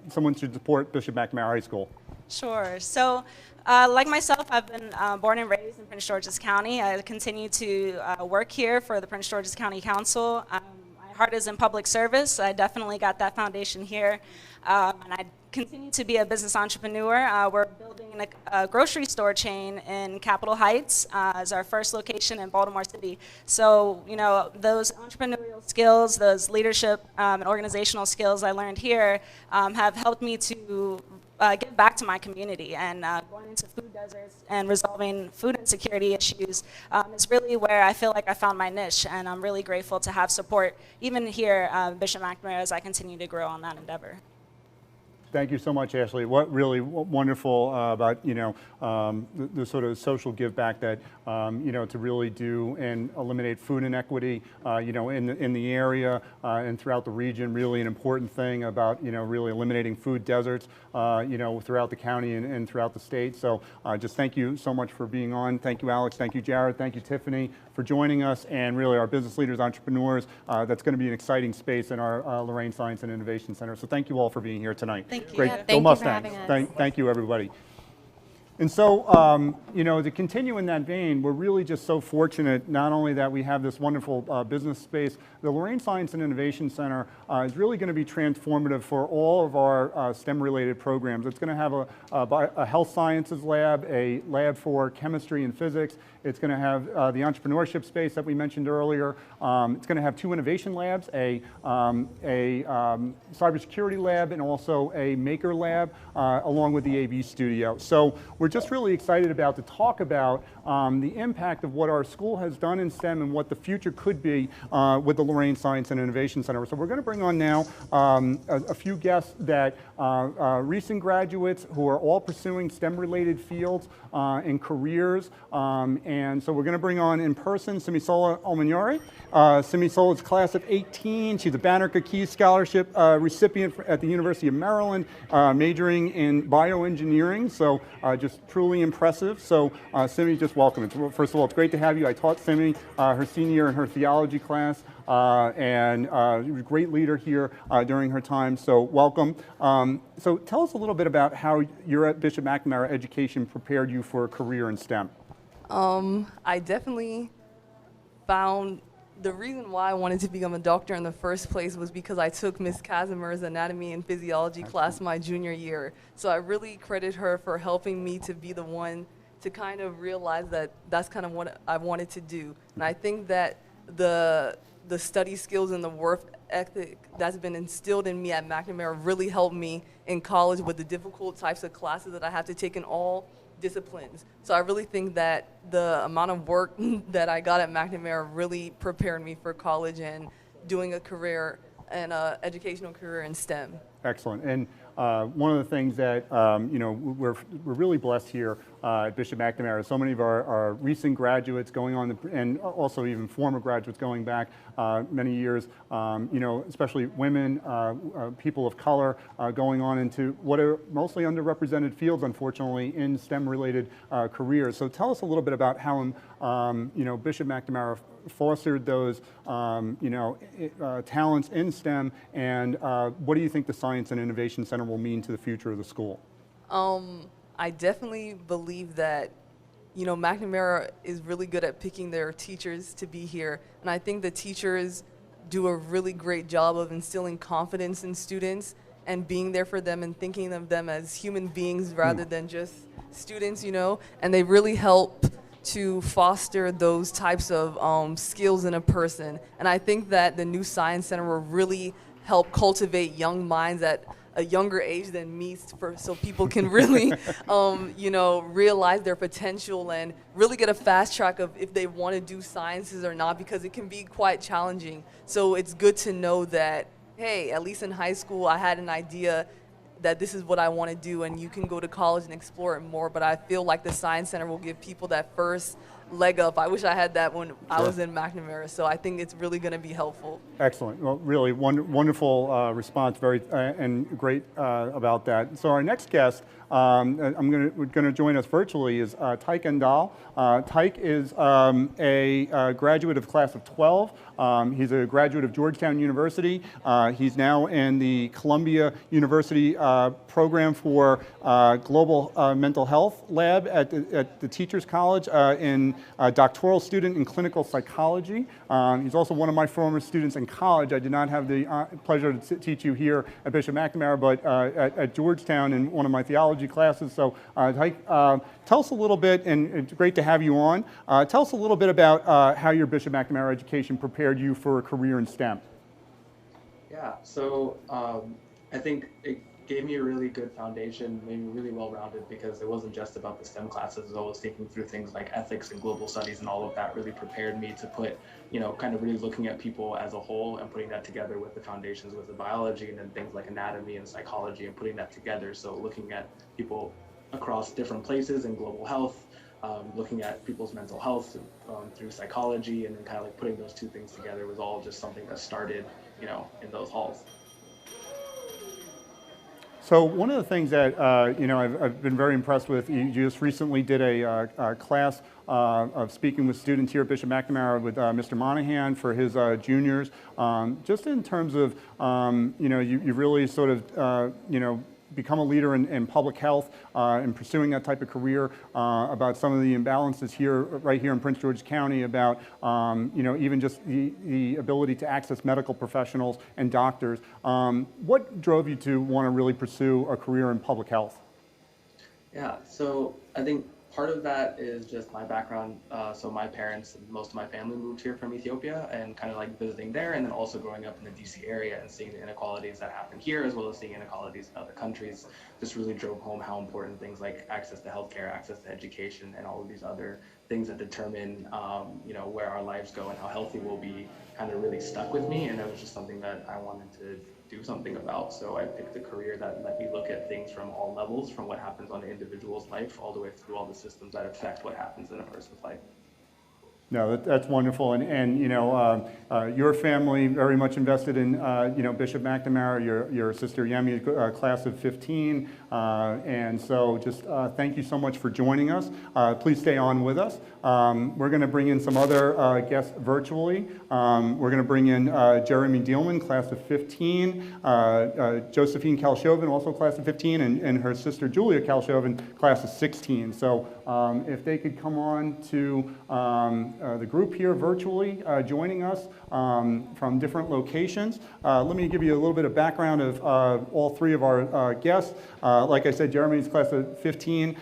someone should support Bishop McNamara High School. Sure. So like myself, I've been born and raised in Prince George's County. I continue to work here for the Prince George's County Council. My heart is in public service. I definitely got that foundation here. And I continue to be a business entrepreneur. We're building a grocery store chain in Capitol Heights as our first location in Baltimore City. So, those entrepreneurial skills, those leadership and organizational skills I learned here have helped me to give back to my community, and going into food deserts and resolving food insecurity issues is really where I feel like I found my niche, and I'm really grateful to have support even here Bishop McNamara as I continue to grow on that endeavor. Thank you so much, Ashley. What really wonderful about, the sort of social give back that, to really do and eliminate food inequity, in the area and throughout the region. Really an important thing about, really eliminating food deserts, throughout the county and throughout the state. So just thank you so much for being on. Thank you, Alex. Thank you, Jared. Thank you, Tiffany, for joining us, and really our business leaders, entrepreneurs. That's going to be an exciting space in our Lorraine Science and Innovation Center. So thank you all for being here tonight. Thank you. Great. Yeah, Go thank you for Mustangs. having us. Thank you, everybody. And so, to continue in that vein, we're really just so fortunate not only that we have this wonderful business space. The Lorraine Science and Innovation Center is really going to be transformative for all of our STEM-related programs. It's going to have a health sciences lab, a lab for chemistry and physics. It's going to have the entrepreneurship space that we mentioned earlier. It's going to have 2 innovation labs, a cybersecurity lab and also a maker lab, along with the AV studio. So we're just really excited to talk about the impact of what our school has done in STEM and what the future could be with the Lorraine Science and Innovation Center. So we're going to bring on now a few guests that recent graduates who are all pursuing STEM-related fields and careers. And so we're going to bring on in person Simisola Olmanyari. Simisola is class of 18. She's a Banneker Key Scholarship recipient at the University of Maryland, majoring in bioengineering. So just truly impressive. So Simi, just welcome. First of all, it's great to have you. I taught Simi her senior year in her theology class. And she was a great leader here during her time, so welcome. So tell us a little bit about how your at Bishop McNamara education prepared you for a career in STEM. I definitely found the reason why I wanted to become a doctor in the first place was because I took Miss Casimir's anatomy and physiology class my junior year. So I really credit her for helping me to be the one to kind of realize that that's kind of what I wanted to do. And I think that the study skills and the work ethic that's been instilled in me at McNamara really helped me in college with the difficult types of classes that I have to take in all disciplines. So I really think that the amount of work that I got at McNamara really prepared me for college and doing a career and an educational career in STEM. Excellent. And one of the things that we're really blessed here at Bishop McNamara. So many of our recent graduates going on, and also even former graduates going back many years. Especially women, people of color, going on into what are mostly underrepresented fields, unfortunately, in STEM-related careers. So tell us a little bit about how Bishop McNamara fostered those talents in STEM, and what do you think the Science and Innovation Center will mean to the future of the school? I definitely believe that McNamara is really good at picking their teachers to be here, and I think the teachers do a really great job of instilling confidence in students and being there for them and thinking of them as human beings rather than just students, and they really help to foster those types of skills in a person. And I think that the new Science Center will really help cultivate young minds at a younger age than me, so people can really, realize their potential and really get a fast track of if they want to do sciences or not, because it can be quite challenging. So it's good to know that, hey, at least in high school, I had an idea that this is what I want to do, and you can go to college and explore it more. But I feel like the Science Center will give people that first leg up. I wish I had that when I was in McNamara, so I think it's really going to be helpful. Excellent. Well, really wonderful response, very and great about that. So our next guest, we're going to join us virtually, is Tyke Endal. Tyke is a graduate of class of 12. He's a graduate of Georgetown University. He's now in the Columbia University program for Global Mental Health Lab at the Teachers College in doctoral student in clinical psychology. He's also one of my former students in college. I did not have the pleasure to teach you here at Bishop McNamara, but at Georgetown in one of my theology classes. So Tyke, tell us a little bit, and it's great to have you on. Tell us a little bit about how your Bishop McNamara education prepared you for a career in STEM. Yeah, so I think it gave me a really good foundation, made me really well-rounded, because it wasn't just about the STEM classes. I was thinking through things like ethics and global studies, and all of that really prepared me to put, kind of really looking at people as a whole and putting that together with the foundations with the biology and then things like anatomy and psychology and putting that together. So looking at people across different places in global health, looking at people's mental health through psychology, and then kind of like putting those two things together was all just something that started, in those halls. So one of the things that I've been very impressed with, you just recently did a class of speaking with students here at Bishop McNamara with Mr. Monahan for his juniors. Just in terms of, you really sort of, become a leader in public health and pursuing that type of career, about some of the imbalances here, right here in Prince George's County, about even just the ability to access medical professionals and doctors. What drove you to want to really pursue a career in public health? Yeah, so I think part of that is just my background. So my parents and most of my family moved here from Ethiopia, and kind of like visiting there, and then also growing up in the DC area and seeing the inequalities that happen here, as well as seeing inequalities in other countries, just really drove home how important things like access to healthcare, access to education, and all of these other things that determine, where our lives go and how healthy we'll be, kind of really stuck with me. And it was just something that I wanted to do something about. So I picked a career that let me look at things from all levels, from what happens on an individual's life all the way through all the systems that affect what happens in a person's life. No, that's wonderful, and your family very much invested in Bishop McNamara, your sister Yemi, class of 15, and so just thank you so much for joining us. Please stay on with us. We're going to bring in some other guests virtually. We're going to bring in Jeremy Dielman, class of 15, Josephine Kalshoven, also class of 15, and her sister Julia Kalshoven, class of 16. So if they could come on to the group here virtually joining us from different locations. Let me give you a little bit of background of all three of our guests. Like I said, Jeremy's class of 15.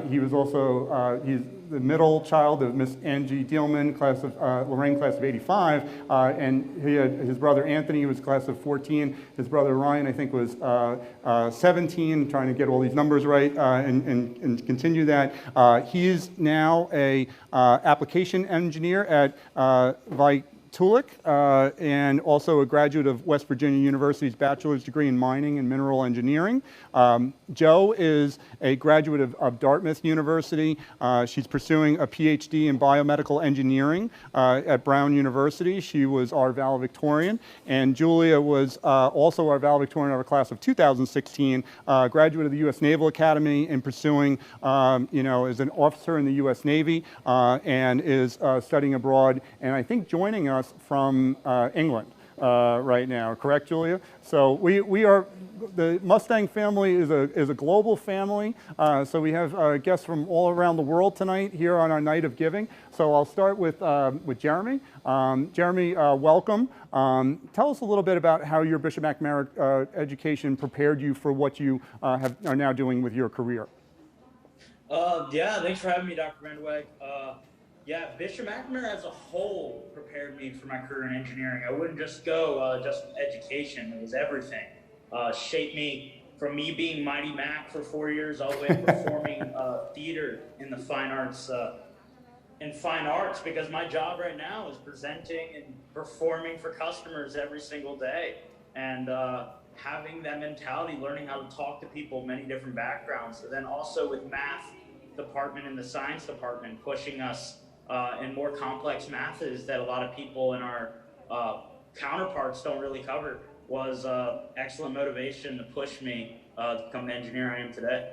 He was also, he's the middle child of Miss Angie Dielman, class of Lorraine, class of 85, and he had his brother Anthony, who was class of 14. His brother Ryan, I think, was 17. Trying to get all these numbers right and continue that. He is now a application engineer at Tulik, and also a graduate of West Virginia University's bachelor's degree in mining and mineral engineering. Jo is a graduate of Dartmouth University. She's pursuing a PhD in biomedical engineering at Brown University. She was our valedictorian. And Julia was also our valedictorian of our class of 2016, graduate of the U.S. Naval Academy and pursuing, as an officer in the U.S. Navy, and is studying abroad, and I think joining us from England right now. Correct, Julia? So we are, the Mustang family is a global family. So we have guests from all around the world tonight here on our night of giving. So I'll start with Jeremy. Jeremy, welcome. Tell us a little bit about how your Bishop McNamara education prepared you for what you are now doing with your career. Yeah, thanks for having me, Dr. Vandeweghe. Yeah, Bishop McNamara as a whole prepared me for my career in engineering. I wouldn't just go just education, it was everything. Shaped me from me being Mighty Mac for 4 years all the way to performing theater in the fine arts, because my job right now is presenting and performing for customers every single day. And having that mentality, learning how to talk to people, many different backgrounds, and then also with math department and the science department pushing us in more complex methods that a lot of people in our counterparts don't really cover, was excellent motivation to push me to become the engineer I am today.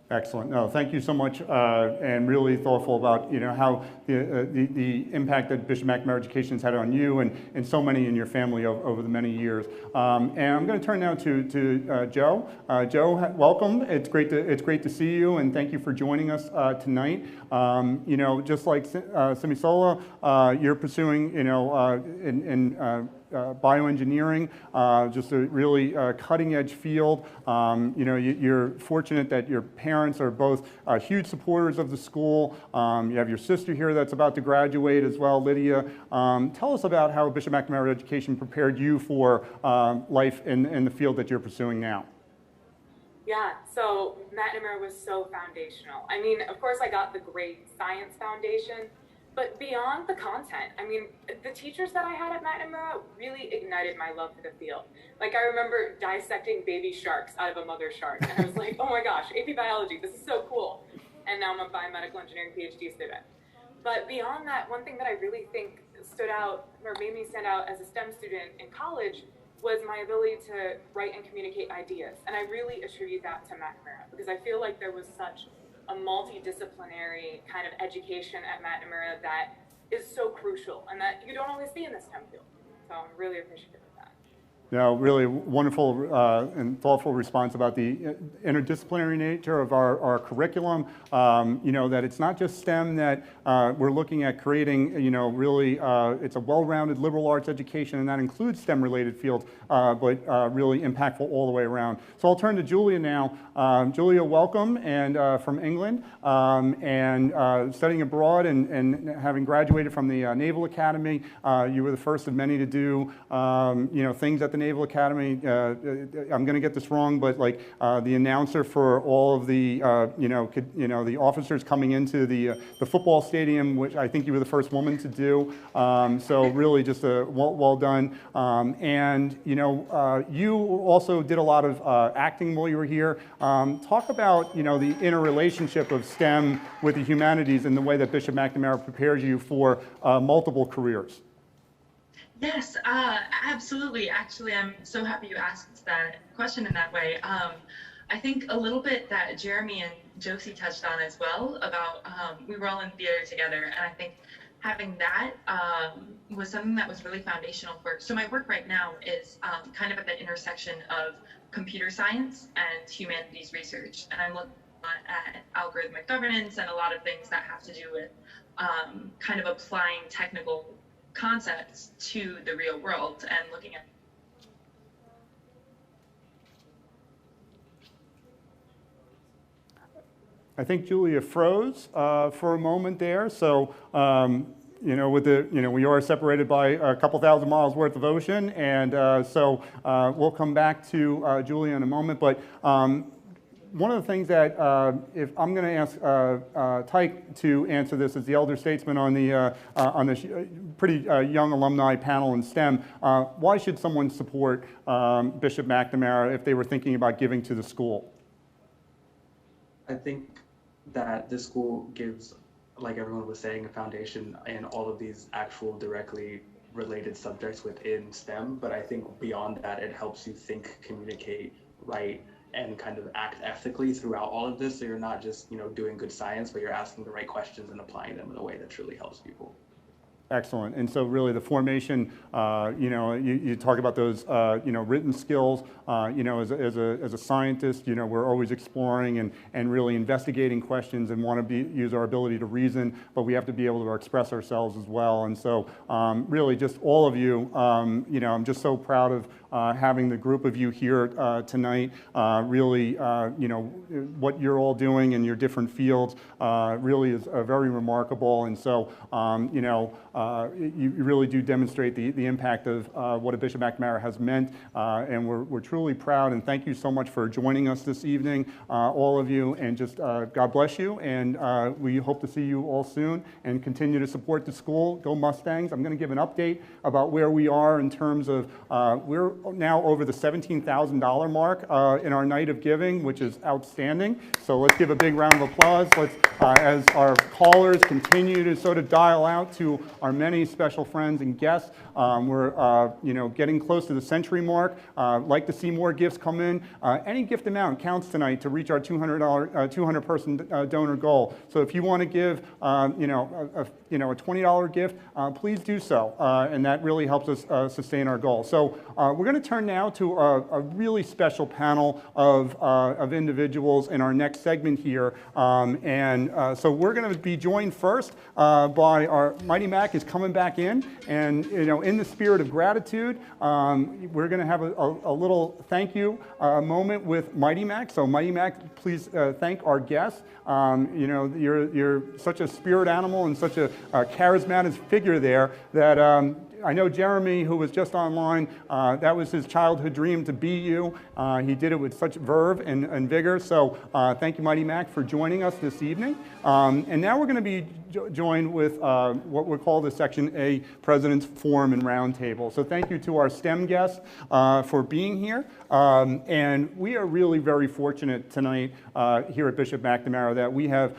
Excellent. No, thank you so much, and really thoughtful about how the impact that Bishop McNamara Education has had on you and so many in your family over the many years. And I'm going to turn now to Jo. Jo, welcome. It's great to see you, and thank you for joining us tonight. Just like Simisola, you're pursuing in bioengineering, just a really cutting edge field. You're fortunate that your parents are both huge supporters of the school. You have your sister here that's about to graduate as well, Lydia. Tell us about how Bishop McNamara Education prepared you for life in the field that you're pursuing now. Yeah, so McNamara was so foundational. I mean, of course I got the great science foundation, but beyond the content, I mean, the teachers that I had at McNamara really ignited my love for the field. Like, I remember dissecting baby sharks out of a mother shark, and I was like, oh my gosh, AP Biology, this is so cool. And now I'm a biomedical engineering PhD student. But beyond that, one thing that I really think stood out, or made me stand out as a STEM student in college, was my ability to write and communicate ideas. And I really attribute that to McNamara, because I feel like there was such a multidisciplinary kind of education at McNamara that is so crucial and that you don't always see in the STEM field. So I'm really appreciative of that. Now, really wonderful and thoughtful response about the interdisciplinary nature of our curriculum. You know, that it's not just STEM, that we're looking at creating, you know, really, it's a well-rounded liberal arts education, and that includes STEM-related fields, but really impactful all the way around. So I'll turn to Julia now. Julia, welcome, and from England, and studying abroad and having graduated from the Naval Academy. You were the first of many to do, you know, things at the Naval Academy. I'm going to get this wrong, but like the announcer for all of the, the officers coming into the football stadium, which I think you were the first woman to do. So really just well done. And, you know, you also did a lot of acting while you were here. Talk about, you know, the interrelationship of STEM with the humanities and the way that Bishop McNamara prepares you for multiple careers. Yes, absolutely. Actually, I'm so happy you asked that question in that way. I think a little bit that Jeremy and Josie touched on as well about we were all in theater together, and I think having that was something that was really foundational for. So my work right now is kind of at the intersection of computer science and humanities research, and I'm looking at algorithmic governance and a lot of things that have to do with kind of applying technical concepts to the real world and looking at. I think Julia froze for a moment there. So, you know, with the, you know, we are separated by a couple thousand miles worth of ocean, and so we'll come back to Julia in a moment. But one of the things that, if I'm going to ask Tyke to answer this as the elder statesman on the pretty young alumni panel in STEM, why should someone support Bishop McNamara if they were thinking about giving to the school? I think that this school gives, like everyone was saying, a foundation in all of these actual directly related subjects within STEM, but I think beyond that, it helps you think, communicate, write, and kind of act ethically throughout all of this. So you're not just, you know, doing good science, but you're asking the right questions and applying them in a way that truly helps people. Excellent. And so really the formation, you know, you talk about those, you know, written skills, you know, as a scientist, you know, we're always exploring and really investigating questions and want to use our ability to reason, but we have to be able to express ourselves as well. And so really just all of you, you know, I'm just so proud of having the group of you here tonight. Really, you know, what you're all doing in your different fields really is very remarkable. And so, you know, you really do demonstrate the impact of what a Bishop McNamara has meant, and we're truly proud, and thank you so much for joining us this evening, all of you, and just God bless you, and we hope to see you all soon, and continue to support the school. Go Mustangs. I'm going to give an update about where we are in terms of, we're now over the $17,000 mark in our night of giving, which is outstanding, so let's give a big round of applause. Let's, as our callers continue to sort of dial out to our many special friends and guests. We're you know, getting close to the century mark. Like to see more gifts come in. Any gift amount counts tonight to reach our 200-person donor goal. So if you want to give you know, a $20 gift, please do so, and that really helps us sustain our goal. So we're going to turn now to a really special panel of individuals in our next segment here, and so we're going to be joined first by our Mighty Mac is coming back in, and you know, in the spirit of gratitude, we're going to have a little thank you moment with Mighty Mac. So Mighty Mac, please thank our guests. You know, you're such a spirit animal and such a charismatic figure there that I know Jeremy, who was just online, that was his childhood dream to be you. He did it with such verve and vigor. So thank you, Mighty Mac, for joining us this evening. And now we're going to be joined with what we'll call the Section A President's Forum and Roundtable. So thank you to our STEM guests for being here. And we are really very fortunate tonight here at Bishop McNamara that we have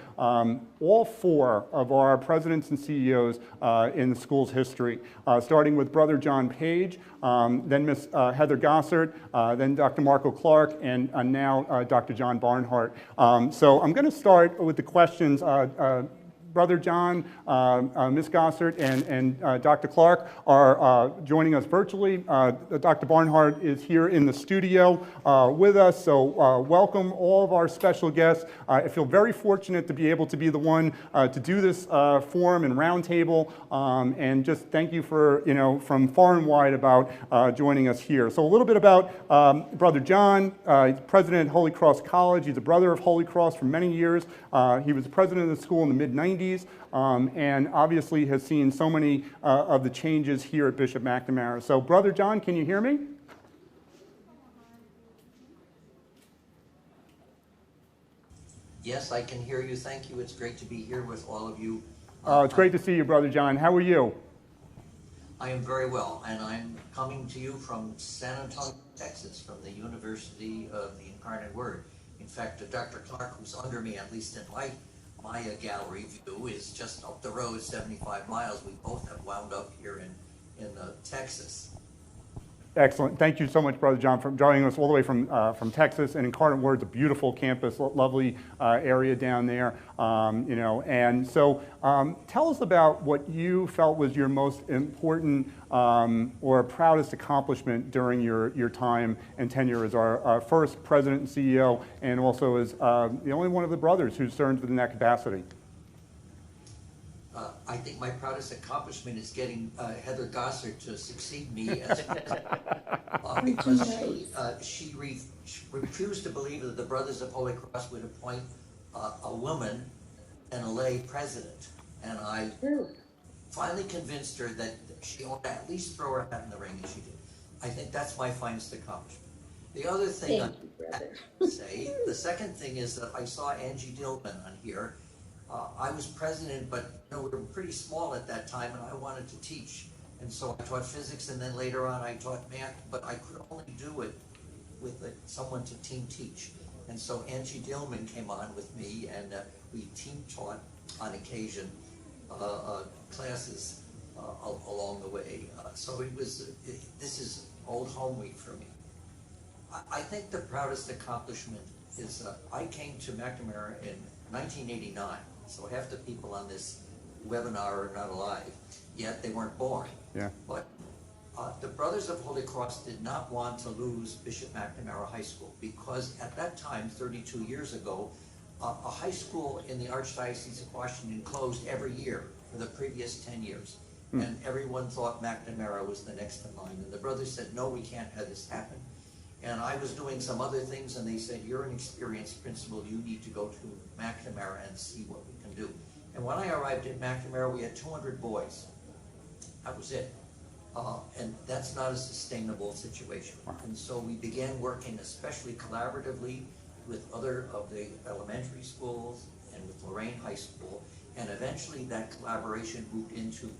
all four of our presidents and CEOs in the school's history, starting with Brother John Page, then Miss Heather Gossard, then Dr. Marco Clark, and now Dr. John Barnhart. So I'm going to start with the questions. Brother John, Ms. Gossard, and Dr. Clark are joining us virtually. Dr. Barnhart is here in the studio with us, so welcome all of our special guests. I feel very fortunate to be able to be the one to do this forum and roundtable, and just thank you for, from far and wide about joining us here. So a little bit about Brother John. He's president at Holy Cross College. He's a brother of Holy Cross for many years. He was president of the school in the mid-90s. And obviously has seen so many of the changes here at Bishop McNamara. So, Brother John, can you hear me? Yes, I can hear you. Thank you. It's great to be here with all of you. It's great to see you, Brother John. How are you? I am very well, and I'm coming to you from San Antonio, Texas, from the University of the Incarnate Word. In fact, Dr. Clark, who's under me, at least in my gallery view, is just up the road 75 miles. We both have wound up here in Texas. Excellent. Thank you so much, Brother John, for joining us all the way from Texas. And Incarnate Word's a beautiful campus, lovely area down there. And so tell us about what you felt was your most important or proudest accomplishment during your time and tenure as our first president and CEO, and also as the only one of the brothers who served in that capacity. I think my proudest accomplishment is getting Heather Gossard to succeed me as because she refused to believe that the Brothers of Holy Cross would appoint a woman and a lay president. And I finally convinced her that she ought to at least throw her hat in the ring, and she did. I think that's my finest accomplishment. The other thing the second thing is that I saw Angie Dillman on here. I was president, but we were pretty small at that time, and I wanted to teach. And so I taught physics, and then later on I taught math, but I could only do it with someone to team teach. And so Angie Dillman came on with me, and we team taught on occasion classes along the way. So this is old home week for me. I think the proudest accomplishment is I came to McNamara in 1989. So half the people on this webinar are not alive, yet they weren't born. Yeah. But the Brothers of Holy Cross did not want to lose Bishop McNamara High School, because at that time, 32 years ago, a high school in the Archdiocese of Washington closed every year for the previous 10 years. And everyone thought McNamara was the next in line. And the brothers said, no, we can't have this happen. And I was doing some other things, and they said, you're an experienced principal, you need to go to McNamara and see what we can do. And when I arrived at McNamara, we had 200 boys. That was it. And that's not a sustainable situation. And so we began working, especially collaboratively, with other of the elementary schools and with Lorraine High School. And eventually that collaboration moved into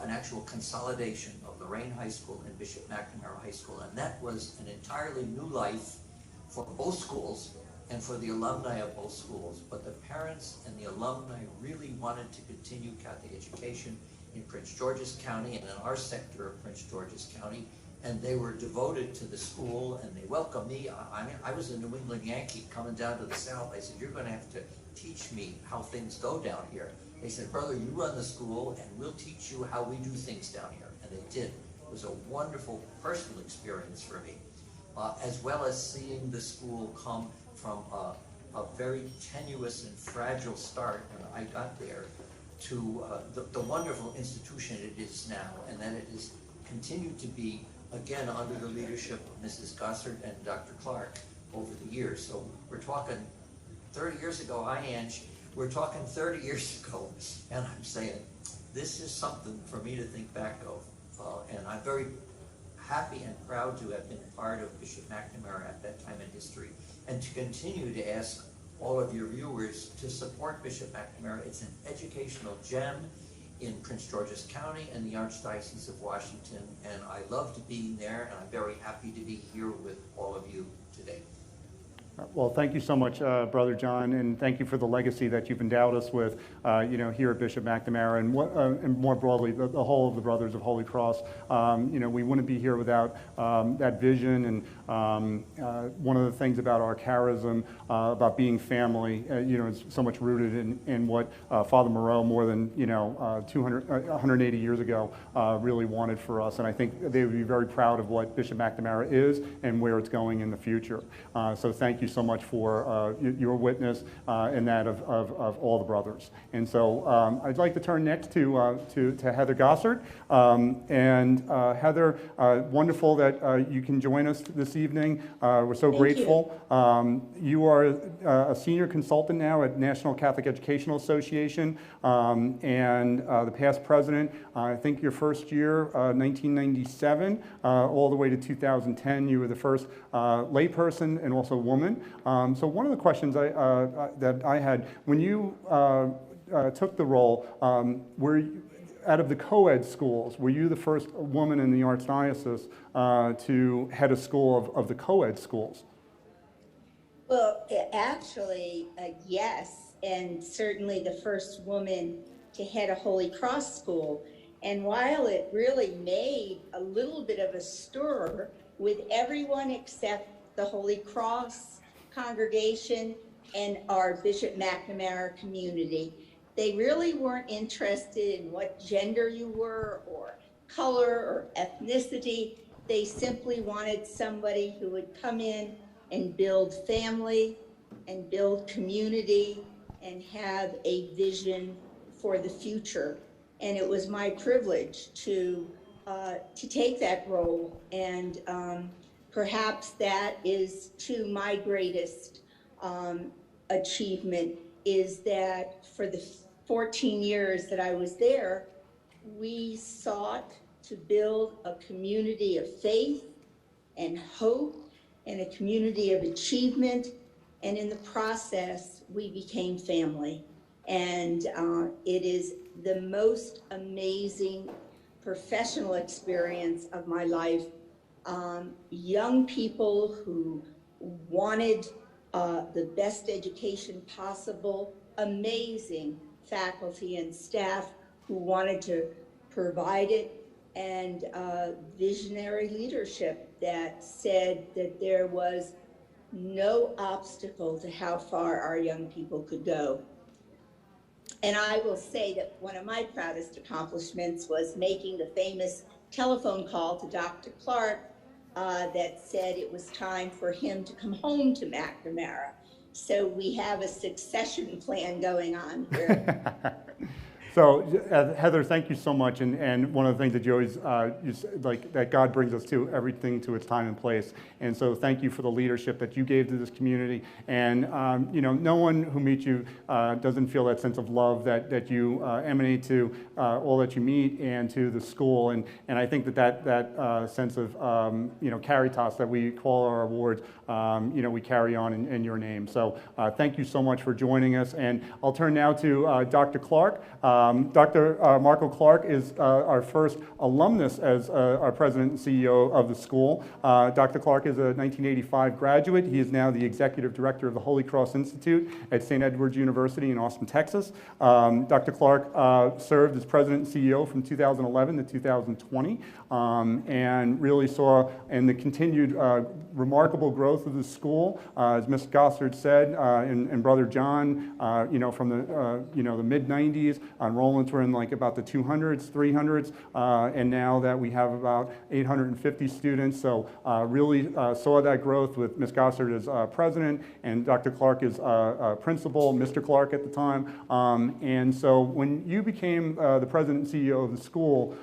an actual consolidation of Lorraine High School and Bishop McNamara High School. And that was an entirely new life for both schools and for the alumni of both schools. But the parents and the alumni really wanted to continue Catholic education in Prince George's County and in our sector of Prince George's County. And they were devoted to the school, and they welcomed me. I was a New England Yankee coming down to the South. I said, you're going to have to teach me how things go down here. They said, brother, you run the school, and we'll teach you how we do things down here. And they did. It was a wonderful personal experience for me, as well as seeing the school come from a very tenuous and fragile start when I got there to the wonderful institution it is now, and that it has continued to be, again, under the leadership of Mrs. Gossard and Dr. Clark over the years. So we're talking 30 years ago, Ange, we're talking 30 years ago, and I'm saying, this is something for me to think back of And I'm very happy and proud to have been part of Bishop McNamara at that time in history, and to continue to ask all of your viewers to support Bishop McNamara. It's an educational gem in Prince George's County and the Archdiocese of Washington, and I loved being there, and I'm very happy to be here with all of you today. Well, thank you so much, Brother John, and thank you for the legacy that you've endowed us with, here at Bishop McNamara, and more broadly, the whole of the Brothers of Holy Cross. We wouldn't be here without that vision, and one of the things about our charism, about being family, is so much rooted in what Father Moreau, more than 180 years ago, really wanted for us, and I think they would be very proud of what Bishop McNamara is and where it's going in the future. So thank you so much for your witness and that of all the brothers. And so I'd like to turn next to Heather Gossard. And Heather, wonderful that you can join us this evening. We're so grateful. You are a senior consultant now at National Catholic Educational Association, and the past president. I think your first year, 1997, all the way to 2010, you were the first layperson and also woman. So one of the questions that I had, when you took the role, were you, out of the co-ed schools, were you the first woman in the Archdiocese to head a school of the co-ed schools? Well, actually, yes, and certainly the first woman to head a Holy Cross school. And while it really made a little bit of a stir with everyone except the Holy Cross congregation and our Bishop McNamara community, they really weren't interested in what gender you were or color or ethnicity. They simply wanted somebody who would come in and build family and build community and have a vision for the future. And it was my privilege to take that role, and perhaps that is to my greatest achievement, is that for the 14 years that I was there, we sought to build a community of faith and hope and a community of achievement. And in the process, we became family. And it is the most amazing professional experience of my life. Young people who wanted the best education possible, amazing faculty and staff who wanted to provide it, and visionary leadership that said that there was no obstacle to how far our young people could go. And I will say that one of my proudest accomplishments was making the famous telephone call to Dr. Clark that said it was time for him to come home to McNamara. So we have a succession plan going on here. So Heather, thank you so much. And one of the things that you always, like that God brings us to everything to its time and place. And so thank you for the leadership that you gave to this community. And no one who meets you doesn't feel that sense of love that you emanate to all that you meet and to the school. And I think that sense of caritas that we call our awards, we carry on in your name. So thank you so much for joining us. And I'll turn now to Dr. Clark. Dr. Marco Clark is our first alumnus as our president and CEO of the school. Dr. Clark is a 1985 graduate. He is now the executive director of the Holy Cross Institute at St. Edward's University in Austin, Texas. Dr. Clark served as president and CEO from 2011 to 2020 and really saw in the continued remarkable growth of the school, as Ms. Gossard said, and Brother John, from the mid-90s, enrollments were in like about the 200s, 300s, and now that we have about 850 students. So really saw that growth with Ms. Gossard as president and Dr. Clark as principal, Mr. Clark at the time. And so when you became the president and CEO of the school,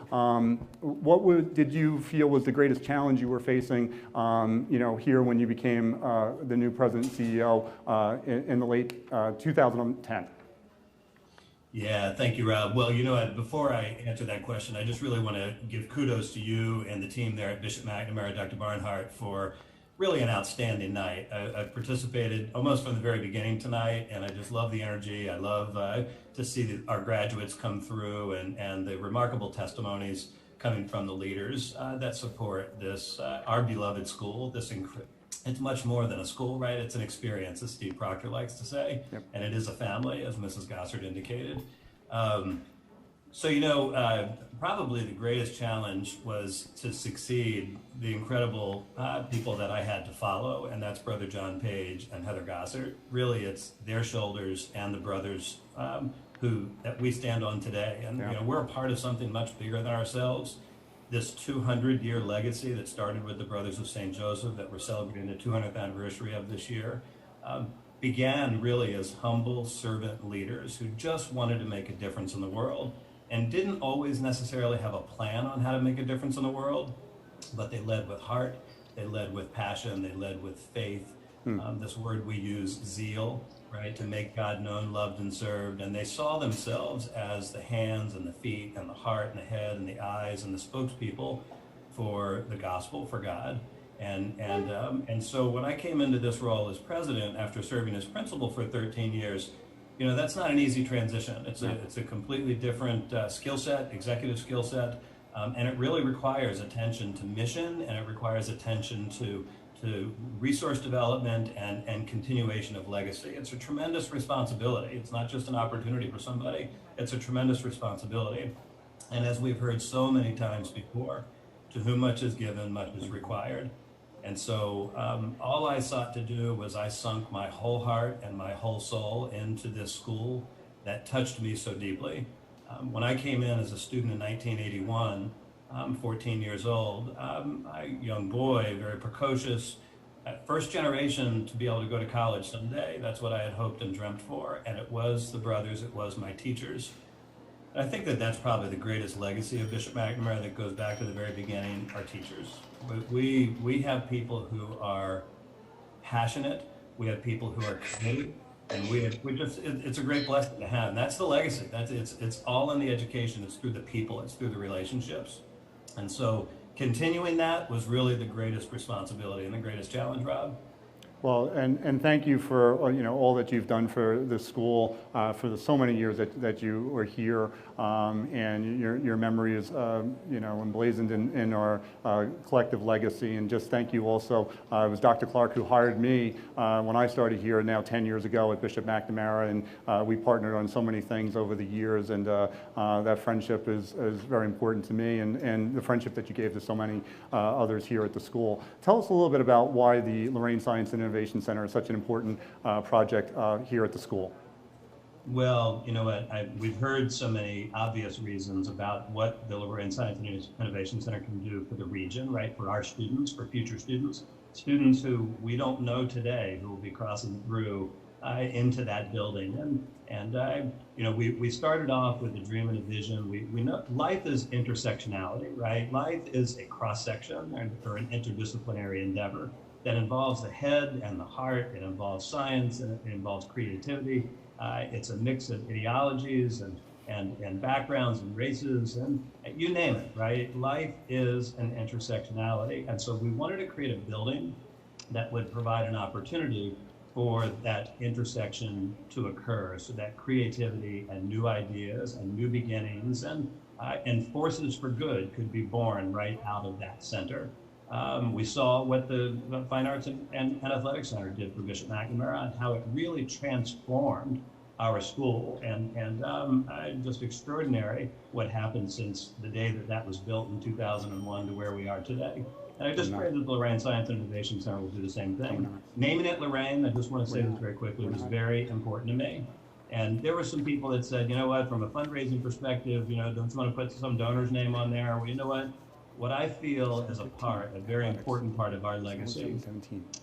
what did you feel was the greatest challenge you were facing, here when you became the new president and CEO in the late 2010? Yeah, thank you, Rob. Well, you know, before I answer that question, I just really want to give kudos to you and the team there at Bishop McNamara, Dr. Barnhart, for really an outstanding night. I've participated almost from the very beginning tonight, and I just love the energy. I love to see our graduates come through and the remarkable testimonies coming from the leaders that support this, our beloved school, it's much more than a school, right? It's an experience, as Steve Proctor likes to say, and it is a family, as Mrs. Gossard indicated. So, you know, probably the greatest challenge was to succeed the incredible people that I had to follow, and that's Brother John Page and Heather Gossard. Really, it's their shoulders and the brothers that we stand on today. And, you know, we're a part of something much bigger than ourselves. This 200-year legacy that started with the Brothers of St. Joseph that we're celebrating the 200th anniversary of this year began really as humble servant leaders who just wanted to make a difference in the world and didn't always necessarily have a plan on how to make a difference in the world, but they led with heart, they led with passion, they led with faith. This word we use, zeal, right, to make God known, loved, and served. And they saw themselves as the hands and the feet and the heart and the head and the eyes and the spokespeople for the gospel, for God. And so when I came into this role as president after serving as principal for 13 years, you know, that's not an easy transition. It's a completely different skill set, executive skill set, and it really requires attention to mission, and it requires attention to resource development and continuation of legacy. It's a tremendous responsibility. It's not just an opportunity for somebody, it's a tremendous responsibility. And as we've heard so many times before, to whom much is given, much is required. And so all I sought to do was I sunk my whole heart and my whole soul into this school that touched me so deeply. When I came in as a student in 1981, 14 years old, a young boy, very precocious, first generation to be able to go to college someday. That's what I had hoped and dreamt for. And it was the brothers, it was my teachers. I think that that's probably the greatest legacy of Bishop McNamara that goes back to the very beginning, our teachers. We have people who are passionate, we have people who are committed, and it's a great blessing to have. And that's the legacy. It's all in the education, it's through the people, it's through the relationships. And so continuing that was really the greatest responsibility and the greatest challenge, Rob. Well, and thank you for all that you've done for the school for the so many years that you were here, and your memory is emblazoned in our collective legacy. And just thank you also. It was Dr. Clark who hired me when I started here now 10 years ago at Bishop McNamara, and we partnered on so many things over the years. And that friendship is very important to me, and the friendship that you gave to so many others here at the school. Tell us a little bit about why the Lorraine Science and Innovation Center is such an important project here at the school. Well, you know what, we've heard so many obvious reasons about what the Lorraine Science and Innovation Center can do for the region, right, for our students, for future students who we don't know today who will be crossing through into that building. And we started off with a dream and a vision. We know life is intersectionality, right? Life is a cross-section or an interdisciplinary endeavor that involves the head and the heart. It involves science, and it involves creativity. It's a mix of ideologies and backgrounds and races and you name it, right? Life is an intersectionality. And so we wanted to create a building that would provide an opportunity for that intersection to occur, so that creativity and new ideas and new beginnings and forces for good could be born right out of that center. We saw what the Fine Arts and Athletics Center did for Bishop McNamara and how it really transformed our school. And just extraordinary what happened since the day that was built in 2001 to where we are today. And I just pray that the Lorraine Science and Innovation Center will do the same thing. Naming it Lorraine, I just want to say this very quickly, was very important to me. And there were some people that said, you know what, from a fundraising perspective, don't you want to put some donor's name on there? Well, you know what I feel is a very important part of our legacy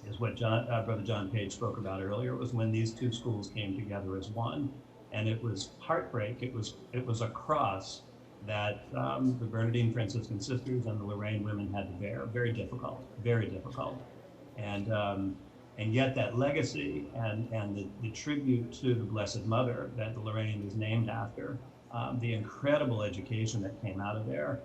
is what Brother John Page spoke about earlier. It was when these two schools came together as one, and it was heartbreak. It was a cross that the Bernardine Franciscan sisters and the Lorraine women had to bear. Very difficult, very difficult. And And yet that legacy and the tribute to the Blessed Mother that Lorraine is named after, the incredible education that came out of there,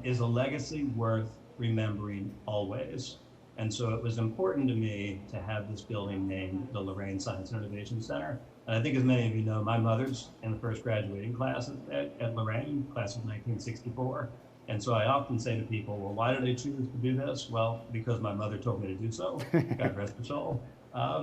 is a legacy worth remembering always. And so it was important to me to have this building named the Lorraine Science and Innovation Center. And I think as many of you know, my mother's in the first graduating class at Lorraine, class of 1964. And so I often say to people, well, why did I choose to do this? Well, because my mother told me to do so. God rest her soul.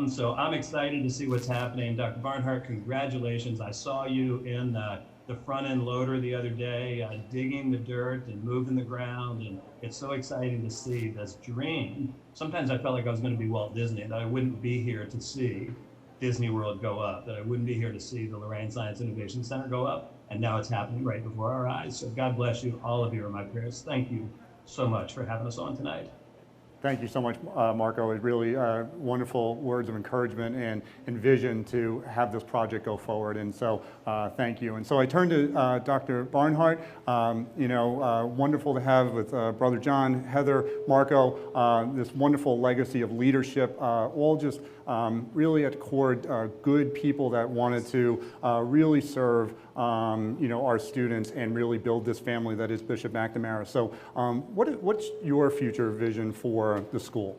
So I'm excited to see what's happening. Dr. Barnhart, congratulations. I saw you in the front end loader the other day, digging the dirt and moving the ground. And it's so exciting to see this dream. Sometimes I felt like I was going to be Walt Disney, that I wouldn't be here to see Disney World go up, that I wouldn't be here to see the Lorraine Science Innovation Center go up. And now it's happening right before our eyes. So God bless you. All of you are my prayers. Thank you so much for having us on tonight. Thank you so much, Marco. It's really wonderful words of encouragement and vision to have this project go forward. And so thank you. And so I turn to Dr. Barnhart. Wonderful to have with Brother John, Heather, Marco, this wonderful legacy of leadership, all just really at the core good people that wanted to really serve our students and really build this family that is Bishop McNamara. So what's your future vision for the school?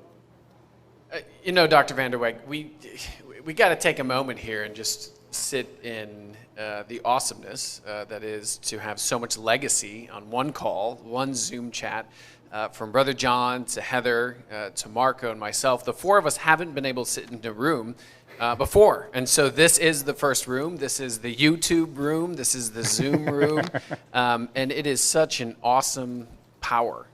Dr. Vanderweg, we got to take a moment here and just sit in the awesomeness that is to have so much legacy on one call, one Zoom chat, from Brother John to Heather to Marco and myself. The four of us haven't been able to sit in a room before. And so this is the first room. This is the YouTube room. This is the Zoom room. And it is such an awesome power.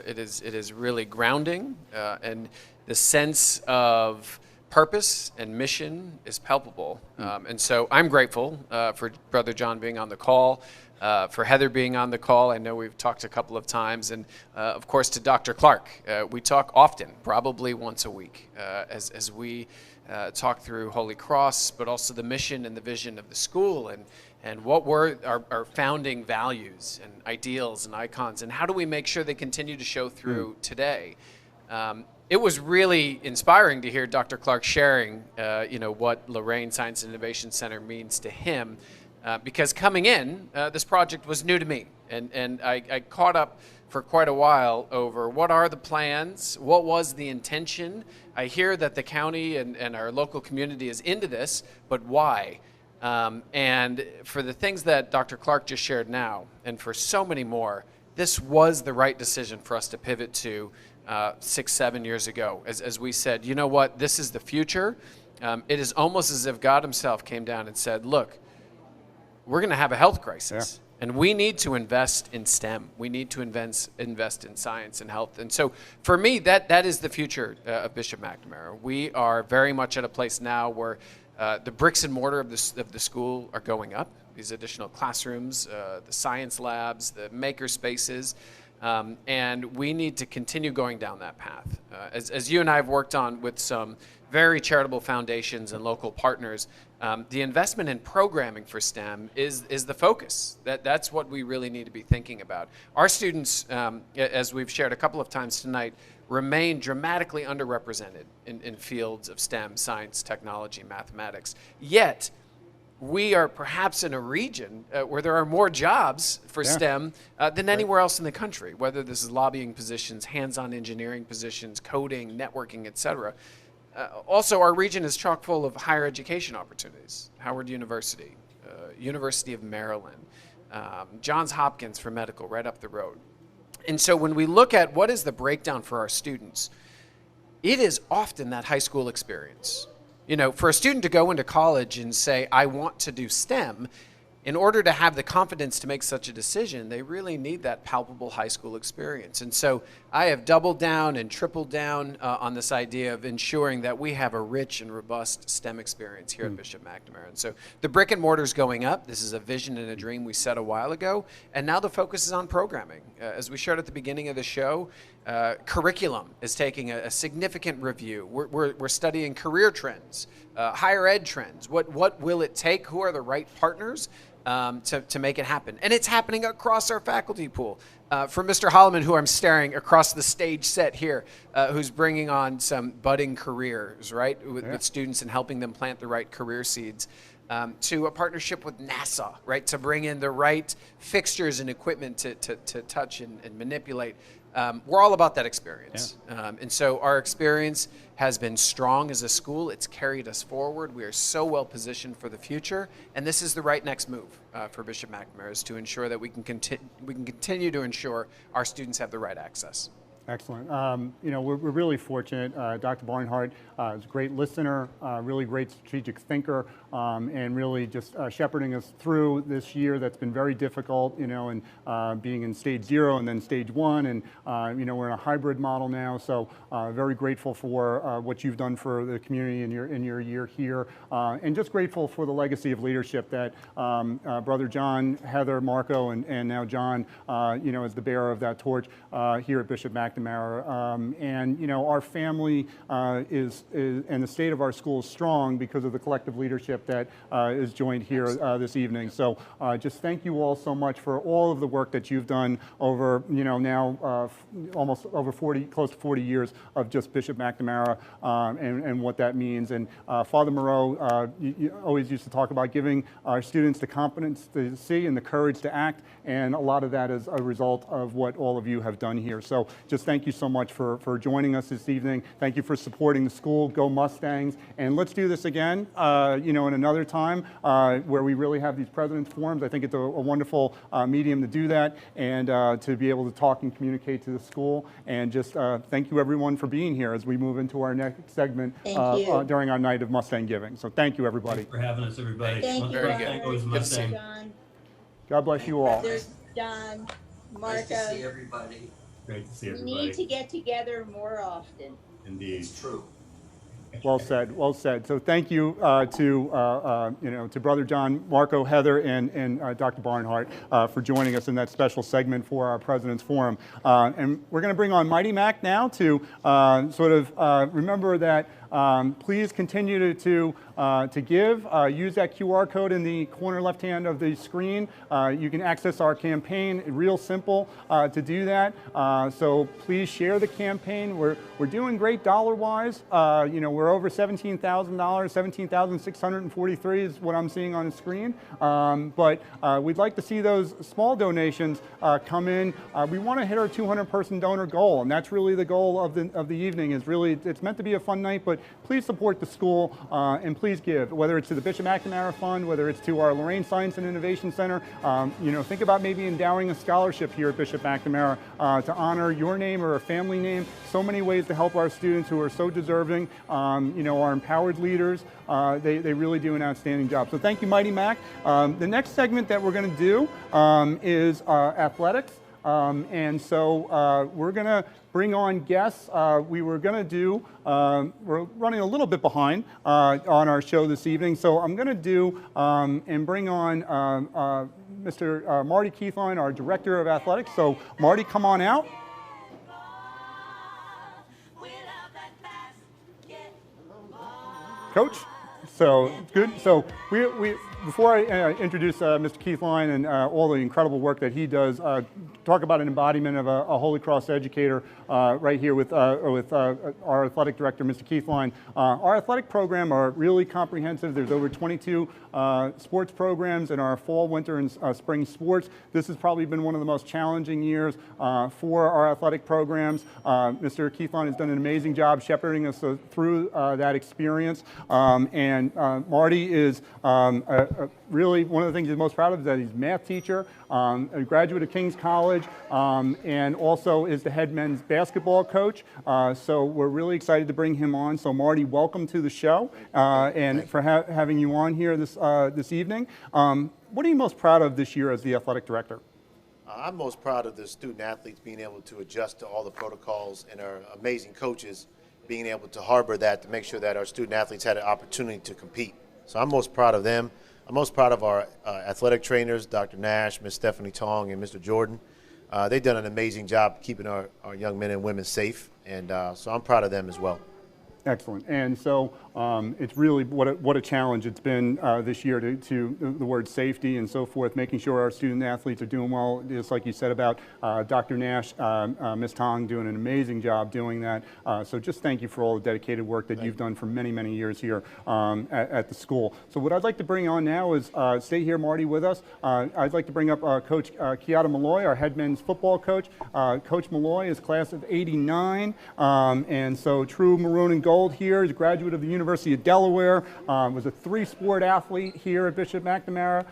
It is really grounding, and the sense of purpose and mission is palpable. And so I'm grateful for Brother John being on the call, for Heather being on the call. I know we've talked a couple of times. And of course to Dr. Clark. We talk often, probably once a week, as we talk through Holy Cross, but also the mission and the vision of the school, and what were our founding values and ideals and icons, and how do we make sure they continue to show through today. It was really inspiring to hear Dr. Clark sharing what Lorraine Science and Innovation Center means to him, because coming in, this project was new to me, and I caught up for quite a while over what are the plans, what was the intention. I hear that the county and our local community is into this, but why? And for the things that Dr. Clark just shared now, and for so many more, this was the right decision for us to pivot to 6-7 years ago. As we said, you know what, this is the future. It is almost as if God himself came down and said, look, we're going to have a health crisis. Yeah. And we need to invest in STEM. We need to invest in science and health. And so for me, that is the future of Bishop McNamara. We are very much at a place now where the bricks and mortar of the school are going up. These additional classrooms, the science labs, the maker spaces. And we need to continue going down that path. As you and I have worked on with some very charitable foundations and local partners, the investment in programming for STEM is the focus. That's what we really need to be thinking about. Our students, as we've shared a couple of times tonight, remain dramatically underrepresented in fields of STEM, science, technology, mathematics. Yet, we are perhaps in a region where there are more jobs for STEM than anywhere else in the country, whether this is lobbying positions, hands-on engineering positions, coding, networking, et cetera. Also, our region is chock full of higher education opportunities. Howard University, University of Maryland, Johns Hopkins for medical right up the road. And so when we look at what is the breakdown for our students, it is often that high school experience. For a student to go into college and say, I want to do STEM, in order to have the confidence to make such a decision, they really need that palpable high school experience. And so I have doubled down and tripled down on this idea of ensuring that we have a rich and robust STEM experience here at Bishop McNamara. And so the brick and mortar is going up. This is a vision and a dream we set a while ago. And now the focus is on programming. As we shared at the beginning of the show, Curriculum is taking a significant review. We're studying career trends, higher ed trends. What will it take? Who are the right partners to make it happen? And it's happening across our faculty pool. For Mr. Holloman, who I'm staring across the stage set here, who's bringing on some budding careers, right, with students and helping them plant the right career seeds. To a partnership with NASA, right, to bring in the right fixtures and equipment to touch and manipulate. We're all about that experience. And so our experience has been strong as a school. It's carried us forward. We are so well positioned for the future. And this is the right next move for Bishop McNamara, is to ensure that we can continue to ensure our students have the right access. Excellent. You know, we're really fortunate. Dr. Barnhart is a great listener, really great strategic thinker, and really just shepherding us through this year that's been very difficult, you know, and being in stage 0 and then stage 1. And, you know, we're in a hybrid model now. So very grateful for what you've done for the community in your year here. And just grateful for the legacy of leadership that Brother John, Heather, Marco, and now John, you know, is the bearer of that torch here at Bishop McNamara. And you know, our family is and the state of our school is strong because of the collective leadership that is joined here this evening. So just thank you all so much for all of the work that you've done over, you know, now almost over 40, close to 40 years of just Bishop McNamara and what that means. And Father Moreau, you always used to talk about giving our students the confidence to see and the courage to act, and a lot of that is a result of what all of you have done here. So just thank you so much for joining us this evening. Thank you for supporting the school. Go Mustangs. And let's do this again, you know, in another time where we really have these president's forums. I think it's a wonderful medium to do that and to be able to talk and communicate to the school. And just thank you everyone for being here as we move into our next segment during our night of Mustang Giving. So thank you, everybody. Thanks for having us, everybody. Thank you, Very Robert. good. Good to see you. John. God bless you all. Brothers John, Marco. Nice to see everybody. Great to see We everybody. need to get together more often. Indeed. It's true. Well said, well said. So thank you to Brother John, Marco, Heather, and Dr. Barnhart for joining us in that special segment for our President's Forum. And we're going to bring on Mighty Mac now to remember that please continue to give. Use that QR code in the corner left hand of the screen. You can access our campaign. Real simple to do that. So please share the campaign. We're doing great dollar-wise. You know, we're over $17,000. $17,643 is what I'm seeing on the screen. But we'd like to see those small donations come in. We want to hit our 200-person donor goal, and that's really the goal of the evening. Is really, it's meant to be a fun night, but please support the school and please give, whether it's to the Bishop McNamara Fund, whether it's to our Lorraine Science and Innovation Center. You know, think about maybe endowing a scholarship here at Bishop McNamara to honor your name or a family name. So many ways to help our students who are so deserving. You know, our empowered leaders, they really do an outstanding job. So thank you, Mighty Mac. The next segment that we're going to do is athletics. And so we're going to bring on guests. We were going to do, we're running a little bit behind on our show this evening. So I'm going to do and bring on Mr. Marty Keithline, our Director of Athletics. So Marty, come on out. Coach, so good. So we before I introduce Mr. Keithline and all the incredible work that he does, talk about an embodiment of a Holy Cross educator right here with our athletic director, Mr. Keithline. Our athletic program are really comprehensive. There's over 22 sports programs in our fall, winter, and spring sports. This has probably been one of the most challenging years for our athletic programs. Mr. Keithline has done an amazing job shepherding us through that experience. And Marty is really one of the things he's most proud of is that he's a math teacher, a graduate of King's College, and also is the head men's basketball coach. So we're really excited to bring him on. So Marty, welcome to the show, and for having you on here this evening. What are you most proud of this year as the athletic director? I'm most proud of the student athletes being able to adjust to all the protocols and our amazing coaches being able to harbor that to make sure that our student athletes had an opportunity to compete. So I'm most proud of them. I'm most proud of our athletic trainers, Dr. Nash, Ms. Stephanie Tong, and Mr. Jordan. they've done an amazing job keeping our young men and women safe, and so I'm proud of them as well. Excellent. And so it's really what a challenge it's been this year to the word safety and so forth, making sure our student athletes are doing well, just like you said about Dr. Nash, Ms. Tong doing an amazing job doing that. So just thank you for all the dedicated work that you've done for many, many years here at the school. So what I'd like to bring on now is, stay here, Marty, with us. I'd like to bring up Coach Kiata Malloy, our head men's football coach. Coach Malloy is class of '89, and so true maroon and gold here. He's a graduate of the University of Delaware, was a three-sport athlete here at Bishop McNamara,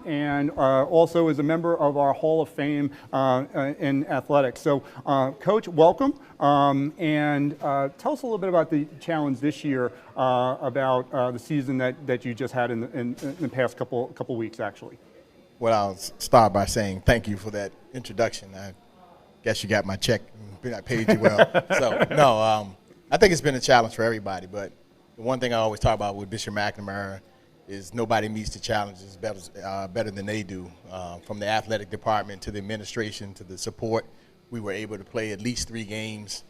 and also is a member of our Hall of Fame in athletics. So, Coach, welcome, and tell us a little bit about the challenge this year, about the season that you just had in the past couple weeks, actually. Well, I'll start by saying thank you for that introduction. I guess you got my check. I paid you well. So, no, I think it's been a challenge for everybody, but the one thing I always talk about with Bishop McNamara is nobody meets the challenges better than they do. From the athletic department to the administration to the support, we were able to play at least 3 games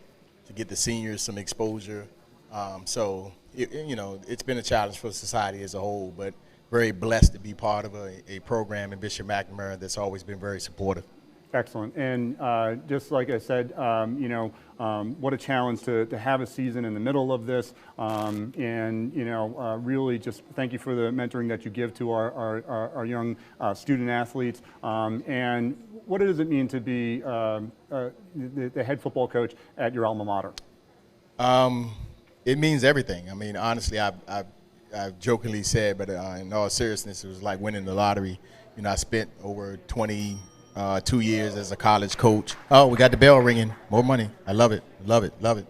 to get the seniors some exposure. So, it's been a challenge for society as a whole, but very blessed to be part of a program in Bishop McNamara that's always been very supportive. Excellent. And just like I said, what a challenge to have a season in the middle of this. And, really just thank you for the mentoring that you give to our young student athletes. And what does it mean to be the head football coach at your alma mater? It means everything. I mean, honestly, I've jokingly said, but in all seriousness, it was like winning the lottery. I spent over 22 years as a college coach. Oh, we got the bell ringing. More money. I love it. Love it. Love it.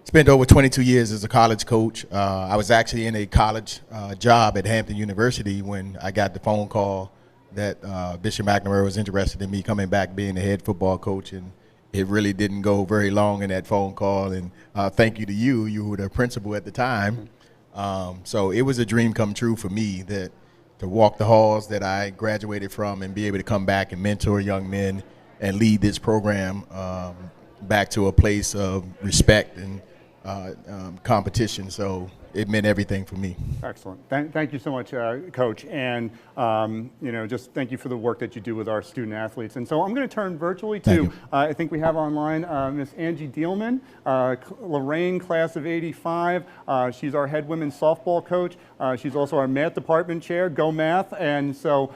Spent over 22 years as a college coach. I was actually in a college job at Hampton University when I got the phone call that Bishop McNamara was interested in me coming back being the head football coach, and it really didn't go very long in that phone call. And thank you to you. You were the principal at the time. So it was a dream come true for me to walk the halls that I graduated from and be able to come back and mentor young men and lead this program back to a place of respect and competition. So it meant everything for me. Excellent. Thank you so much, Coach. And, just thank you for the work that you do with our student athletes. And so I'm going to turn virtually to, I think we have online Miss Angie Dielman, Lorraine, class of '85. She's our head women's softball coach. She's also our math department chair, Go Math. And so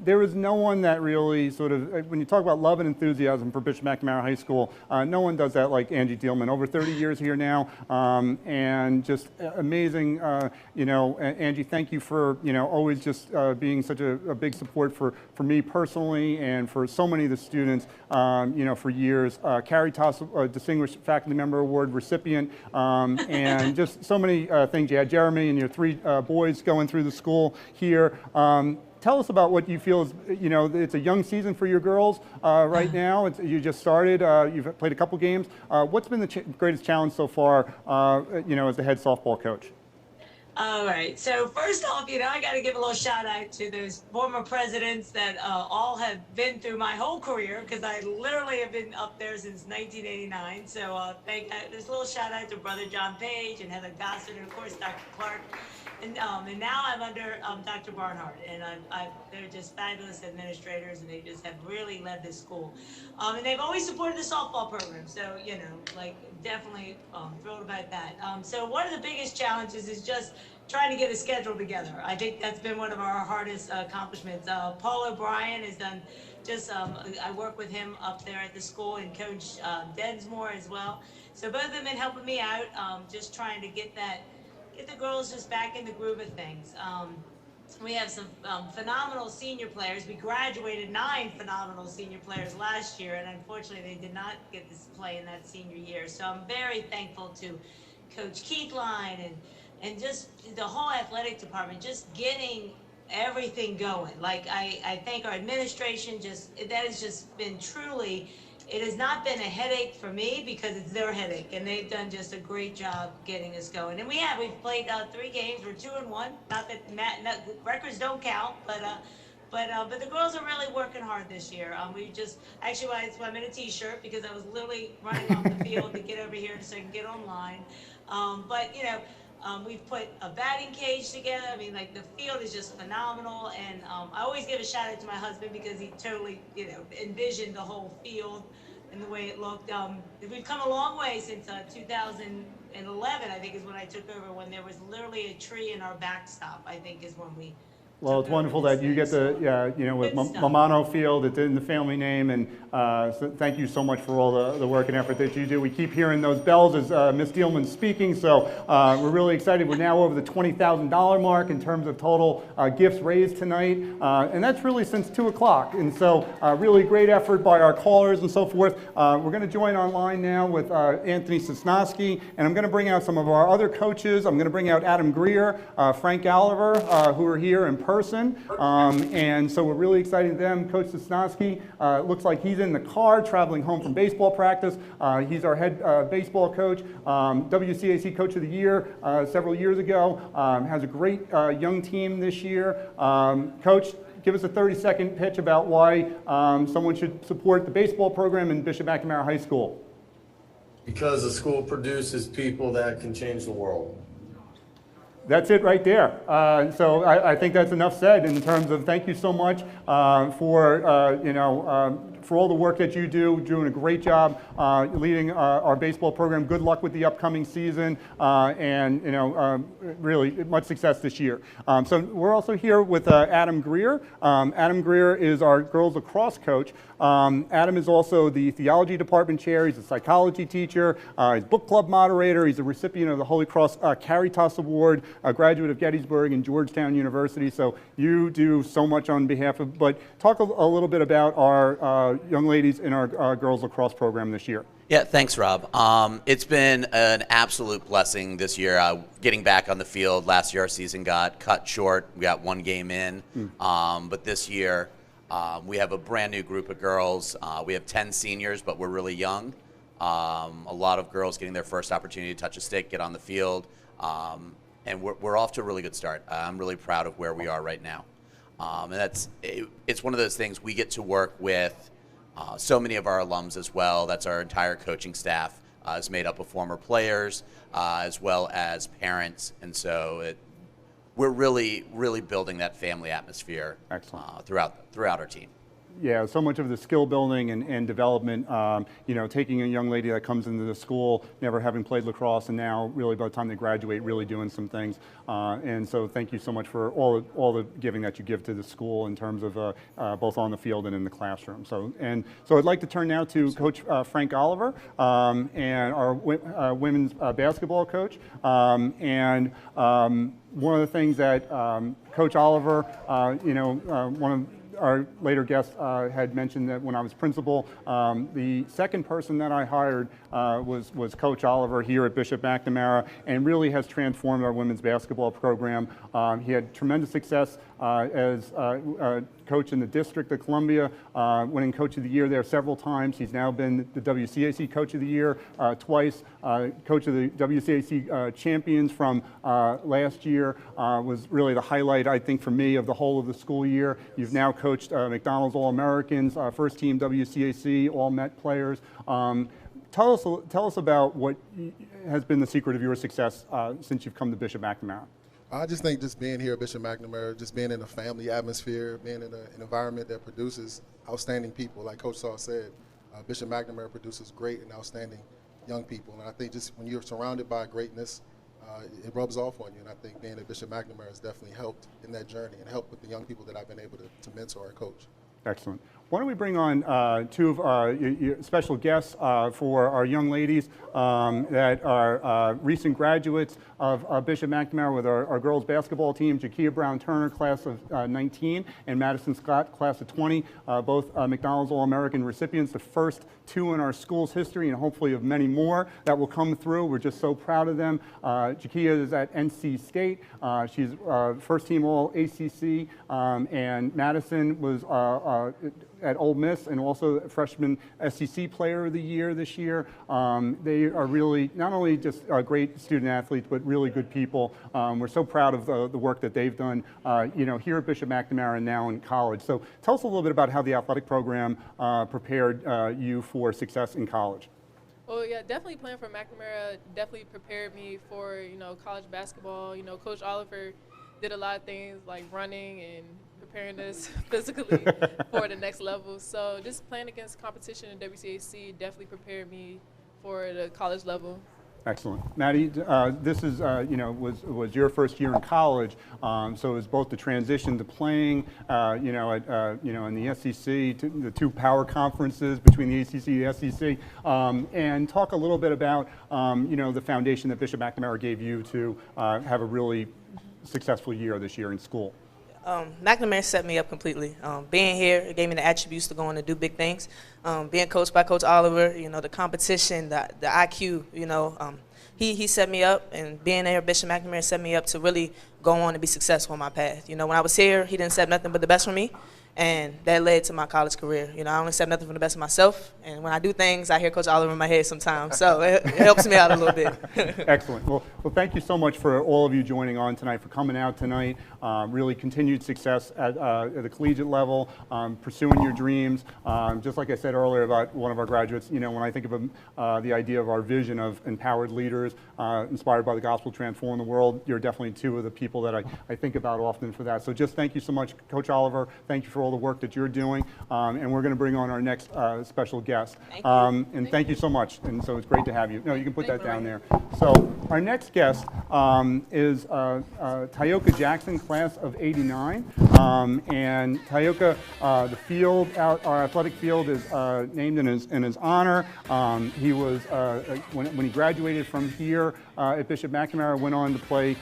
there was no one that really sort of, when you talk about love and enthusiasm for Bishop McNamara High School, no one does that like Angie Dielman. Over 30 years here now, and just amazing. Angie, thank you for always just being such a big support for me personally and for so many of the students for years. Carrie Toss, Distinguished Faculty Member Award recipient, and just so many things. You had Jeremy and your 3 boys going through the school here. Tell us about what you feel is, it's a young season for your girls right now. You just started, you've played a couple games. What's been the greatest challenge so far, as the head softball coach? All right. So first off, I got to give a little shout out to those former presidents that all have been through my whole career, because I literally have been up there since 1989. So there's a little shout out to Brother John Page and Heather Gossett, and of course Dr. Clark. And now I'm under Dr. Barnhart, and they're just fabulous administrators, and they just have really led this school. And they've always supported the softball program, so, definitely thrilled about that. So one of the biggest challenges is just trying to get a schedule together. I think that's been one of our hardest accomplishments. Paul O'Brien has done I work with him up there at the school, and Coach Densmore as well. So both of them have been helping me out, just trying to get the girls just back in the groove of things. We have some phenomenal senior players. We graduated 9 phenomenal senior players last year, and unfortunately they did not get to play in that senior year. So I'm very thankful to Coach Keithline and just the whole athletic department, just getting everything going. Like I thank our administration, that has just been truly, it has not been a headache for me because it's their headache, and they've done just a great job getting us going. And we've played 3 games. We're 2-1. Not that records don't count, but But the girls are really working hard this year. We just, actually, I'm in a t-shirt because I was literally running off the field to get over here so I can get online. But, you know, we've put a batting cage together. I mean, like, the field is just phenomenal. And I always give a shout out to my husband because he totally, you know, envisioned the whole field and the way it looked. We've come a long way since 2011, I think, is when I took over, when there was literally a tree in our backstop, I think, is when we. Well, it's wonderful that you get to, you know, with Mamano Field, it's in the family name, and so thank you so much for all the work and effort that you do. We keep hearing those bells as Ms. Dielman's speaking, so we're really excited. We're now over the $20,000 mark in terms of total gifts raised tonight, and that's really since 2 o'clock, and so really great effort by our callers and so forth. We're going to join online now with Anthony Sosnowski, and I'm going to bring out some of our other coaches. I'm going to bring out Adam Greer, Frank Oliver, who are here in person, and so we're really excited to them. Coach Sosnowski looks like he's in the car traveling home from baseball practice. He's our head baseball coach, WCAC Coach of the Year several years ago, has a great young team this year. Coach, give us a 30-second pitch about why someone should support the baseball program in Bishop McNamara High School. Because the school produces people that can change the world. That's it right there. So I think that's enough said in terms of thank you so much for, you know, for all the work that you do. You're doing a great job leading our baseball program. Good luck with the upcoming season, and you know, really much success this year. So we're also here with Adam Greer. Adam Greer is our girls lacrosse coach. Adam is also the theology department chair. He's a psychology teacher. He's book club moderator. He's a recipient of the Holy Cross Caritas Award, a graduate of Gettysburg and Georgetown University. So you do so much on behalf of, but talk a little bit about our young ladies in our girls lacrosse program this year. Yeah, thanks, Rob. It's been an absolute blessing this year. Getting back on the field, last year our season got cut short. We got one game in, but this year we have a brand new group of girls. We have 10 seniors, but we're really young. A lot of girls getting their first opportunity to touch a stick, get on the field, and we're off to a really good start. I'm really proud of where we are right now. And it's one of those things we get to work with so many of our alums as well. That's our entire coaching staff is made up of former players as well as parents, and so we're really, really building that family atmosphere throughout our team. Yeah, so much of the skill building and development, you know, taking a young lady that comes into the school, never having played lacrosse, and now really by the time they graduate, really doing some things. And so thank you so much for all the giving that you give to the school in terms of both on the field and in the classroom. So I'd like to turn now to Coach Frank Oliver, and our women's basketball coach. And one of the things that Coach Oliver, you know, one of our later guest had mentioned that when I was principal, the second person that I hired was Coach Oliver here at Bishop McNamara, and really has transformed our women's basketball program. He had tremendous success as coach in the District of Columbia, winning Coach of the Year there several times. He's now been the WCAC Coach of the Year twice, coach of the WCAC champions from last year. Was really the highlight, I think, for me of the whole of the school year. You've now coached McDonald's All-Americans, first team WCAC, All-Met players. Tell us about what has been the secret of your success since you've come to Bishop McNamara. I just think just being here at Bishop McNamara, just being in a family atmosphere, being in an environment that produces outstanding people. Like Coach Saul said, Bishop McNamara produces great and outstanding young people. And I think just when you're surrounded by greatness, it rubs off on you. And I think being at Bishop McNamara has definitely helped in that journey and helped with the young people that I've been able to mentor and coach. Excellent. Why don't we bring on two of our special guests for our young ladies that are recent graduates of Bishop McNamara with our girls basketball team, Jakia Brown-Turner, class of 19, and Madison Scott, class of 20, both McDonald's All-American recipients, the first two in our school's history, and hopefully of many more that will come through. We're just so proud of them. Jakia is at NC State. She's first team All-ACC, and Madison was at Ole Miss and also freshman SEC Player of the Year this year. They are really not only just great student athletes, but really good people. We're so proud of the work that they've done, here at Bishop McNamara and now in college. So tell us a little bit about how the athletic program prepared you for success in college. Well, yeah, definitely playing for McNamara definitely prepared me for, college basketball. Coach Oliver did a lot of things like running and preparing us physically for the next level. So just playing against competition in WCAC definitely prepared me for the college level. Excellent. Maddie, this is, was your first year in college, so it was both the transition to playing, in the SEC, to the two power conferences between the ACC and the SEC, and talk a little bit about, the foundation that Bishop McNamara gave you to have a really successful year this year in school. McNamara set me up completely. Being here, it gave me the attributes to go on and do big things. Being coached by Coach Oliver, the competition, the IQ, he set me up, and being there, Bishop McNamara set me up to really go on and be successful in my path. When I was here, he didn't set nothing but the best for me, and that led to my college career. I only set nothing for the best of myself, and when I do things, I hear Coach Oliver in my head sometimes, so it helps me out a little bit. Excellent. Well, thank you so much for all of you joining on tonight, for coming out tonight. Really continued success at the collegiate level, pursuing your dreams. Just like I said earlier about one of our graduates, when I think of the idea of our vision of empowered leaders, inspired by the gospel, transform the world, you're definitely two of the people that I think about often for that. So just thank you so much, Coach Oliver. Thank you for all the work that you're doing, and we're going to bring on our next special guest. And thank you so much. And so it's great to have you. No, you can put that down there. So our next guest is Tyoka Jackson, class of '89, and Tyoka, the field, our athletic field, is named in his honor. He was when he graduated from here at Bishop McNamara, went on to play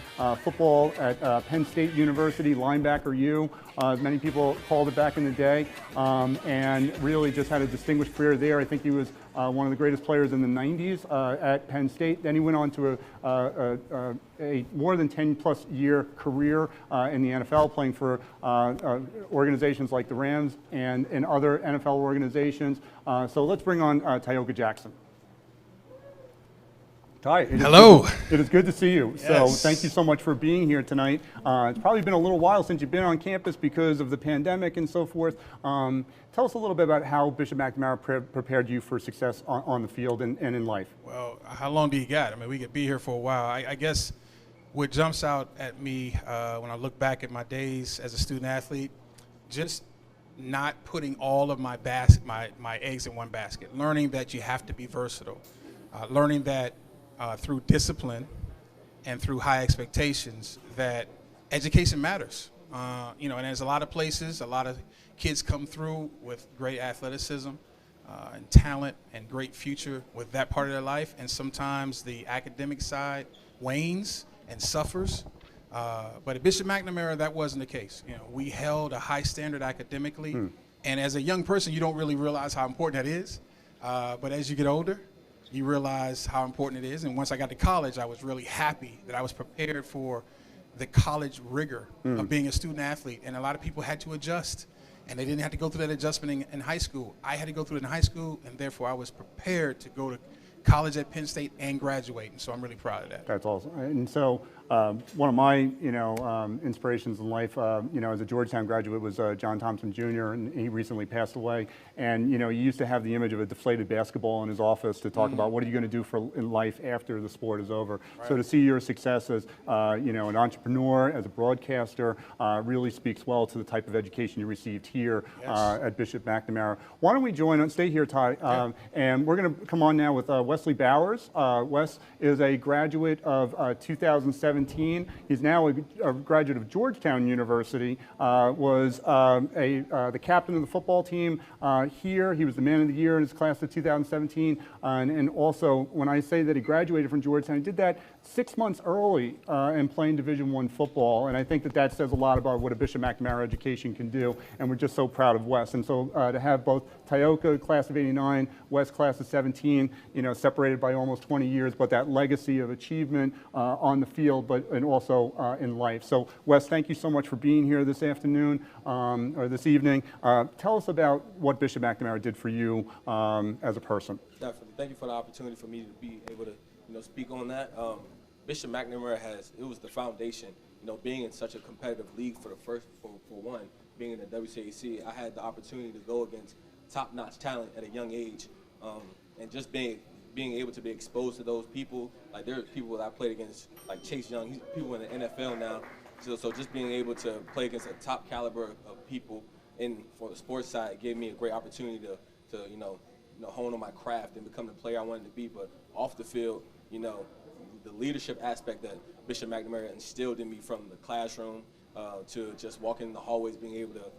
football at Penn State University, linebacker U. Many people called it back in the day, and really just had a distinguished career there. I think he was one of the greatest players in the 90s at Penn State. Then he went on to a more than 10-plus year career in the NFL, playing for organizations like the Rams and other NFL organizations. So let's bring on Tyoka Jackson. Ty, hello. It is good to see you. Yes. So thank you so much for being here tonight. It's probably been a little while since you've been on campus because of the pandemic and so forth. Tell us a little bit about how Bishop McNamara prepared you for success on the field and in life. Well, how long do you got? I mean, we could be here for a while. I guess what jumps out at me when I look back at my days as a student athlete, just not putting all of my eggs in one basket, learning that you have to be versatile, learning that through discipline and through high expectations that education matters. And there's a lot of places, a lot of kids come through with great athleticism and talent and great future with that part of their life, and sometimes the academic side wanes and suffers. But at Bishop McNamara, that wasn't the case. We held a high standard academically, and as a young person, you don't really realize how important that is. But as you get older, you realize how important it is. And once I got to college, I was really happy that I was prepared for the college rigor of being a student athlete. And a lot of people had to adjust, and they didn't have to go through that adjustment in high school. I had to go through it in high school, and therefore I was prepared to go to college at Penn State and graduate. And so I'm really proud of that. That's awesome. And so one of my, inspirations in life, as a Georgetown graduate was John Thompson Jr., and he recently passed away. And, he used to have the image of a deflated basketball in his office to talk about what are you going to do in life after the sport is over. Right. So to see your success as, an entrepreneur, as a broadcaster, really speaks well to the type of education you received here at Bishop McNamara. Why don't we stay here, Ty, and we're going to come on now with Wesley Bowers. Wes is a graduate of 2017. He's now a graduate of Georgetown University, was the captain of the football team here. He was the man of the year in his class of 2017. And also, when I say that he graduated from Georgetown, he did that 6 months early in playing Division I football. And I think that says a lot about what a Bishop McNamara education can do. And we're just so proud of Wes. And so to have both Tyoka, class of '89, Wes, class of '17, separated by almost 20 years, but that legacy of achievement on the field, and also in life. So, Wes, thank you so much for being here this afternoon or this evening. Tell us about what Bishop McNamara did for you as a person. Definitely. Thank you for the opportunity for me to be able to, speak on that. Bishop McNamara it was the foundation. Being in such a competitive league for one, being in the WCAC, I had the opportunity to go against top-notch talent at a young age, and just being able to be exposed to those people. Like, there are people that I played against, like Chase Young. He's people in the NFL now. So just being able to play against a top caliber of people for the sports side gave me a great opportunity to hone on my craft and become the player I wanted to be. But off the field, the leadership aspect that Bishop McNamara instilled in me from the classroom to just walking in the hallways, being able to,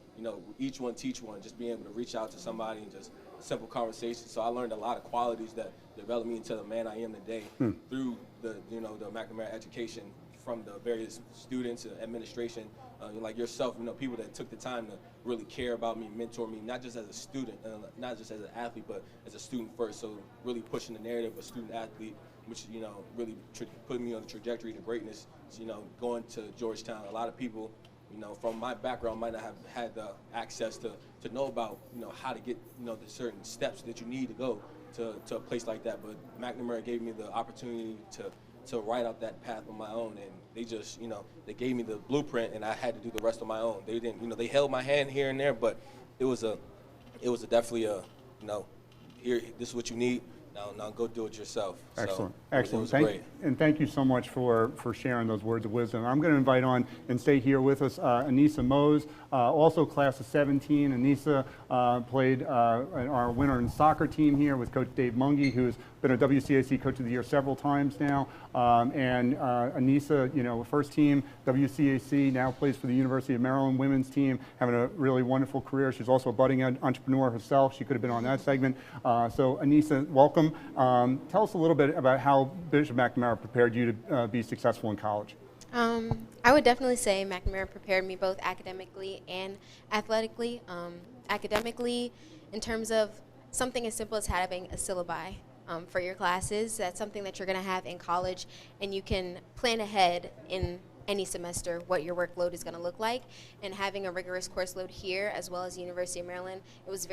each one teach one, just being able to reach out to somebody and just simple conversations. So I learned a lot of qualities that developed me into the man I am today through the McNamara education from the various students and administration, like yourself, people that took the time to really care about me, mentor me, not just as a student, not just as an athlete, but as a student first. So really pushing the narrative of student athlete, which, really put me on the trajectory to greatness. Going to Georgetown, a lot of people, from my background might not have had the access to know about, how to get, the certain steps that you need to go to a place like that. But McNamara gave me the opportunity to write out that path on my own, and they just, they gave me the blueprint, and I had to do the rest on my own. They didn't, they held my hand here and there, but it was definitely a, here, this is what you need. Now go do it yourself. Excellent, so excellent. It was great. And thank you so much for sharing those words of wisdom. I'm going to invite on and stay here with us Anissa Mose, also class of 17. Anissa played our winner in soccer team here with Coach Dave Mungie, who's been a WCAC Coach of the Year several times now. And Anissa, first team WCAC, now plays for the University of Maryland women's team, having a really wonderful career. She's also a budding entrepreneur herself. She could have been on that segment. So Anissa, welcome. Tell us a little bit about how Bishop McNamara prepared you to be successful in college. I would definitely say McNamara prepared me both academically and athletically. Academically, in terms of something as simple as having a syllabi for your classes. That's something that you're going to have in college, and you can plan ahead in any semester what your workload is going to look like. And having a rigorous course load here as well as the University of Maryland, it was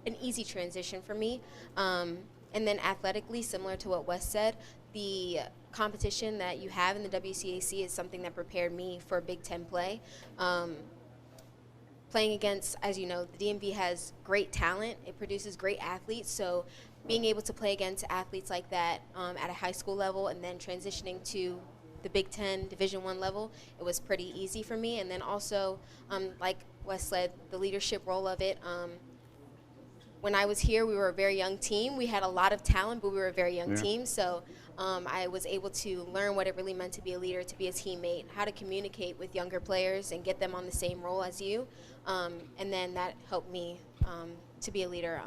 an easy transition for me. And then athletically, similar to what Wes said, the competition that you have in the WCAC is something that prepared me for Big Ten play. Playing against, as you know, the DMV has great talent. It produces great athletes. So being able to play against athletes like that at a high school level and then transitioning to the Big Ten Division I level, it was pretty easy for me. And then also, like Wes said, the leadership role of it. When I was here, we were a very young team. We had a lot of talent, but we were a very young team. So I was able to learn what it really meant to be a leader, to be a teammate, how to communicate with younger players and get them on the same role as you. And then that helped me to be a leader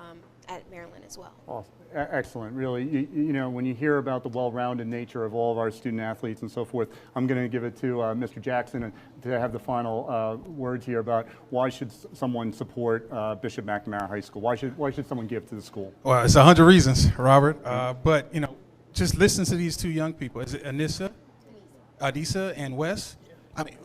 at Maryland as well. Awesome. Excellent. Really, when you hear about the well-rounded nature of all of our student athletes and so forth, I'm going to give it to Mr. Jackson to have the final words here about why should someone support Bishop McNamara High School? Why should someone give to the school? Well, it's 100 reasons, Robert. But just listen to these two young people. Is it Anissa, and Wes? I mean,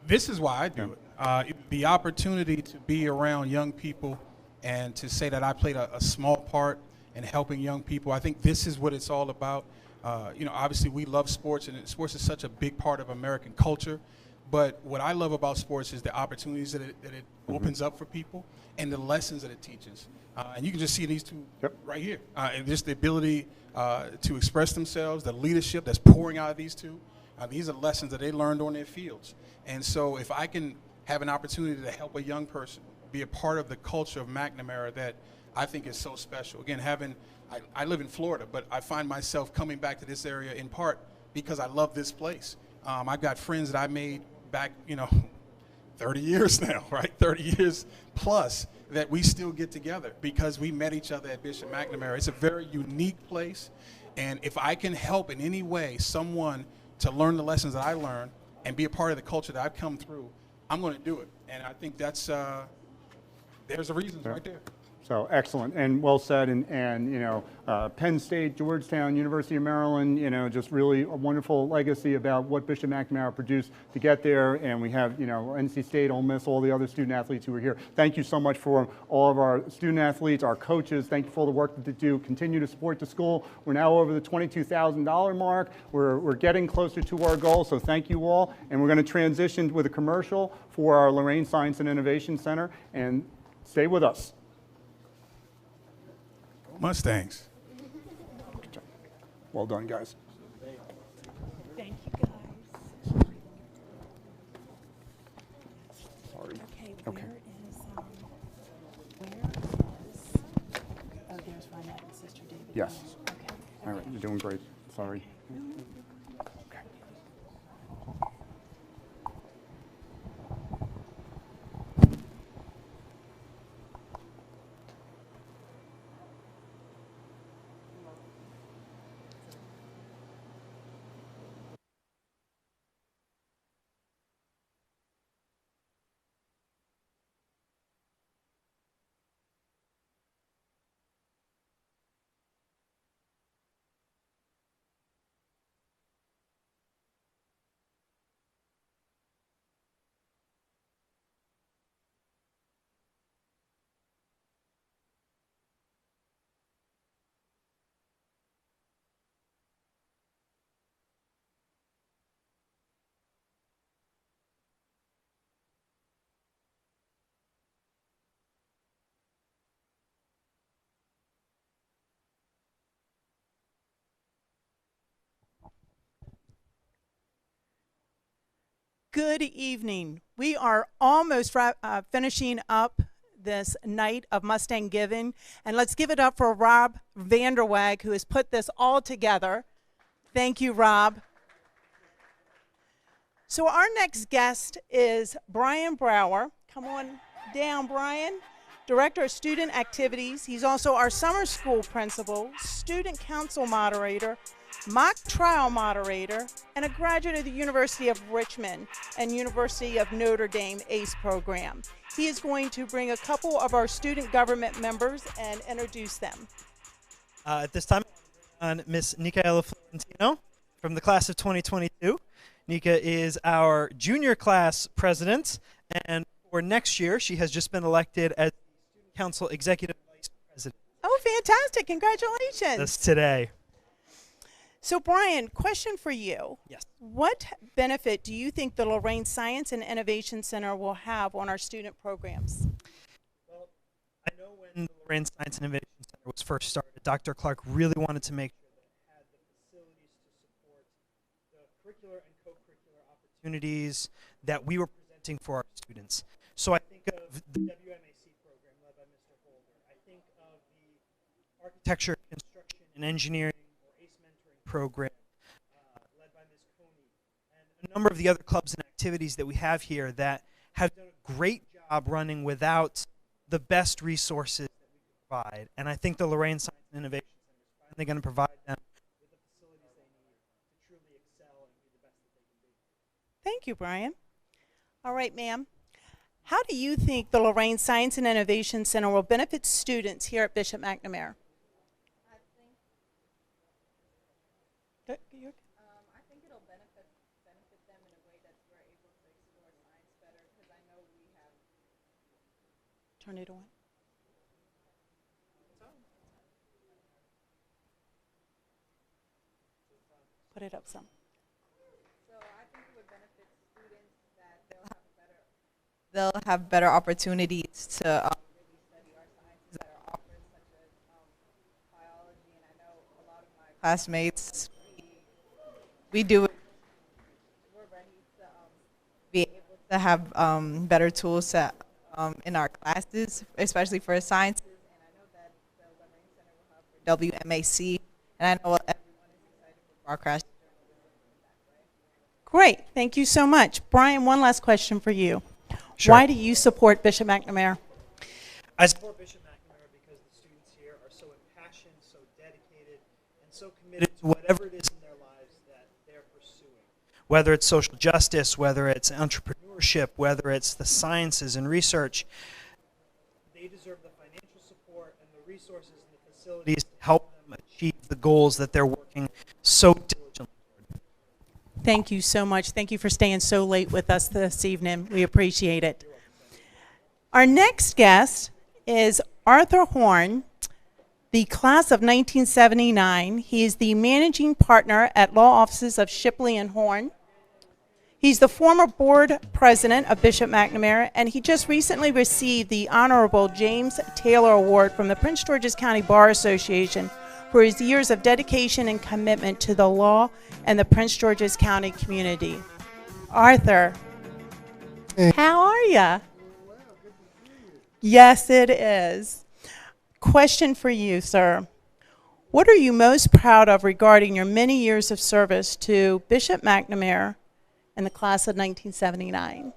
this is why I do it. The opportunity to be around young people and to say that I played a small part in helping young people. I think this is what it's all about. Obviously we love sports, and sports is such a big part of American culture. But what I love about sports is the opportunities that it opens up for people and the lessons that it teaches. And you can just see these two right here. And just the ability to express themselves, the leadership that's pouring out of these two. These are lessons that they learned on their fields. And so if I can have an opportunity to help a young person be a part of the culture of McNamara that I think is so special. Again, I live in Florida, but I find myself coming back to this area in part because I love this place. I've got friends that I made back, 30 years now, right? 30 years plus that we still get together because we met each other at Bishop McNamara. It's a very unique place. And if I can help in any way someone to learn the lessons that I learned and be a part of the culture that I've come through, I'm going to do it. And I think that's, there's the reasons right there. So excellent and well said, and you know, Penn State, Georgetown, University of Maryland, you know, just really a wonderful legacy about what Bishop McNamara produced to get there. And we have, you know, NC State, Ole Miss, all the other student athletes who are here. Thank you so much for all of our student athletes, our coaches. Thank you for all the work that they do. Continue to support the school. We're now over the $22,000 mark. We're getting closer to our goal. So thank you all. And we're going to transition with a commercial for our Lorraine Science and Innovation Center. And stay with us. Mustangs. Well done, guys. Thank you, guys. Sorry. Okay. Where is, oh, there's my sister David. Yes. Okay. All right, you're doing great. Sorry. Good evening. We are almost finishing up this night of Mustang Giving, and let's give it up for Rob Vanderweg, who has put this all together. Thank you, Rob. So our next guest is Brian Brower. Come on down, Brian. Director of Student Activities. He's also our summer school principal, student council moderator, mock trial moderator, and a graduate of the University of Richmond and University of Notre Dame ACE program. He is going to bring a couple of our student government members and introduce them. At this time, on Miss Nicaela Florentino from the class of 2022. Nika is our junior class president, and for next year, she has just been elected as Student Council Executive Vice President. Oh, fantastic. Congratulations. That's today. So, Brian, question for you. Yes. What benefit do you think the Lorraine Science and Innovation Center will have on our student programs? Well, I know when the Lorraine Science and Innovation Center was first started, Dr. Clark really wanted to make sure that it had the facilities to support the curricular and co-curricular opportunities that we were presenting for our students. So I think of the WMAC program led by Mr. Holder. I think of the architecture, construction, and engineering program led by Ms. Coney, and a number of the other clubs and activities that we have here that have done a great job running without the best resources that we could provide. And I think the Lorraine Science and Innovation Center is finally going to provide them with the facilities they need to truly excel and be the best that they can be. Thank you, Brian. All right, ma'am. How do you think the Lorraine Science and Innovation Center will benefit students here at Bishop McNamara? I think it'll benefit them in a way that we're able to explore science better, because I know we have. Turn it on. Put it up some. So I think it would benefit students that they'll have better opportunities to really study our sciences that are offered, such as biology, and I know a lot of my classmates. We do it. We're ready to be able to have better tools to, in our classes, especially for sciences. And I know that the Lorraine Center will have for WMAC, and I know everyone is excited for our crash. Great. Thank you so much. Brian, one last question for you. Sure. Why do you support Bishop McNamara? I support Bishop McNamara because the students here are so impassioned, so dedicated, and so committed to whatever it is in their lives that they're pursuing. Whether it's social justice, whether it's entrepreneurship, whether it's the sciences and research, they deserve the financial support resources and the facilities to help them achieve the goals that they're working so diligently. Thank you so much. Thank you for staying so late with us this evening. We appreciate it. Our next guest is Arthur Horn, the class of 1979. He is the managing partner at law offices of Shipley and Horn. He's the former board president of Bishop McNamara, and he just recently received the Honorable James Taylor Award from the Prince George's County Bar Association for his years of dedication and commitment to the law and the Prince George's County community. Arthur, how are you? Yes, it is. Question for you, sir. What are you most proud of regarding your many years of service to Bishop McNamara in the class of 1979?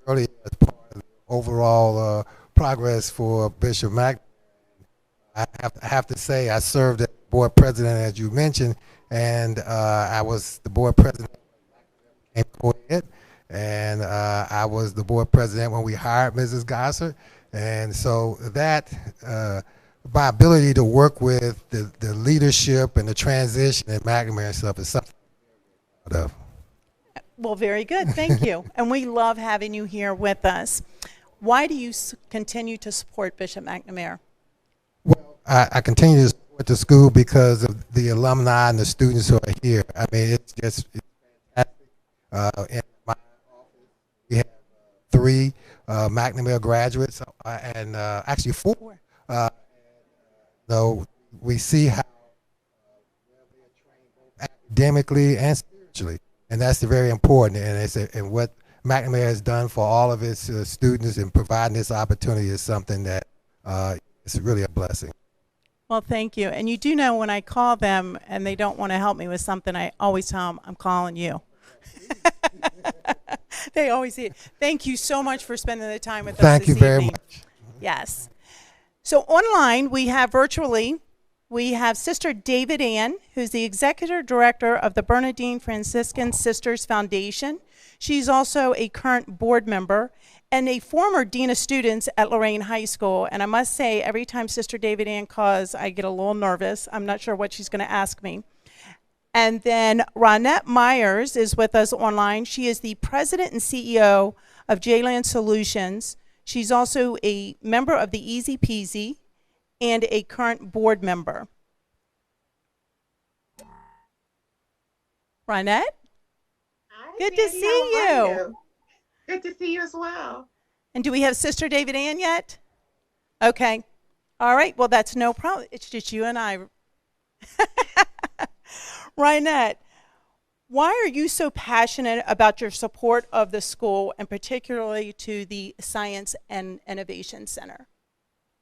Early as part of the overall progress for Bishop Mac. I have to say I served as board president, as you mentioned, and I was the board president in co-ed, and I was the board president when we hired Mrs. Gosser, and so that my ability to work with the leadership and the transition in McNamara and stuff is something I'm proud of. Well, very good. Thank you. And we love having you here with us. Why do you continue to support Bishop McNamara? Well, I continue to support the school because of the alumni and the students who are here. I mean, it's fantastic. In my office, we have 3 McNamara graduates, and actually 4. So we see how well they are trained both academically and spiritually. And that's very important, and what McNamara has done for all of its students in providing this opportunity is something that is really a blessing. Well, thank you. And you do know when I call them and they don't want to help me with something, I always tell them, I'm calling you. They always see it. Thank you so much for spending the time with us Thank you very evening. much. Yes. So online, we have virtually, we have Sister David Ann, who's the Executive Director of the Bernardine Franciscan Sisters Foundation. She's also a current board member and a former Dean of Students at Lorraine High School. And I must say, every time Sister David Ann calls, I get a little nervous. I'm not sure what she's going to ask me. And then Ronette Myers is with us online. She is the President and CEO of Jland Solutions. She's also a member of the Easy Peasy and a current board member. Ronette? Hi, Good to Sandy, see how are you. Good to see you as well. And do we have Sister David Ann yet? Okay. All right. Well, that's no problem. It's just you and I. Rynette, why are you so passionate about your support of the school and particularly to the Science and Innovation Center?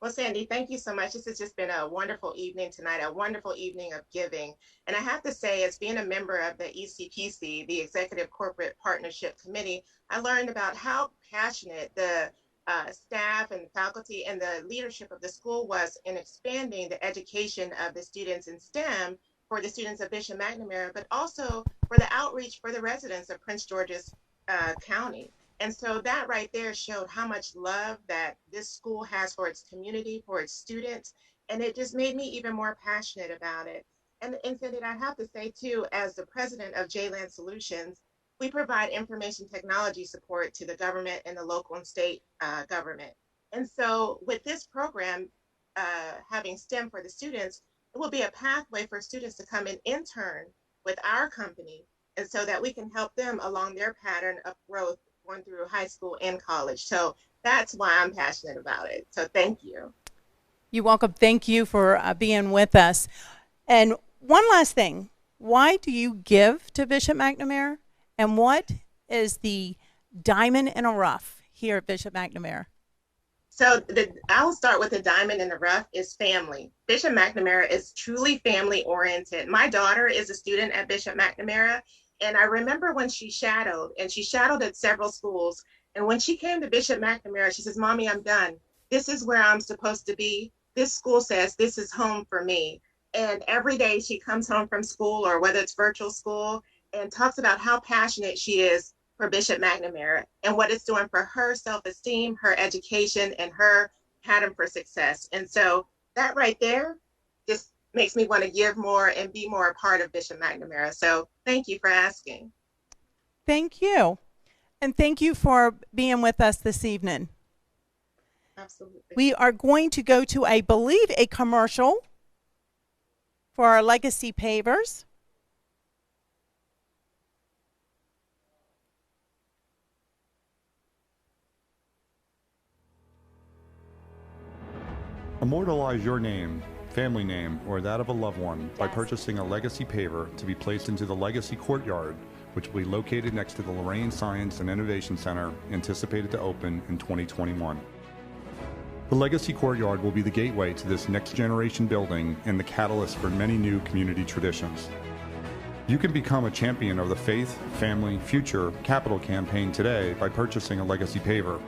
Well, Sandy, thank you so much. This has just been a wonderful evening tonight, a wonderful evening of giving. And I have to say, as being a member of the ECPC, the Executive Corporate Partnership Committee, I learned about how passionate the staff and faculty and the leadership of the school was in expanding the education of the students in STEM for the students of Bishop McNamara, but also for the outreach for the residents of Prince George's County. And so that right there showed how much love that this school has for its community, for its students, and it just made me even more passionate about it. And Cindy, I have to say too, as the president of Jland Solutions, we provide information technology support to the government and the local and state government. And so with this program, having STEM for the students, it will be a pathway for students to come and intern with our company, and so that we can help them along their pattern of growth going through high school and college. So that's why I'm passionate about it. So thank you. You're welcome. Thank you for being with us. And one last thing, why do you give to Bishop McNamara? And what is the diamond in a rough here at Bishop McNamara? So I'll start with the diamond in the rough is family. Bishop McNamara is truly family oriented. My daughter is a student at Bishop McNamara, and I remember when she shadowed, and she shadowed at several schools. And when she came to Bishop McNamara, she says, "Mommy, I'm done. This is where I'm supposed to be. This school says this is home for me." And every day she comes home from school, or whether it's virtual school, and talks about how passionate she is for Bishop McNamara and what it's doing for her self-esteem, her education, and her pattern for success. And so that right there just makes me want to give more and be more a part of Bishop McNamara. So thank you for asking. Thank you. And thank you for being with us this evening. Absolutely. We are going to go to, I believe, a commercial for our legacy pavers. Immortalize your name, family name, or that of a loved one by purchasing a legacy paver to be placed into the Legacy Courtyard, which will be located next to the Lorraine Science and Innovation Center, anticipated to open in 2021. The Legacy Courtyard will be the gateway to this next generation building and the catalyst for many new community traditions. You can become a champion of the Faith, Family, Future Capital campaign today by purchasing a legacy paver.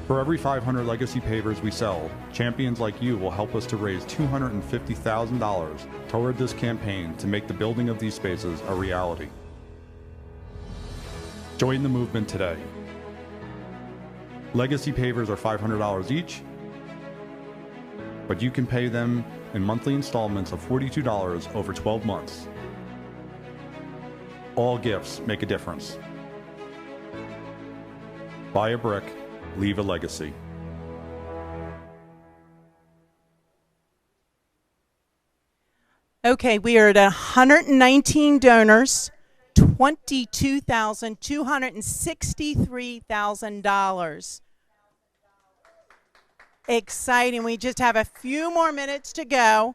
For every 500 legacy pavers we sell, champions like you will help us to raise $250,000 toward this campaign to make the building of these spaces a reality. Join the movement today. Legacy pavers are $500 each, but you can pay them in monthly installments of $42 over 12 months. All gifts make a difference. Buy a brick, leave a legacy. Okay, we are at 119 donors, $22,263,000. Exciting. We just have a few more minutes to go.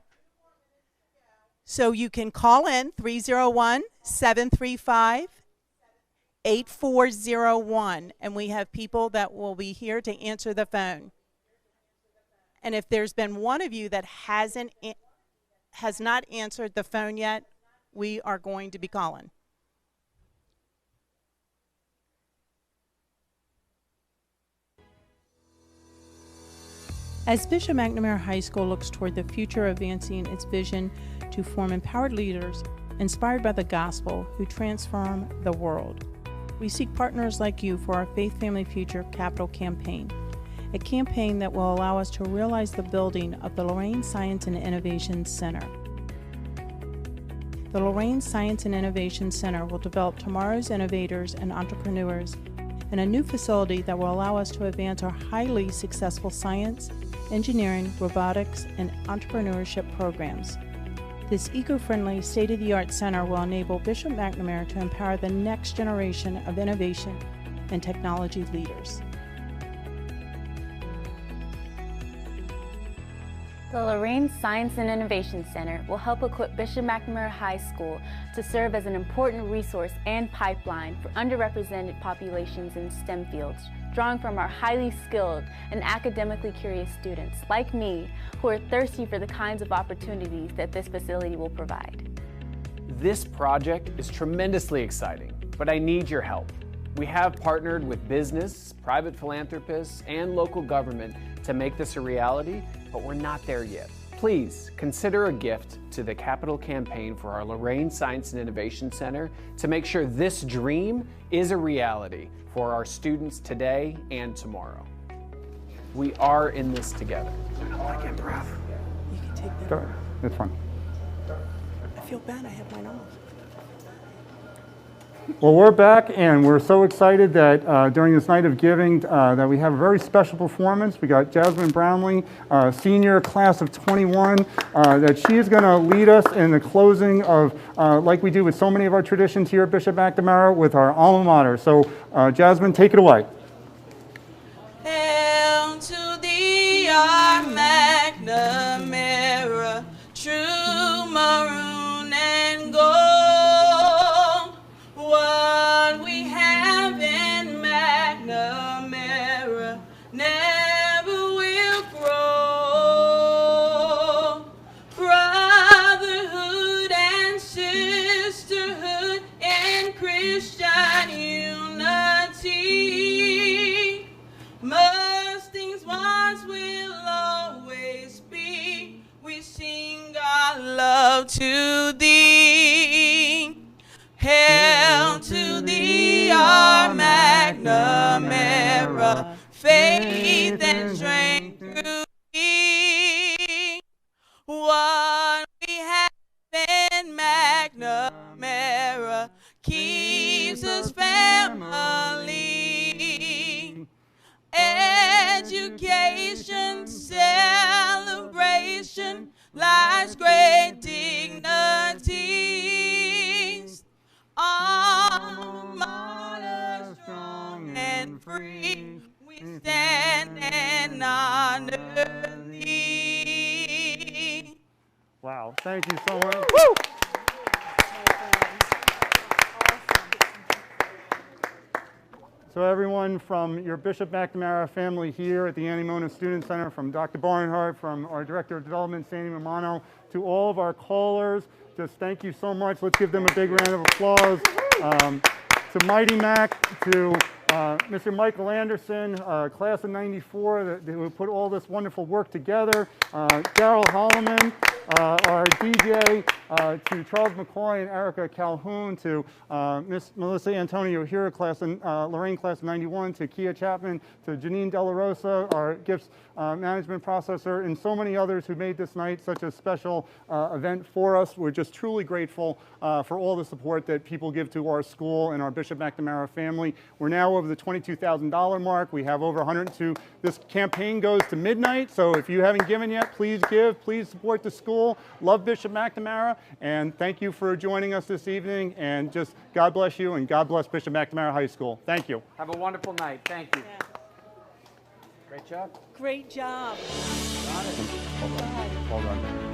So you can call in 301-735-8401, and we have people that will be here to answer the phone. And if there's been one of you that has not answered the phone yet, we are going to be calling. As Bishop McNamara High School looks toward the future, advancing its vision to form empowered leaders inspired by the gospel who transform the world, we seek partners like you for our Faith Family Future Capital campaign, a campaign that will allow us to realize the building of the Lorraine Science and Innovation Center. The Lorraine Science and Innovation Center will develop tomorrow's innovators and entrepreneurs in a new facility that will allow us to advance our highly successful science, engineering, robotics, and entrepreneurship programs. This eco-friendly, state-of-the-art center will enable Bishop McNamara to empower the next generation of innovation and technology leaders. The Lorraine Science and Innovation Center will help equip Bishop McNamara High School to serve as an important resource and pipeline for underrepresented populations in STEM fields, drawing from our highly skilled and academically curious students like me who are thirsty for the kinds of opportunities that this facility will provide. This project is tremendously exciting, but I need your help. We have partnered with business, private philanthropists, and local government to make this a reality, but we're not there yet. Please consider a gift to the capital campaign for our Lorraine Science and Innovation Center to make sure this dream is a reality for our students today and tomorrow. We are in this together. I want to get breath. You can take that. Go. It's fine. I feel bad I have mine off. Well, we're back, and we're so excited that during this night of giving that we have a very special performance. We got Jasmine Brownlee, senior class of 21, that she is going to lead us in the closing of, like we do with so many of our traditions here at Bishop McNamara, with our alma mater. So, Jasmine, take it away. Hail to thee, our McNamara, true maroon and gold. What we have in McNamara never will grow. Brotherhood and sisterhood and Christian unity. Mustings once will always be. We sing sing our love to thee. Hail to thee, our McNamara, faith and strength through thee. What we have in McNamara keeps us family. Education, celebration, life's great dignities. Alma mater, strong and free, we stand and honor thee. Wow, thank you so much. So everyone from your Bishop McNamara family here at the Annie Mona Student Center, from Dr. Barnhart, from our Director of Development, Sandy Romano, to all of our callers, just thank you so much. Let's give them a big round of applause. To Mighty Mac, to Mr. Michael Anderson, class of '94, who put all this wonderful work together. Daryl Holloman, our DJ, to Charles McCoy and Erica Calhoun, to Miss Melissa Antonio here, Lorraine class of '91, to Kia Chapman, to Janine De La Rosa, our gifts management processor, and so many others who made this night such a special event for us. We're just truly grateful for all the support that people give to our school and our Bishop McNamara family. We're now over the $22,000 mark. We have over 102. This campaign goes to midnight, so if you haven't given yet, please give. Please support the school. Love Bishop McNamara, and thank you for joining us this evening, and just God bless you, and God bless Bishop McNamara High School. Thank you. Have a wonderful night. Thank you. Yeah. Great job. Great job. Got it. Hold on.